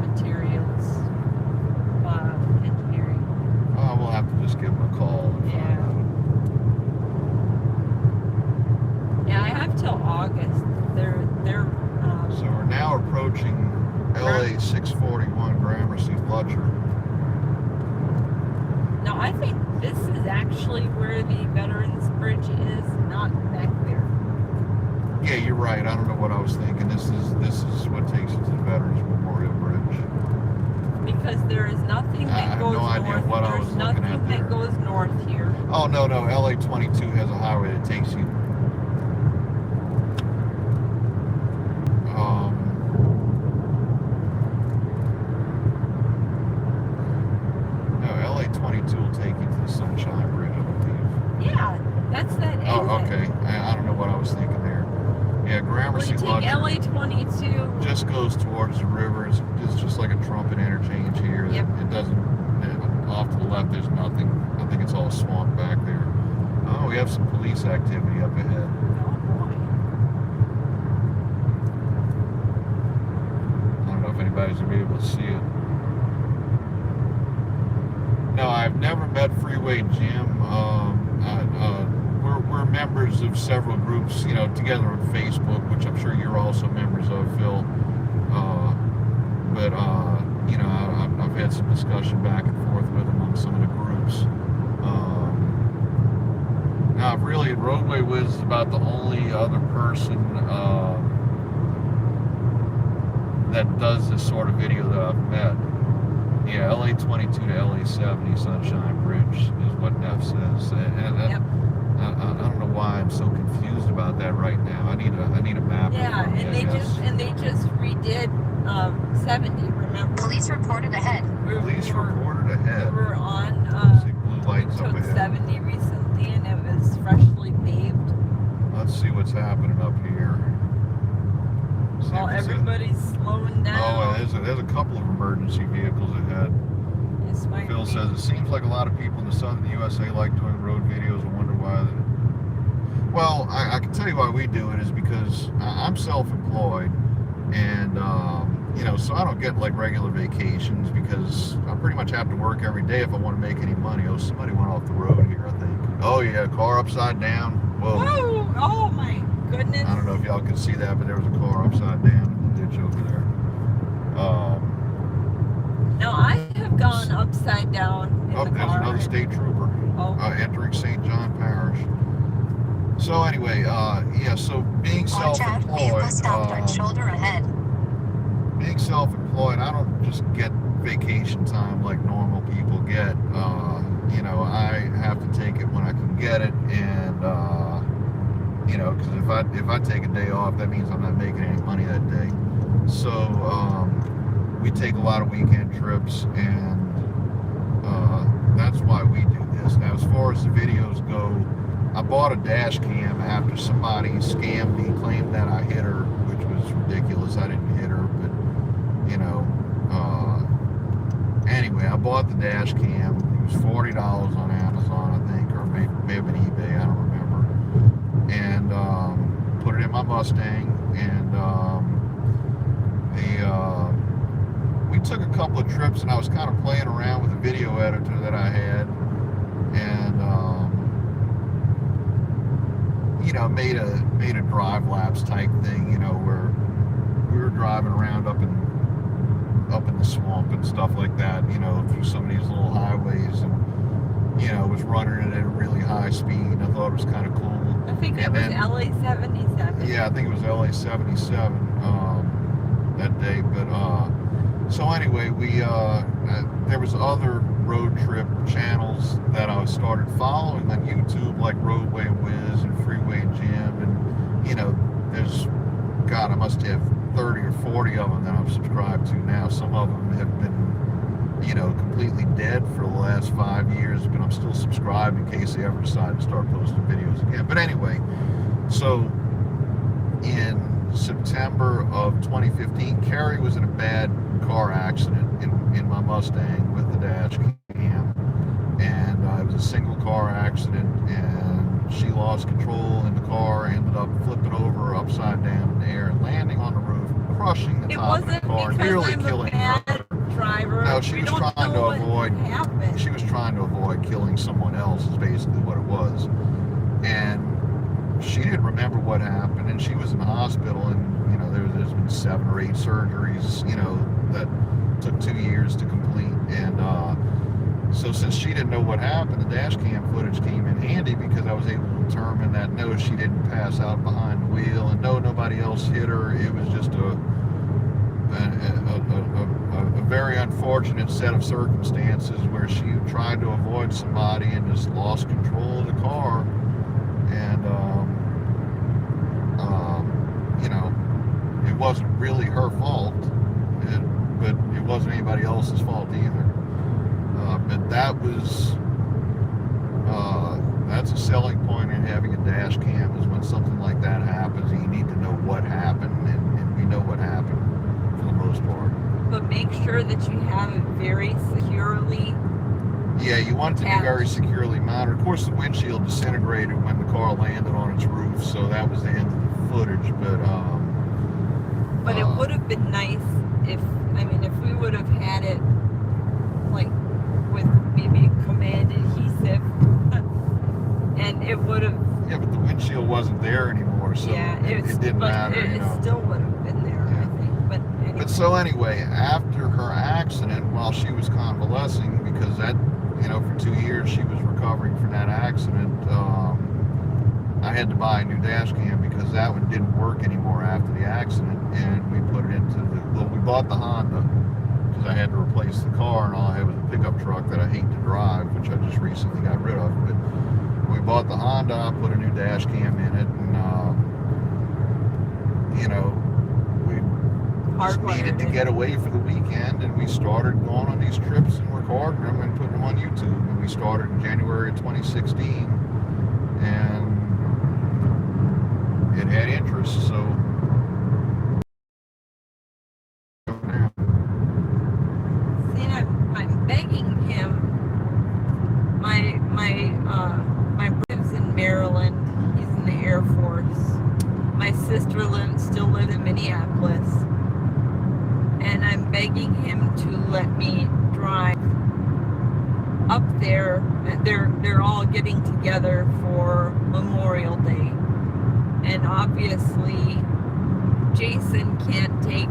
materials engineering.
Oh, we'll have to just give him a call. And find
Yeah.
out.
Yeah, I have till August. They're
So we're now approaching LA 641 Gramercy Fletcher.
no, I think this is actually where the Veterans Bridge is, not back there.
Yeah, you're right. I don't know what I was thinking. This is what takes you to the Veterans Memorial Bridge.
Because there is nothing
I
that
have
goes
no idea
north.
what I
There's
was looking
nothing
at there.
that goes north here.
Oh no, LA 22 has a highway that takes you. No, LA 22 will take you to the Sunshine Bridge, I believe.
Yeah, that's that exit.
Oh, okay. I don't know what I was thinking there. Yeah,
Well,
Gramercy
you take
Fletcher.
LA 22.
Just this goes towards the river. It's just like a trumpet interchange here.
Yep.
It doesn't, off to the left there's nothing. I think it's all swamp back there. Oh, we have some police activity up ahead.
Oh boy.
I don't know if anybody's gonna be able to see it. No, I've never met Freeway Jim. We're members of several groups, you know, together on Facebook, which I'm sure you're also members of, Phil. But you know, I've had some discussion back and forth with him on some of the groups. Now, really, Roadway Wiz is about the only other person that does this sort of video that I've met. Yeah, LA 22 to LA 70 Sunshine Bridge is what Neff says, and
Yep.
I don't know why I'm so confused about that right now. I need a map.
Yeah,
from you,
and
I guess.
they just redid 70. Remember?
Police reported ahead.
Police reported
We
ahead.
were on.
See blue
We
lights up
took
ahead.
70 recently, and it was freshly paved.
Let's see what's happening up here. See
Well,
if it's
everybody's slowing down.
Oh, there's a couple of emergency vehicles ahead.
This might
Phil
be-
says it seems like a lot of people in the southern USA like doing road videos. I wonder why. Well, I can tell you why we do it is because I'm self-employed, and you know, so I don't get like regular vacations because I pretty much have to work every day if I want to make any money. Oh, somebody went off the road here, I think. Oh yeah, car upside down. Whoa.
Whoa! Oh my goodness!
I don't know if y'all can see that, but there was a car upside down in the ditch over there.
Now I have gone upside down in
Oh,
the
there's
car.
another state trooper
Oh.
entering St. John Parish. So anyway, yeah, so being
Watch out, vehicle stopped on
self-employed,
shoulder ahead.
being self-employed, I don't just get vacation time like normal people get. You know, I have to take it when I can get it, and you know, because if I take a day off, that means I'm not making any money that day. So we take a lot of weekend trips, and that's why we do this. Now, as far as the videos go, I bought a dash cam after somebody scammed me, claimed that I hit her, which was ridiculous. I didn't hit her, but you know. Anyway, I bought the dash cam. It was $40 on Amazon, I think, or may have been eBay. I don't remember. And put it in my Mustang, and we took a couple of trips, and I was kind of playing around with a video editor that I had, and you know, made a drive laps type thing, you know, where we were driving around up in the swamp and stuff like that, you know, through some of these little highways, and you know, was running it at a really high speed. I thought it was kind of cool.
I think it
And
was
then-
LA 77.
Yeah, I think it was LA 77 that day. But so anyway, we there was other road trip channels that I started following on YouTube, like Roadway Wiz and Freeway Jim, and you know, there's God, I must have 30 or 40 of them that I'm subscribed to now. Some of them have been, you know, completely dead for the last 5 years, but I'm still subscribed in case they ever decide to start posting videos again. But anyway, so in September of 2015, Carrie was in a bad car accident in my Mustang with the dash cam, and it was a single car accident, and she lost control in the car, ended up flipping over upside down in the air and landing on the roof, crushing the
It
top of the
wasn't
car,
because
nearly
I'm a
killing her.
bad driver.
No, she
We
was
don't
trying
know
to
what
avoid.
happened.
She was trying to avoid killing someone else, is basically what it was. And she didn't remember what happened, and she was in the hospital, and you know, there's been 7 or 8 surgeries, you know, that took 2 years to complete. And so since she didn't know what happened, the dash cam footage came in handy, because I was able to determine that no, she didn't pass out behind the wheel, and no, nobody else hit her. It was just a very unfortunate set of circumstances where she tried to avoid somebody and just lost control of the car, and you know, it wasn't really her fault, but it wasn't anybody else's fault either. But that's a selling point in having a dash cam, is when something like that happens and you need to know what happened, and we know what happened.
sure that you have it very securely.
Yeah, you want it to be very securely mounted. Of course, the windshield disintegrated when the car landed on its roof, so that was the end of the footage.
But it would have been nice if we would have had it like with maybe command adhesive, and it would have.
Yeah, but the windshield wasn't there anymore, so it didn't matter.
It still would have been there, I think. But anyway.
But so anyway, after her accident, while she was convalescing, because that, for 2 years she was recovering from that accident, I had to buy a new dash cam because that one didn't work anymore after the accident, and we put it into we bought the Honda because I had to replace the car, and all I had was a pickup truck that I hate to drive, which I just recently got rid of. But we bought the Honda, I put a new dash cam in it, and we just needed to get away for the weekend, and we started going on these trips and recording them and putting them on YouTube. And we started in January of 2016, and it had interest, so
see, I'm begging him. My brother's in Maryland. He's in the Air Force. My sister still lives in Minneapolis, and I'm begging him to let me drive up there. They're all getting together for Memorial Day, and obviously Jason can't take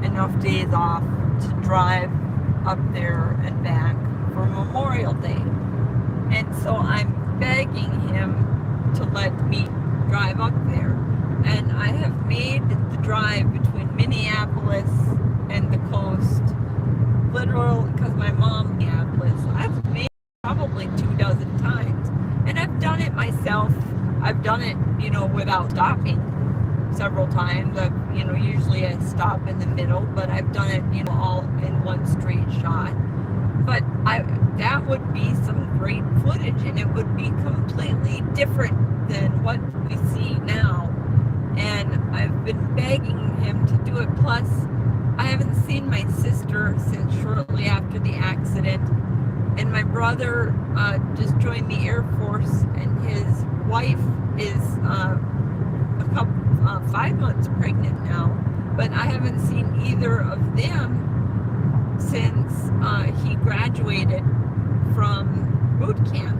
enough days off to drive up there and back for Memorial Day. And so I'm begging him to let me drive up there. And I have made the drive between Minneapolis and the coast, literally, because my mom in Minneapolis, I've made it probably 24 times. And I've done it myself. I've done it, without stopping several times. Usually I stop in the middle, but I've done it, all in one straight shot. But that would be some great footage, and it would be completely different than what we see now. And I've been begging him to do it. Plus, I haven't seen my sister since shortly after the accident. And my brother just joined the Air Force, and his wife is 5 months pregnant now. But I haven't seen either of them since he graduated from boot camp,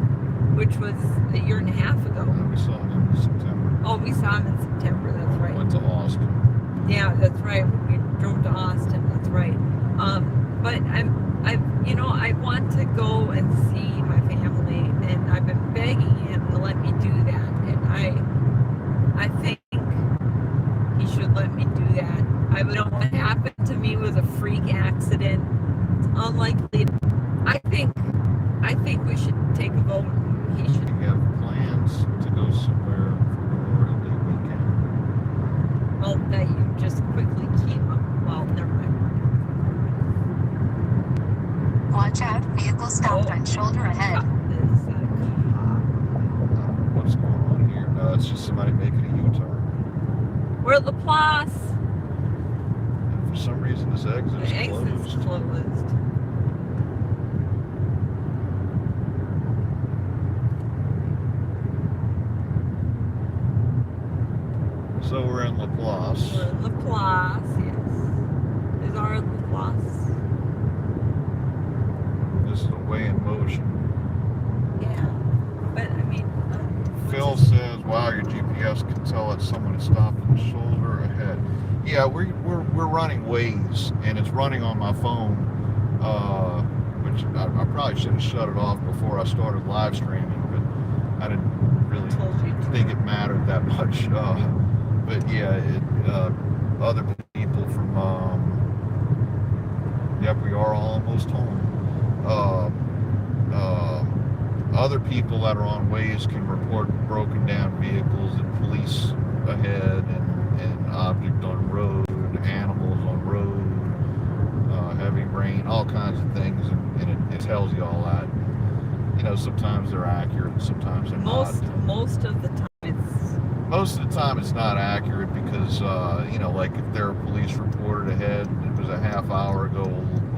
which was a year and a half ago.
we saw him in September.
Oh, we saw him in September, that's right.
Went to Austin.
Yeah, that's right. We drove to Austin, that's right. But I want to go and see my family, and I've been begging him to let me do that. And I think he should let me do that. What happened to me was a freak accident. It's unlikely. I think we should take a vote. He should.
We have plans to go somewhere for Memorial Day weekend.
Well, that you just quickly keep up. Well, never mind.
Watch out, vehicle stopped on shoulder ahead.
What's going on here? No, it's just somebody making a U-turn.
We're at Laplace.
And for some reason, this exit
The
is
exit's closed.
So we're in Laplace.
We're at Laplace, yes. Is our Laplace?
This is a way in motion.
Yeah. But
Phil says, "Wow, your GPS can tell that someone is stopped on the shoulder ahead." Yeah, we're running Waze, and it's running on my phone, which I probably should have shut it off before I started live streaming, but I didn't really think it mattered that much. But yeah, other people from, yep, we are almost home. Other people that are on Waze can report broken down vehicles and police ahead and object on road, animals on road, heavy rain, all kinds of things, and it tells you all that. Sometimes they're accurate, sometimes they're not.
Most of the time it's
most of the time it's not accurate because, you know, like if there are police reported ahead, and it was a half hour ago,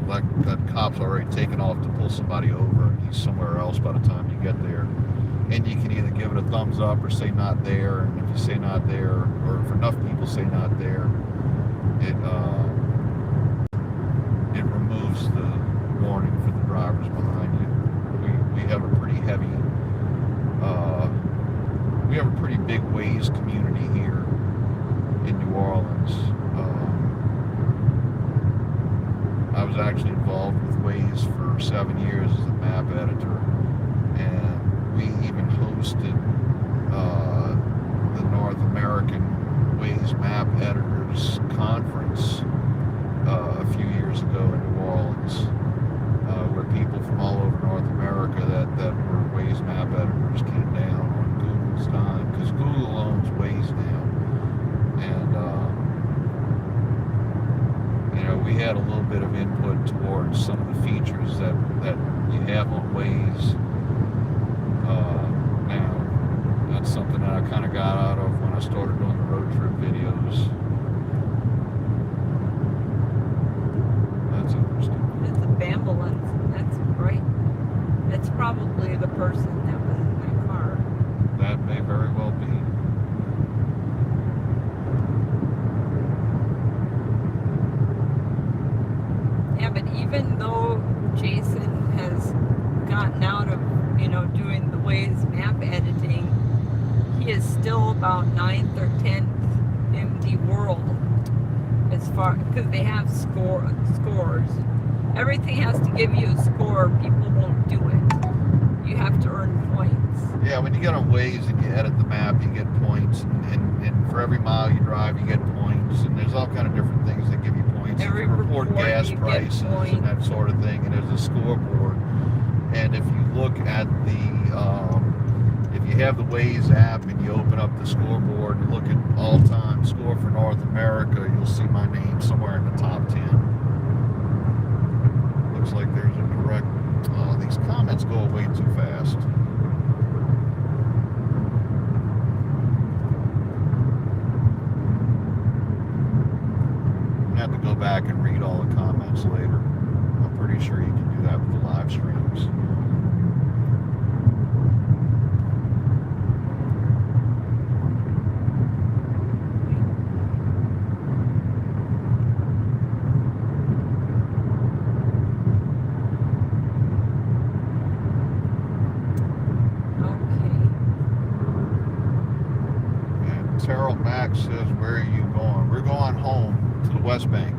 like that cop's already taken off to pull somebody over, and he's somewhere else by the time you get there. And you can either give it a thumbs up or say not there, and if you say not there, or if enough people say not there, it removes the warning for the drivers behind you. We have a pretty heavy, we have a pretty big Waze community here in New Orleans. I was actually involved with Waze for 7 years as a map editor, and we even hosted the North American Waze Map Editors Conference a few years ago in New Orleans, where people from all over North America that were Waze map editors came down on Google's dime, because Google owns Waze now. And you know, we had a little bit of input towards some of the features that you have on Waze. Now, that's something that I kind of got out of when I started doing the road trip videos. That's interesting.
It's a ambulance. That's right. It's probably the person that was in my car.
That may very well be.
Yeah, but even though Jason has gotten out of, you know, doing the Waze map editing, he is still about 9th or 10th in the world as far, because they have scores. Everything has to give you a score. People won't do it. You have to earn points.
Yeah, when you get on Waze and you edit the map, you get points, and for every mile you drive, you get points, and there's all kind of different things that give you points.
Every
you can report
report
gas
you get
prices
points.
and that sort of thing, and there's a scoreboard. And if you look at if you have the Waze app and you open up the scoreboard and look at all-time score for North America, you'll see my name somewhere in the top 10. Looks like there's a direct... Oh, these comments go away too fast. I'm going to have to go back and read all the comments later. I'm pretty sure you can do that with the live streams. Terrell Max says, where are you going? We're going home to the West Bank.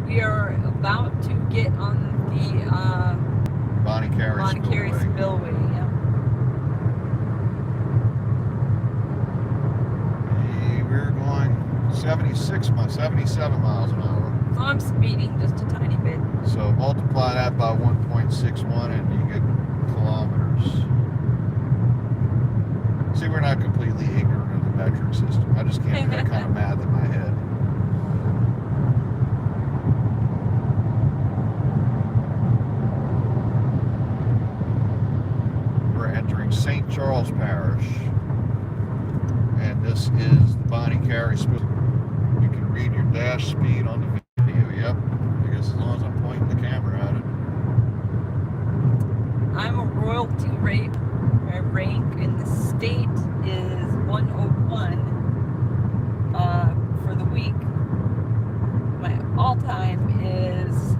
We are about to get on the
Bonnie Carey
Spillway. Yeah.
We're going 77 miles an hour.
So I'm speeding just a tiny bit.
So multiply that by 1.61 and you get kilometers. See, we're not completely ignorant of the metric system. I just can't do that kind of math in my head. We're entering St. Charles Parish. And this is the Bonnie Carey Spillway. You can read your dash speed on the video. Yep. I guess as long as I'm pointing the camera at it.
I'm a royalty rate. My rank in the state is 101 for the week. My all-time is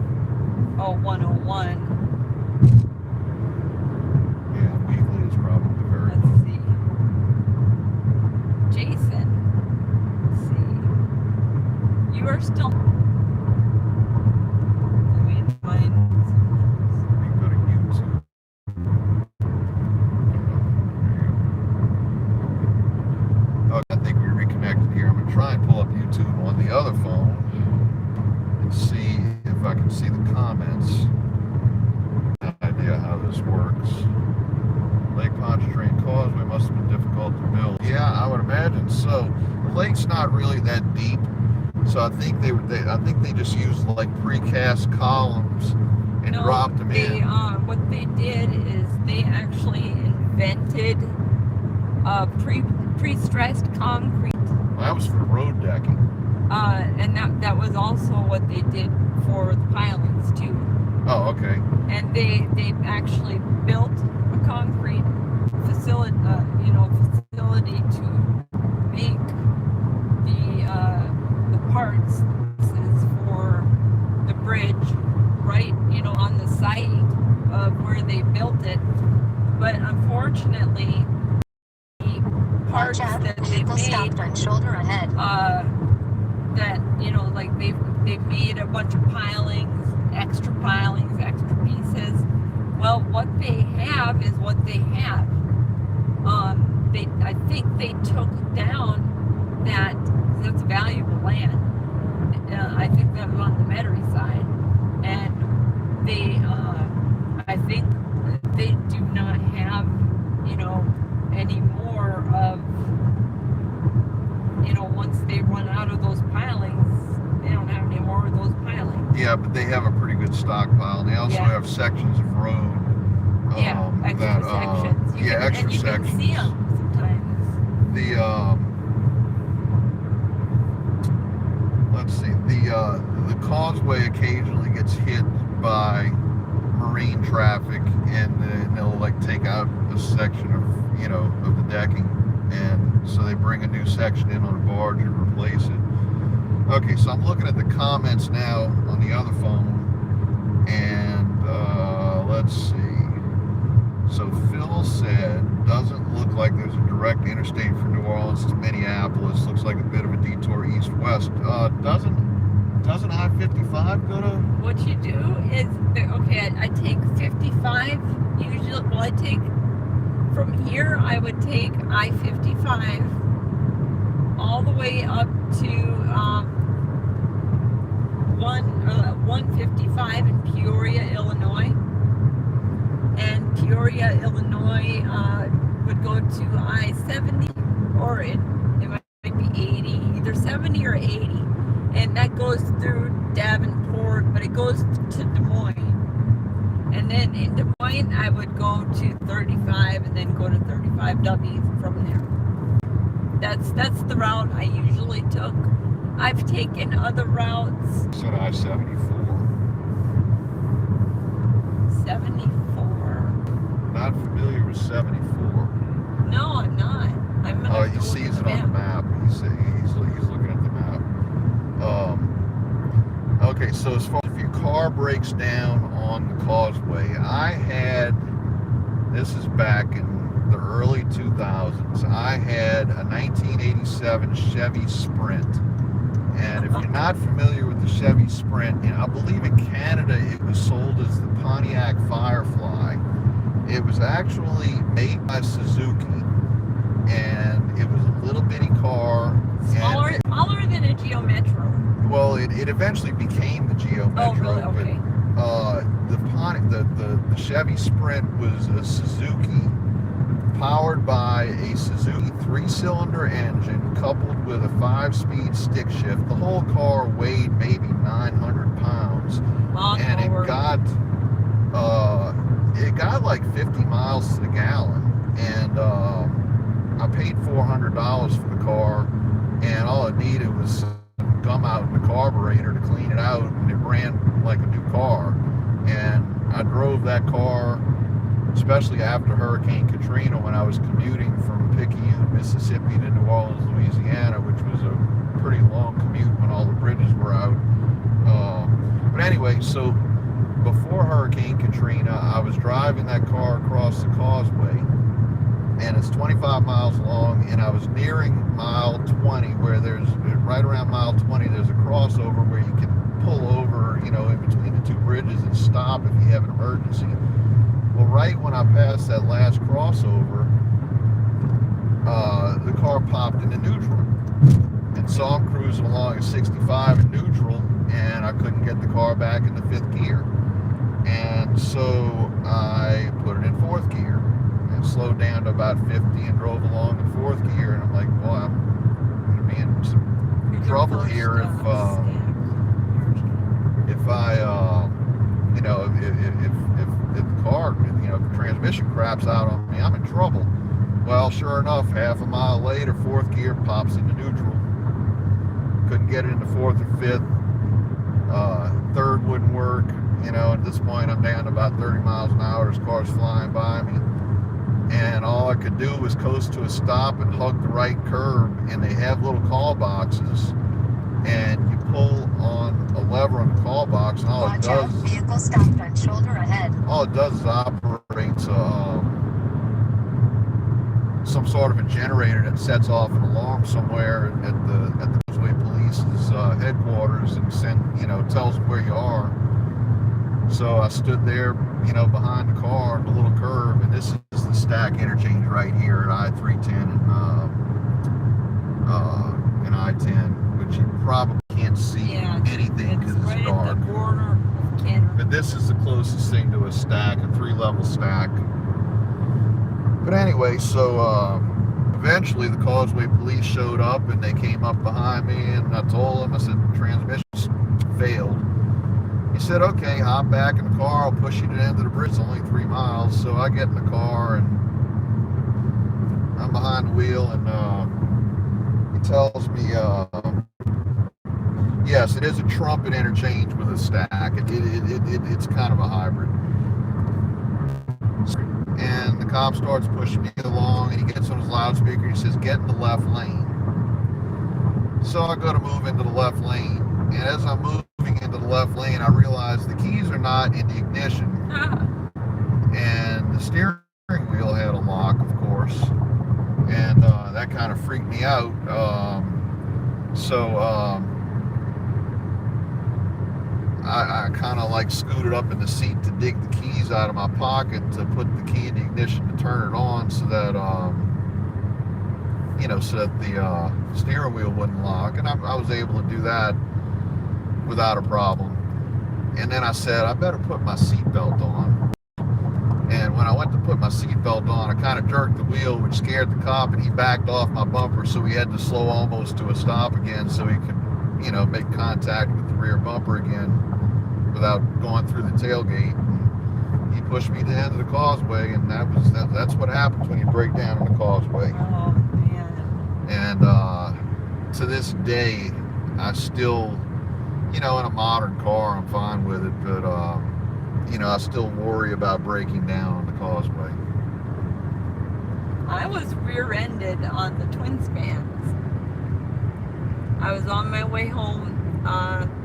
101.
Yeah, weekly is probably very
Let's
low.
see. Jason. Let's see. You are still. Let me find something.
You can go to YouTube. Oh, I think we reconnected here. I'm going to try and pull up YouTube on the other phone and see if I can see the comments. No idea how this works. Lake Pontchartrain Causeway must have been difficult to build. Yeah, I would imagine so. The lake's not really that deep, so I think they just used like precast columns and dropped them in.
What they did is they actually invented pre-stressed concrete.
Well, that was for road decking.
And that was also what they did for the pilings too.
Oh, okay.
And they actually built a concrete facility, facility to make the parts for the bridge right, on the site of where they built it. But unfortunately, the parts
Watch out,
that they
vehicle stopped
made,
on shoulder ahead.
that like they've made a bunch of pilings, extra pieces. Well, what they have is what they have. I think they took down that's valuable land. I think that was on the Metairie side, and I think they do not have any more of once they run out of those pilings, they don't have any more of those pilings.
Yeah, but they have a pretty good stockpile. And they also have sections of road.
Extra sections.
Extra
you
sections.
can see them sometimes.
Let's see. The Causeway occasionally gets hit by marine traffic, and they'll like take out a section of of the decking, and so they bring a new section in on a barge and replace it. Okay, so I'm looking at the comments now on the other phone, and let's see. So Phil said, doesn't look like there's a direct interstate from New Orleans to Minneapolis. Looks like a bit of a detour east-west. Doesn't I-55 go to?
What you do is, I take 55 usually. Well, I take from here. I would take I-55 all the way up to 155 in Peoria, Illinois. And Peoria, Illinois would go to I-70, or it might be 80, either 70 or 80. And that goes through Davenport, but it goes to Des Moines. And then in Des Moines, I would go to 35 and then go to 35W from there. That's the route I usually took. I've taken other routes.
Said I-74.
74.
Not familiar with 74.
No, I'm not.
He sees it on the map. He's looking at the map. Okay, so as far as if your car breaks down on the Causeway, this is back in the early 2000s, I had a 1987 Chevy Sprint. And if you're not familiar with the Chevy Sprint, I believe in Canada it was sold as the Pontiac Firefly. It was actually made by Suzuki, and it was a little bitty car.
Smaller than a Geo Metro.
Well, it eventually became the Geo Metro.
Oh, really? Okay.
The Chevy Sprint was a Suzuki, powered by a Suzuki 3-cylinder engine coupled with a 5-speed stick shift. The whole car weighed maybe 900 pounds, and it got like 50 miles to the gallon. And I paid $400 for the car, and all it needed was some gum out in the carburetor to clean it out, and it ran like a new car. And I drove that car, especially after Hurricane Katrina, when I was commuting from Picayune, Mississippi to New Orleans, Louisiana, which was a pretty long commute when all the bridges were out. But anyway, so before Hurricane Katrina, I was driving that car across the Causeway, and it's 25 miles long, and I was nearing mile 20, where right around mile 20, there's a crossover where you can pull over, in between the two bridges and stop if you have an emergency. Well, right when I passed that last crossover, the car popped into neutral. And so I'm cruising along at 65 in neutral, and I couldn't get the car back in the 5th gear. And so I put it in 4th gear and slowed down to about 50 and drove along in 4th gear. And I'm like, well, I'm going to be in some trouble here if the car, the transmission craps out on me. I'm in trouble. Well, sure enough, half a mile later, fourth gear pops into neutral. Couldn't get it into fourth or fifth. Third wouldn't work. You know, at this point, I'm down to about 30 miles an hour. There's cars flying by me. And all I could do was coast to a stop and hug the right curb. And they have little call boxes. And you pull on a lever on the call box, and all it
Watch out,
does,
vehicle stopped on shoulder ahead.
all it does is operates some sort of a generator that sets off an alarm somewhere at the Causeway Police's headquarters and tells them where you are. So I stood there, behind the car on the little curb, and this is the stack interchange right here at I-310 and I-10, which you probably can't see anything because it's
right
dark.
at the border of Canada.
But this is the closest thing to a stack, a 3-level stack. But anyway, so eventually the Causeway police showed up and they came up behind me, and I told them, I said, transmission's failed. He said, okay, hop back in the car, I'll push you to the end of the bridge, it's only 3 miles. So I get in the car and I'm behind the wheel, and he tells me, yes, it is a trumpet interchange with a stack. It's kind of a hybrid. And the cop starts pushing me along, and he gets on his loudspeaker, and he says, get in the left lane. So I go to move into the left lane, and as I'm moving into the left lane, I realize the keys are not in the ignition, and the steering wheel had a lock, of course, and that kind of freaked me out. I kind of like scooted up in the seat to dig the keys out of my pocket to put the key in the ignition to turn it on so that the steering wheel wouldn't lock. And I was able to do that without a problem. And then I said, I better put my seatbelt on. And when I went to put my seatbelt on, I kind of jerked the wheel, which scared the cop, and he backed off my bumper, so he had to slow almost to a stop again so he could, make contact with the rear bumper again without going through the tailgate. And he pushed me to the end of the causeway, and that's what happens when you break down on the causeway.
Oh, man.
And to this day, I still, in a modern car, I'm fine with it, but I still worry about breaking down on the causeway.
I was rear-ended on the twin spans. I was on my way home.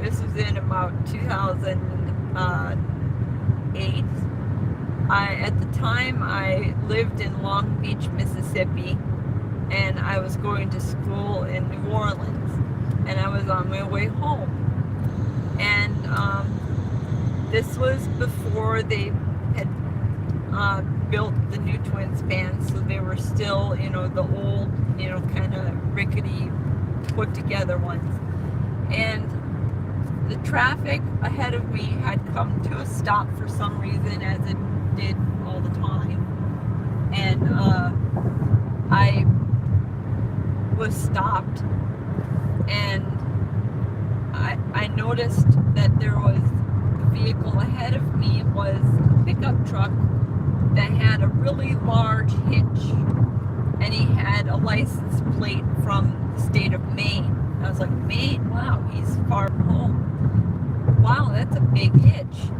This was in about 2008. At the time, I lived in Long Beach, Mississippi, and I was going to school in New Orleans, and I was on my way home. And this was before they had built the new twin spans, so they were still, the old, kind of rickety, put together ones. And the traffic ahead of me had come to a stop for some reason, as it did all the time. And I was stopped, and I noticed that there was the vehicle ahead of me was a pickup truck that had a really large hitch, and he had a license plate from the state of Maine. I was like, Maine? Wow, he's far from home. Wow, that's a big hitch.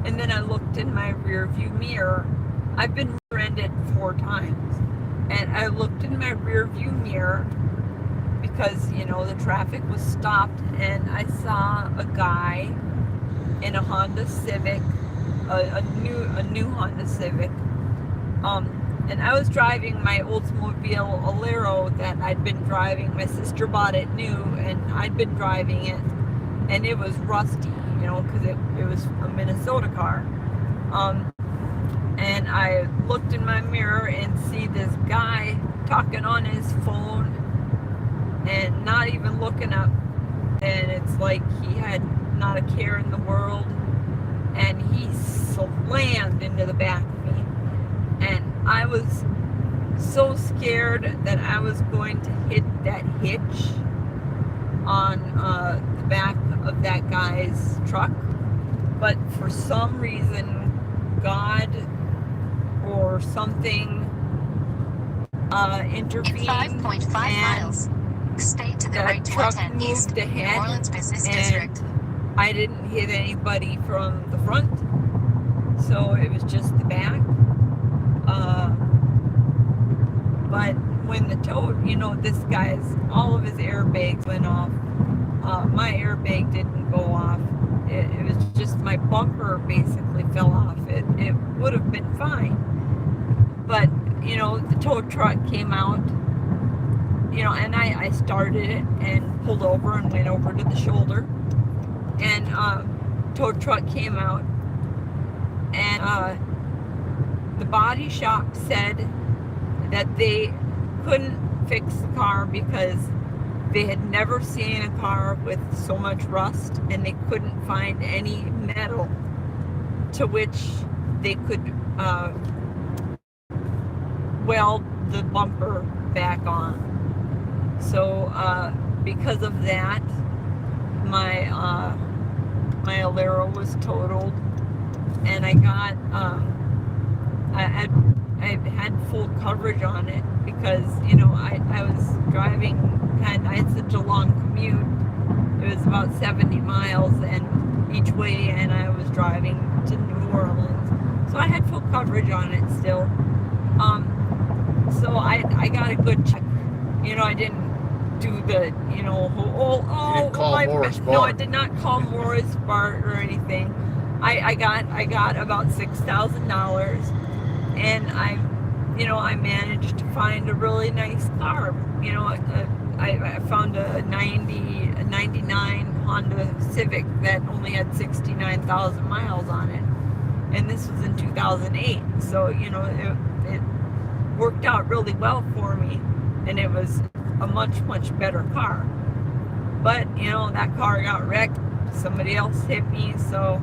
And then I looked in my rear view mirror. I've been rear-ended 4 times. And I looked in my rear view mirror because, the traffic was stopped, and I saw a guy in a Honda Civic, a new Honda Civic. And I was driving my Oldsmobile Alero that I'd been driving. My sister bought it new, and I'd been driving it, and it was rusty, because it was a Minnesota car. And I looked in my mirror and see this guy talking on his phone and not even looking up. And it's like he had not a care in the world, and he slammed into the back of me. And I was so scared that I was going to hit that hitch on the back of that guy's truck. But for some reason, God or something
In
intervened
5.5
and
miles, stay to the
the
right to
truck
I-10 East,
moved
New
ahead
Orleans Business
and
District.
I didn't hit anybody from the front, so it was just the back. But when the tow, this guy's, all of his airbags went off. My airbag didn't go off. It was just my bumper basically fell off. It would have been fine. But, the tow truck came out, and I started it and pulled over and went over to the shoulder. And tow truck came out, and the body shop said that they couldn't fix the car because they had never seen a car with so much rust, and they couldn't find any metal to which they could weld the bumper back on. So because of that, my Alero was totaled, and I got I had full coverage on it because I was driving, I had such a long commute. It was about 70 miles and each way, and I was driving to New Orleans, so I had full coverage on it still. So I got a good check. I didn't do the
You didn't call Morris
no, I
Bart.
did not call Morris Bart or anything. I got about $6,000, and I managed to find a really nice car. I found a 99 Honda Civic that only had 69,000 miles on it, and this was in 2008. So it worked out really well for me, and it was a much better car. But that car got wrecked. Somebody else hit me, so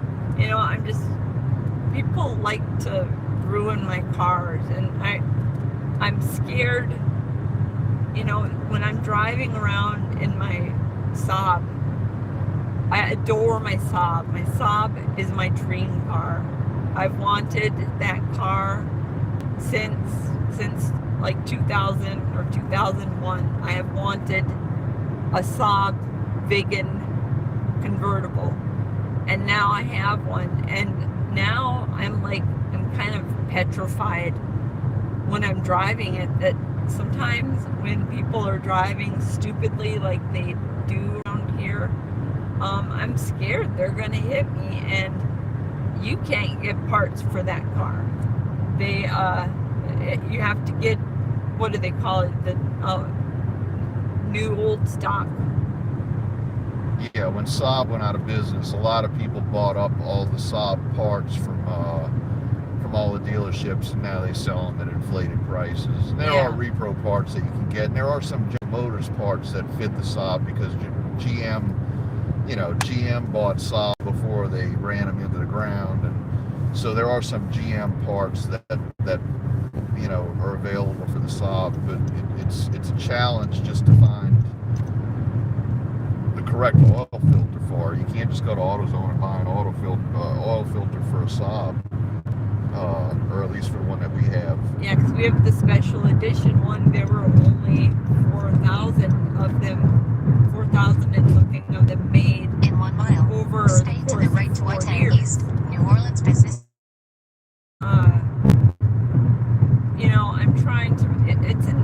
people like to ruin my cars, and I'm scared. When I'm driving around in my Saab, I adore my Saab. My Saab is my dream car. I've wanted that car since like 2000 or 2001. I have wanted a Saab Vegan convertible, and now I have one, and now I'm kind of petrified when I'm driving it, that sometimes when people are driving stupidly like they do around here, I'm scared they're gonna hit me, and you can't get parts for that car. You have to get, what do they call it, the new old stock.
Yeah, when Saab went out of business, a lot of people bought up all the Saab parts from all the dealerships, and now they sell them at inflated prices. And there are repro parts that you can get, and there are some General Motors parts that fit the Saab because GM bought Saab before they ran them into the ground, and so there are some GM parts that are available for the Saab, but it's a challenge just to find the correct oil filter for it. You can't just go to AutoZone and buy an oil filter for a Saab, or at least for the one that we have.
Yeah, because we have the special edition one. There were only 4,000 of them, 4,000 and something of them made
In 1 mile,
over
stay
the
to
course
the right
of
to
4
I-10
years.
East, New Orleans Business.
I'm trying to.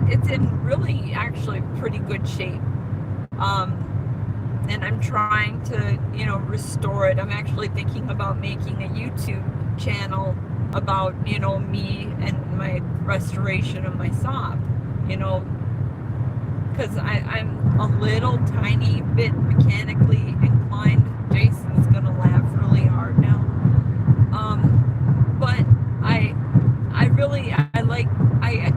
It's in really actually pretty good shape. And I'm trying to, restore it. I'm actually thinking about making a YouTube channel about, me and my restoration of my Saab, because I'm a little tiny bit mechanically inclined. Jason's gonna laugh really hard now. But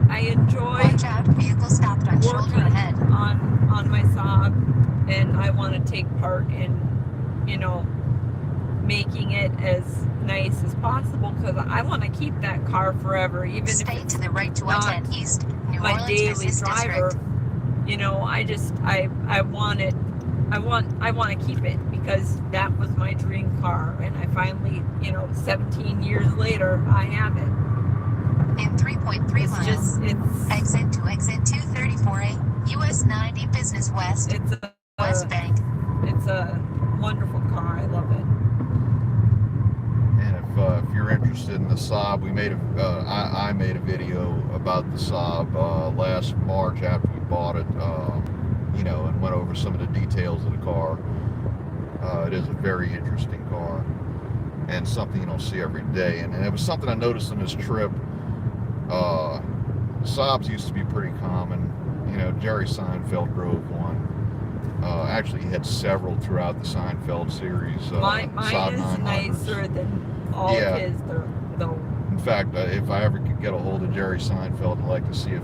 I enjoy
Watch out, vehicle stopped on shoulder
working
ahead.
on my Saab, and I want to take part in, making it as nice as possible, because I want to keep that car forever, even if
Stay
it's
to the right to
not
I-10 East, New
my
Orleans
daily
Business
driver.
District.
I want it. I want to keep it because that was my dream car, and I finally, 17 years later, I have it.
In 3.3
It's
miles.
just,
Exit to exit 234A, US 90 Business West, West Bank.
it's a wonderful car. I love it.
And if you're interested in the Saab, we made I made a video about the Saab last March after we bought it, you know, and went over some of the details of the car. It is a very interesting car and something you don't see every day. And it was something I noticed on this trip. Saabs used to be pretty common. You know, Jerry Seinfeld drove one. Actually, he had several throughout the Seinfeld series.
Mine
Saab
is
900s.
nicer than all
Yeah.
of his, though.
In fact, if I ever could get a hold of Jerry Seinfeld, I'd like to see if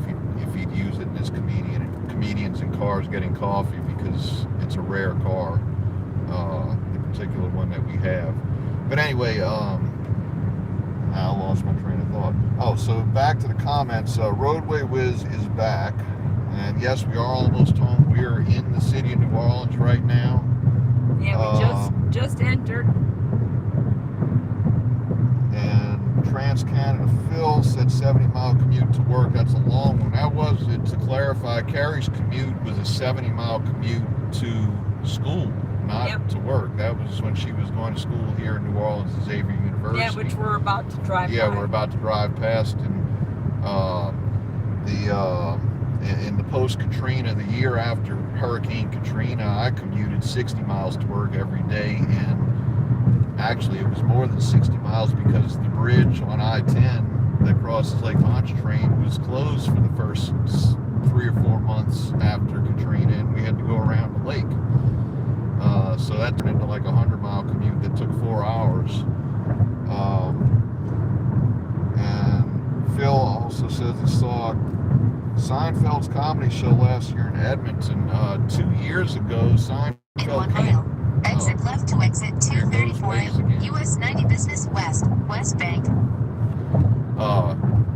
he'd use it in his comedians in cars getting coffee, because it's a rare car, the particular one that we have. But anyway, I lost my train of thought. Oh, so back to the comments. Roadway Whiz is back, and yes, we are almost home. We are in the city of New Orleans right now.
Yeah, we just entered.
And Trans-Canada Phil said 70-mile commute to work. That's a long one. That was, to clarify, Carrie's commute was a 70-mile commute to school, not to work. That was when she was going to school here in New Orleans at Xavier University.
Yeah, which we're about to drive by.
Yeah, we're about to drive past. And in the post-Katrina, the year after Hurricane Katrina, I commuted 60 miles to work every day, and actually it was more than 60 miles because the bridge on I-10 that crosses Lake Pontchartrain was closed for the first 3 or 4 months after Katrina, and we had to go around the lake. So that turned into like a 100-mile commute that took 4 hours. And Phil also says he saw Seinfeld's comedy show last year in Edmonton. 2 years ago,
In
Seinfeld
1
came.
mile. Exit left to exit 234A, US 90 Business West, West Bank.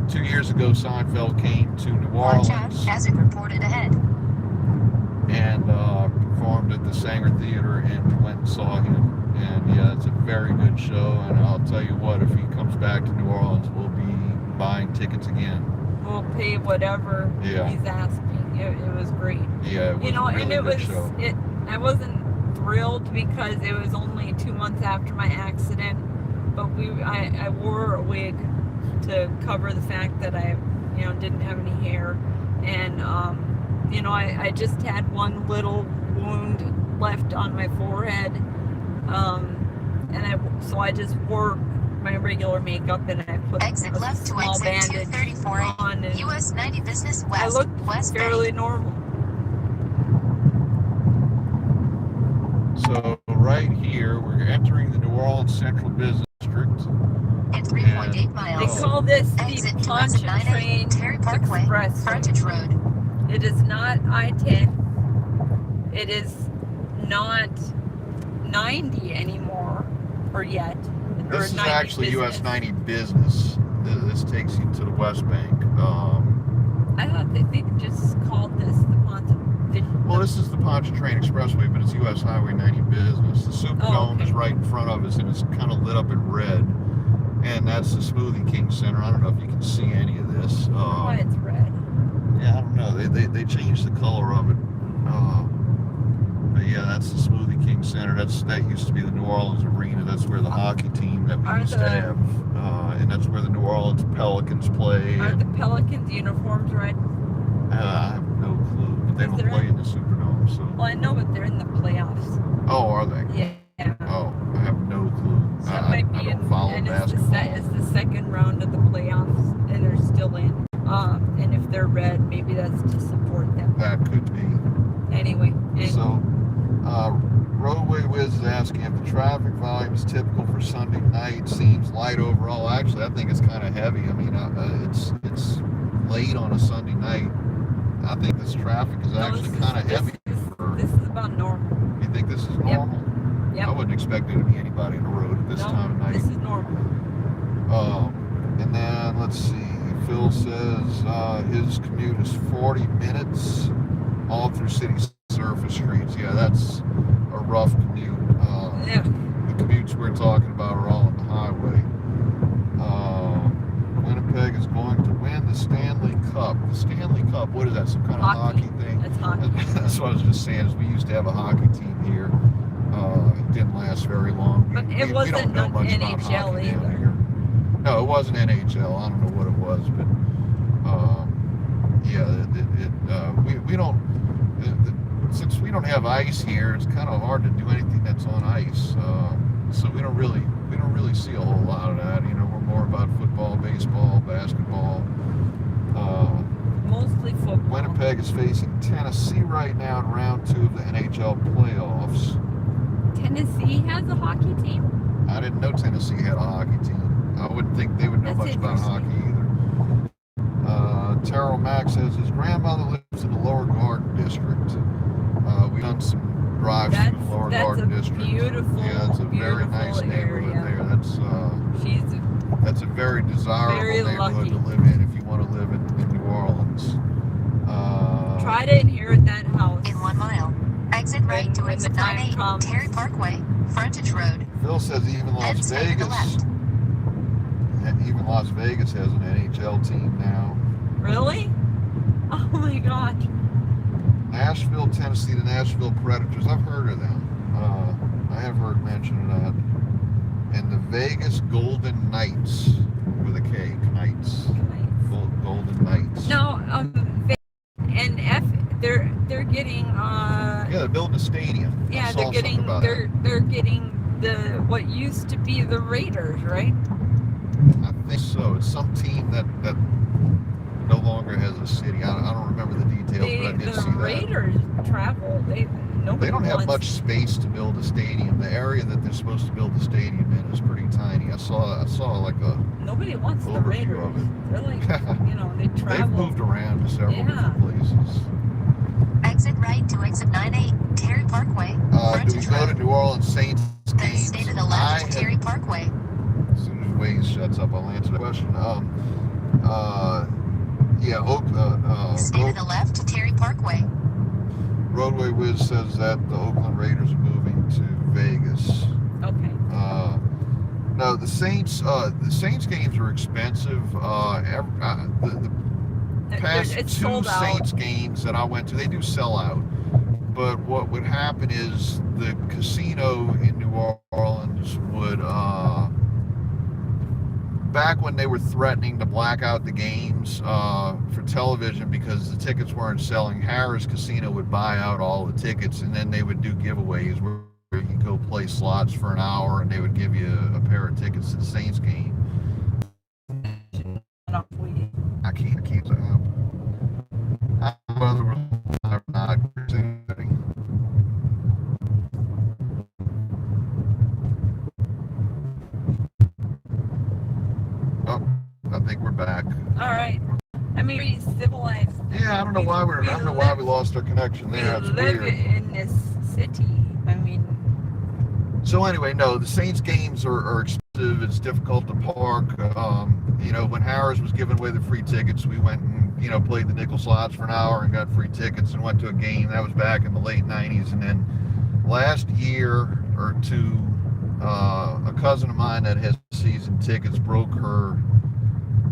2 years ago, Seinfeld came to New
Watch out,
Orleans
hazard reported ahead.
and performed at the Sanger Theater, and we went and saw him. And yeah, it's a very good show. And I'll tell you what, if he comes back to New Orleans, we'll be buying tickets again.
We'll pay whatever
Yeah.
he's asking. It was great.
Yeah, it was
You know,
a really
and it
good
was
show.
I wasn't thrilled because it was only 2 months after my accident, but I wore a wig to cover the fact that I didn't have any hair, and I just had one little wound left on my forehead, so I just wore my regular makeup, and I put
Exit
a
left to
small
exit
bandage
234A,
on, and
US 90 Business
I
West,
looked
West
fairly
Bank.
normal.
So right here, we're entering the New Orleans Central Business District.
In 3.8 miles.
They call this the
Exit to exit 9A,
Pontchartrain
Terry Parkway,
Express.
Frontage Road.
It is not I-10. It is not 90 anymore, or yet. Or
This is
90
actually US
business.
90 Business. This takes you to the West Bank.
I thought they just called this the Pontchartrain.
Well, this is the Pontchartrain Expressway, but it's US Highway 90 Business. The Superdome
okay.
is right in front of us, and it's kind of lit up in red. And that's the Smoothie King Center. I don't know if you can see any of this.
Why it's red.
Yeah, I don't know. They changed the color of it. But yeah, that's the Smoothie King Center. That used to be the New Orleans Arena. That's where the hockey team that we
Are
used to
the-
have, and that's where the New Orleans Pelicans play.
Are the Pelicans' uniforms red?
I have no clue, but they
Is
don't
there
play in the Superdome. So,
Well, I know, but they're in the playoffs.
oh, are they?
Yeah.
Oh, I have no clue.
So it
I
might be
don't follow
and
basketball.
it's the second round of the playoffs, and they're still in. And if they're red, maybe that's to support them.
That could be.
Anyway.
So, Roadway Wiz is asking if the traffic volume is typical for Sunday night. Seems light overall. Actually, I think it's kind of heavy. I mean, it's late on a Sunday night. I think this traffic is actually kind of heavy.
This is about normal.
You think this is normal?
Yep.
I wouldn't expect there to be anybody on the road at this time of night.
This is normal.
And then let's see. Phil says his commute is 40 minutes all through city surface streets. Yeah, that's a rough commute.
Yeah.
The commutes we're talking about are all on the highway. Winnipeg is going to Cup. The Stanley Cup, what is that, some kind of hockey thing?
That's hockey.
That's what I was just saying, is we used to have a hockey team here. It didn't last very long.
But it
we
wasn't
don't know much about
NHL
hockey down
either.
here. No, it wasn't NHL. I don't know what it was, but we don't. Since we don't have ice here, it's kind of hard to do anything that's on ice. So we don't really see a whole lot of that. You know, we're more about football, baseball, basketball.
Mostly football.
Winnipeg is facing Tennessee right now in round 2 of the NHL playoffs.
Tennessee has a hockey team?
I didn't know Tennessee had a hockey team. I wouldn't think they would know much about hockey either. Terrell Mack says his grandmother lives in the Lower Garden District. We've done some drives through the Lower Garden District.
Beautiful.
Yeah, it's a very nice neighborhood there. That's a very desirable neighborhood to live in if you want to live in New Orleans.
Try to inherit that house.
In 1 mile, exit right to exit 98 Terry Parkway, frontage road.
Phil says even Las Vegas has an NHL team now.
Really? Oh my God.
Nashville, Tennessee, the Nashville Predators. I've heard of them. I have heard mention of that. And the Vegas Golden Knights with a K. Knights. Golden Knights.
No, they're getting
yeah, they're building a stadium.
Yeah, they're getting the what used to be the Raiders, right?
I think so. It's some team that no longer has a city. I don't remember the details, but I did see that.
The Raiders travel. They don't
have much space to build a stadium. The area that they're supposed to build the stadium in is pretty tiny. I saw like a
nobody wants the Raiders.
Of it.
They're like, they travel.
They've moved around to several different places.
Exit right to exit 98 Terry Parkway.
Do we go to New Orleans Saints
Then
games?
stay to the left to Terry Parkway.
As soon as Waze shuts up, I'll answer the question.
Stay to the left to Terry Parkway.
Roadway Wiz says that the Oakland Raiders are moving to Vegas.
Okay.
No, the Saints games are expensive. The past 2 Saints games that I went to, they do sell out. But what would happen is the casino in New Orleans would, back when they were threatening to black out the games for television because the tickets weren't selling, Harrah's Casino would buy out all the tickets, and then they would do giveaways where you could go play slots for an hour and they would give you a pair of tickets to the Saints game. I can't stop. I'm not Oh, I think we're back.
All right. I mean, pretty civilized.
Yeah, I don't know why we lost our connection there.
We
It's
live
weird.
in this city. I mean.
So anyway, no, the Saints games are expensive. It's difficult to park. When Harrah's was giving away the free tickets, we went and played the nickel slots for an hour and got free tickets and went to a game. That was back in the late '90s, and then last year or two, a cousin of mine that has season tickets broke her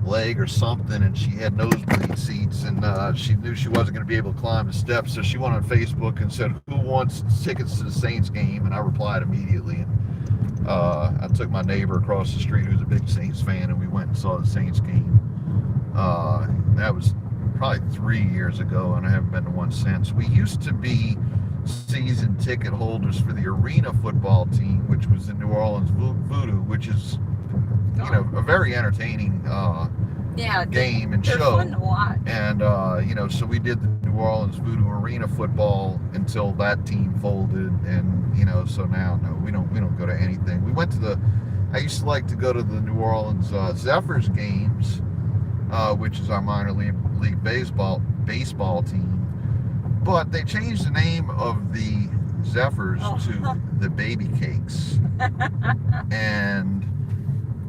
leg or something, and she had nosebleed seats, and she knew she wasn't going to be able to climb the steps, so she went on Facebook and said, who wants tickets to the Saints game? And I replied immediately, and I took my neighbor across the street who's a big Saints fan, and we went and saw the Saints game. That was probably 3 years ago, and I haven't been to one since. We used to be season ticket holders for the arena football team, which was the New Orleans Voodoo, which is a very entertaining game and show.
Fun to watch.
And so we did the New Orleans Voodoo arena football until that team folded, and so now no, we don't go to anything. I used to like to go to the New Orleans Zephyrs games, which is our minor league baseball team. But they changed the name of the Zephyrs to the Baby Cakes. And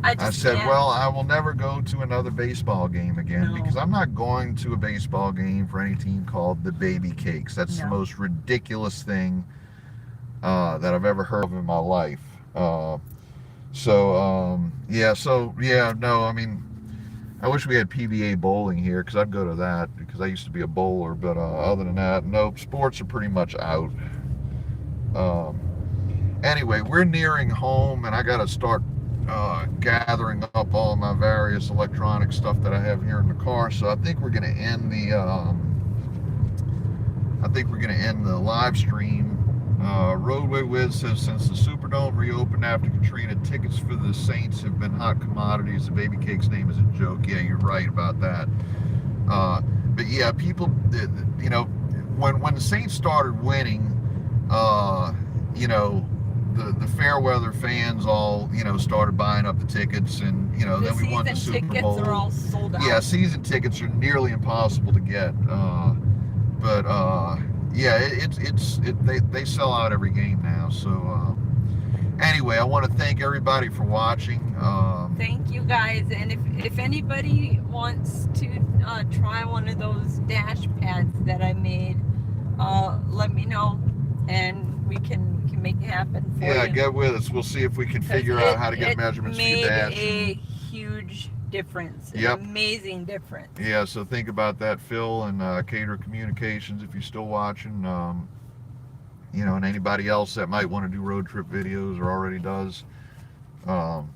I said, well, I will never go to another baseball game again because I'm not going to a baseball game for any team called the Baby Cakes. That's the most ridiculous thing that I've ever heard of in my life. I wish we had PVA bowling here, because I'd go to that, because I used to be a bowler. But other than that, nope, sports are pretty much out. Anyway, we're nearing home, and I got to start gathering up all my various electronic stuff that I have here in the car. So I think we're going to end the live stream. Roadway Wiz says, since the Superdome reopened after Katrina, tickets for the Saints have been hot commodities. The baby cake's name is a joke. Yeah, you're right about that. But yeah, people, you know, when the Saints started winning, you know, the fair weather fans all, you know, started buying up the tickets, and you know, then we won the Super Bowl.
Season tickets are all sold out.
Yeah, season tickets are nearly impossible to get. But yeah, they sell out every game now. So anyway, I want to thank everybody for watching.
Thank you guys, and if anybody wants to try one of those dash pads that I made, let me know, and we can make it happen for you.
Yeah, get with us. We'll see if we can figure out how to get measurements for your dash.
It made a huge difference.
Yep.
An amazing difference.
Yeah, so think about that, Phil, and Cater Communications, if you're still watching. You know, and anybody else that might want to do road trip videos or already does.
And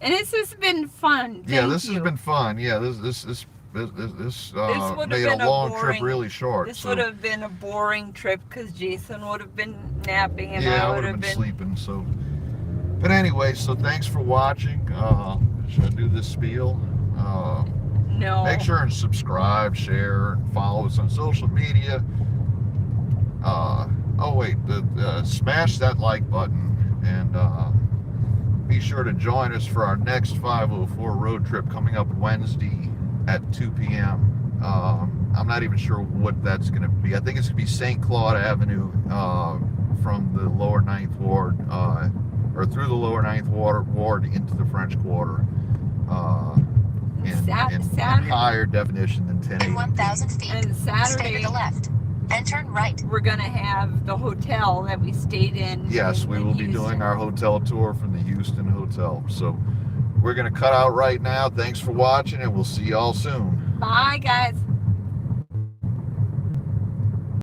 this has been fun.
Yeah,
Thank
this
you.
has been fun. Yeah, this
would've
made
been
a long trip really short.
This
so.
would have been a boring trip because Jason would have been napping and
Yeah,
I
I
would have been
sleeping. So, but anyway, so thanks for watching. Should I do this spiel?
no.
Make sure and subscribe, share, and follow us on social media. Oh wait, smash that like button, and be sure to join us for our next 504 road trip coming up Wednesday at 2 p.m. I'm not even sure what that's going to be. I think it's going to be St. Claude Avenue from the lower 9th Ward, or through the lower 9th Ward into the French Quarter. In higher definition than 1080.
In 1,000 feet,
And
stay
Saturday,
to the left, and turn right.
we're going to have the hotel that we stayed in.
Yes, we will be doing our hotel tour from the Houston Hotel. So we're going to cut out right now. Thanks for watching, and we'll see y'all soon.
Bye, guys.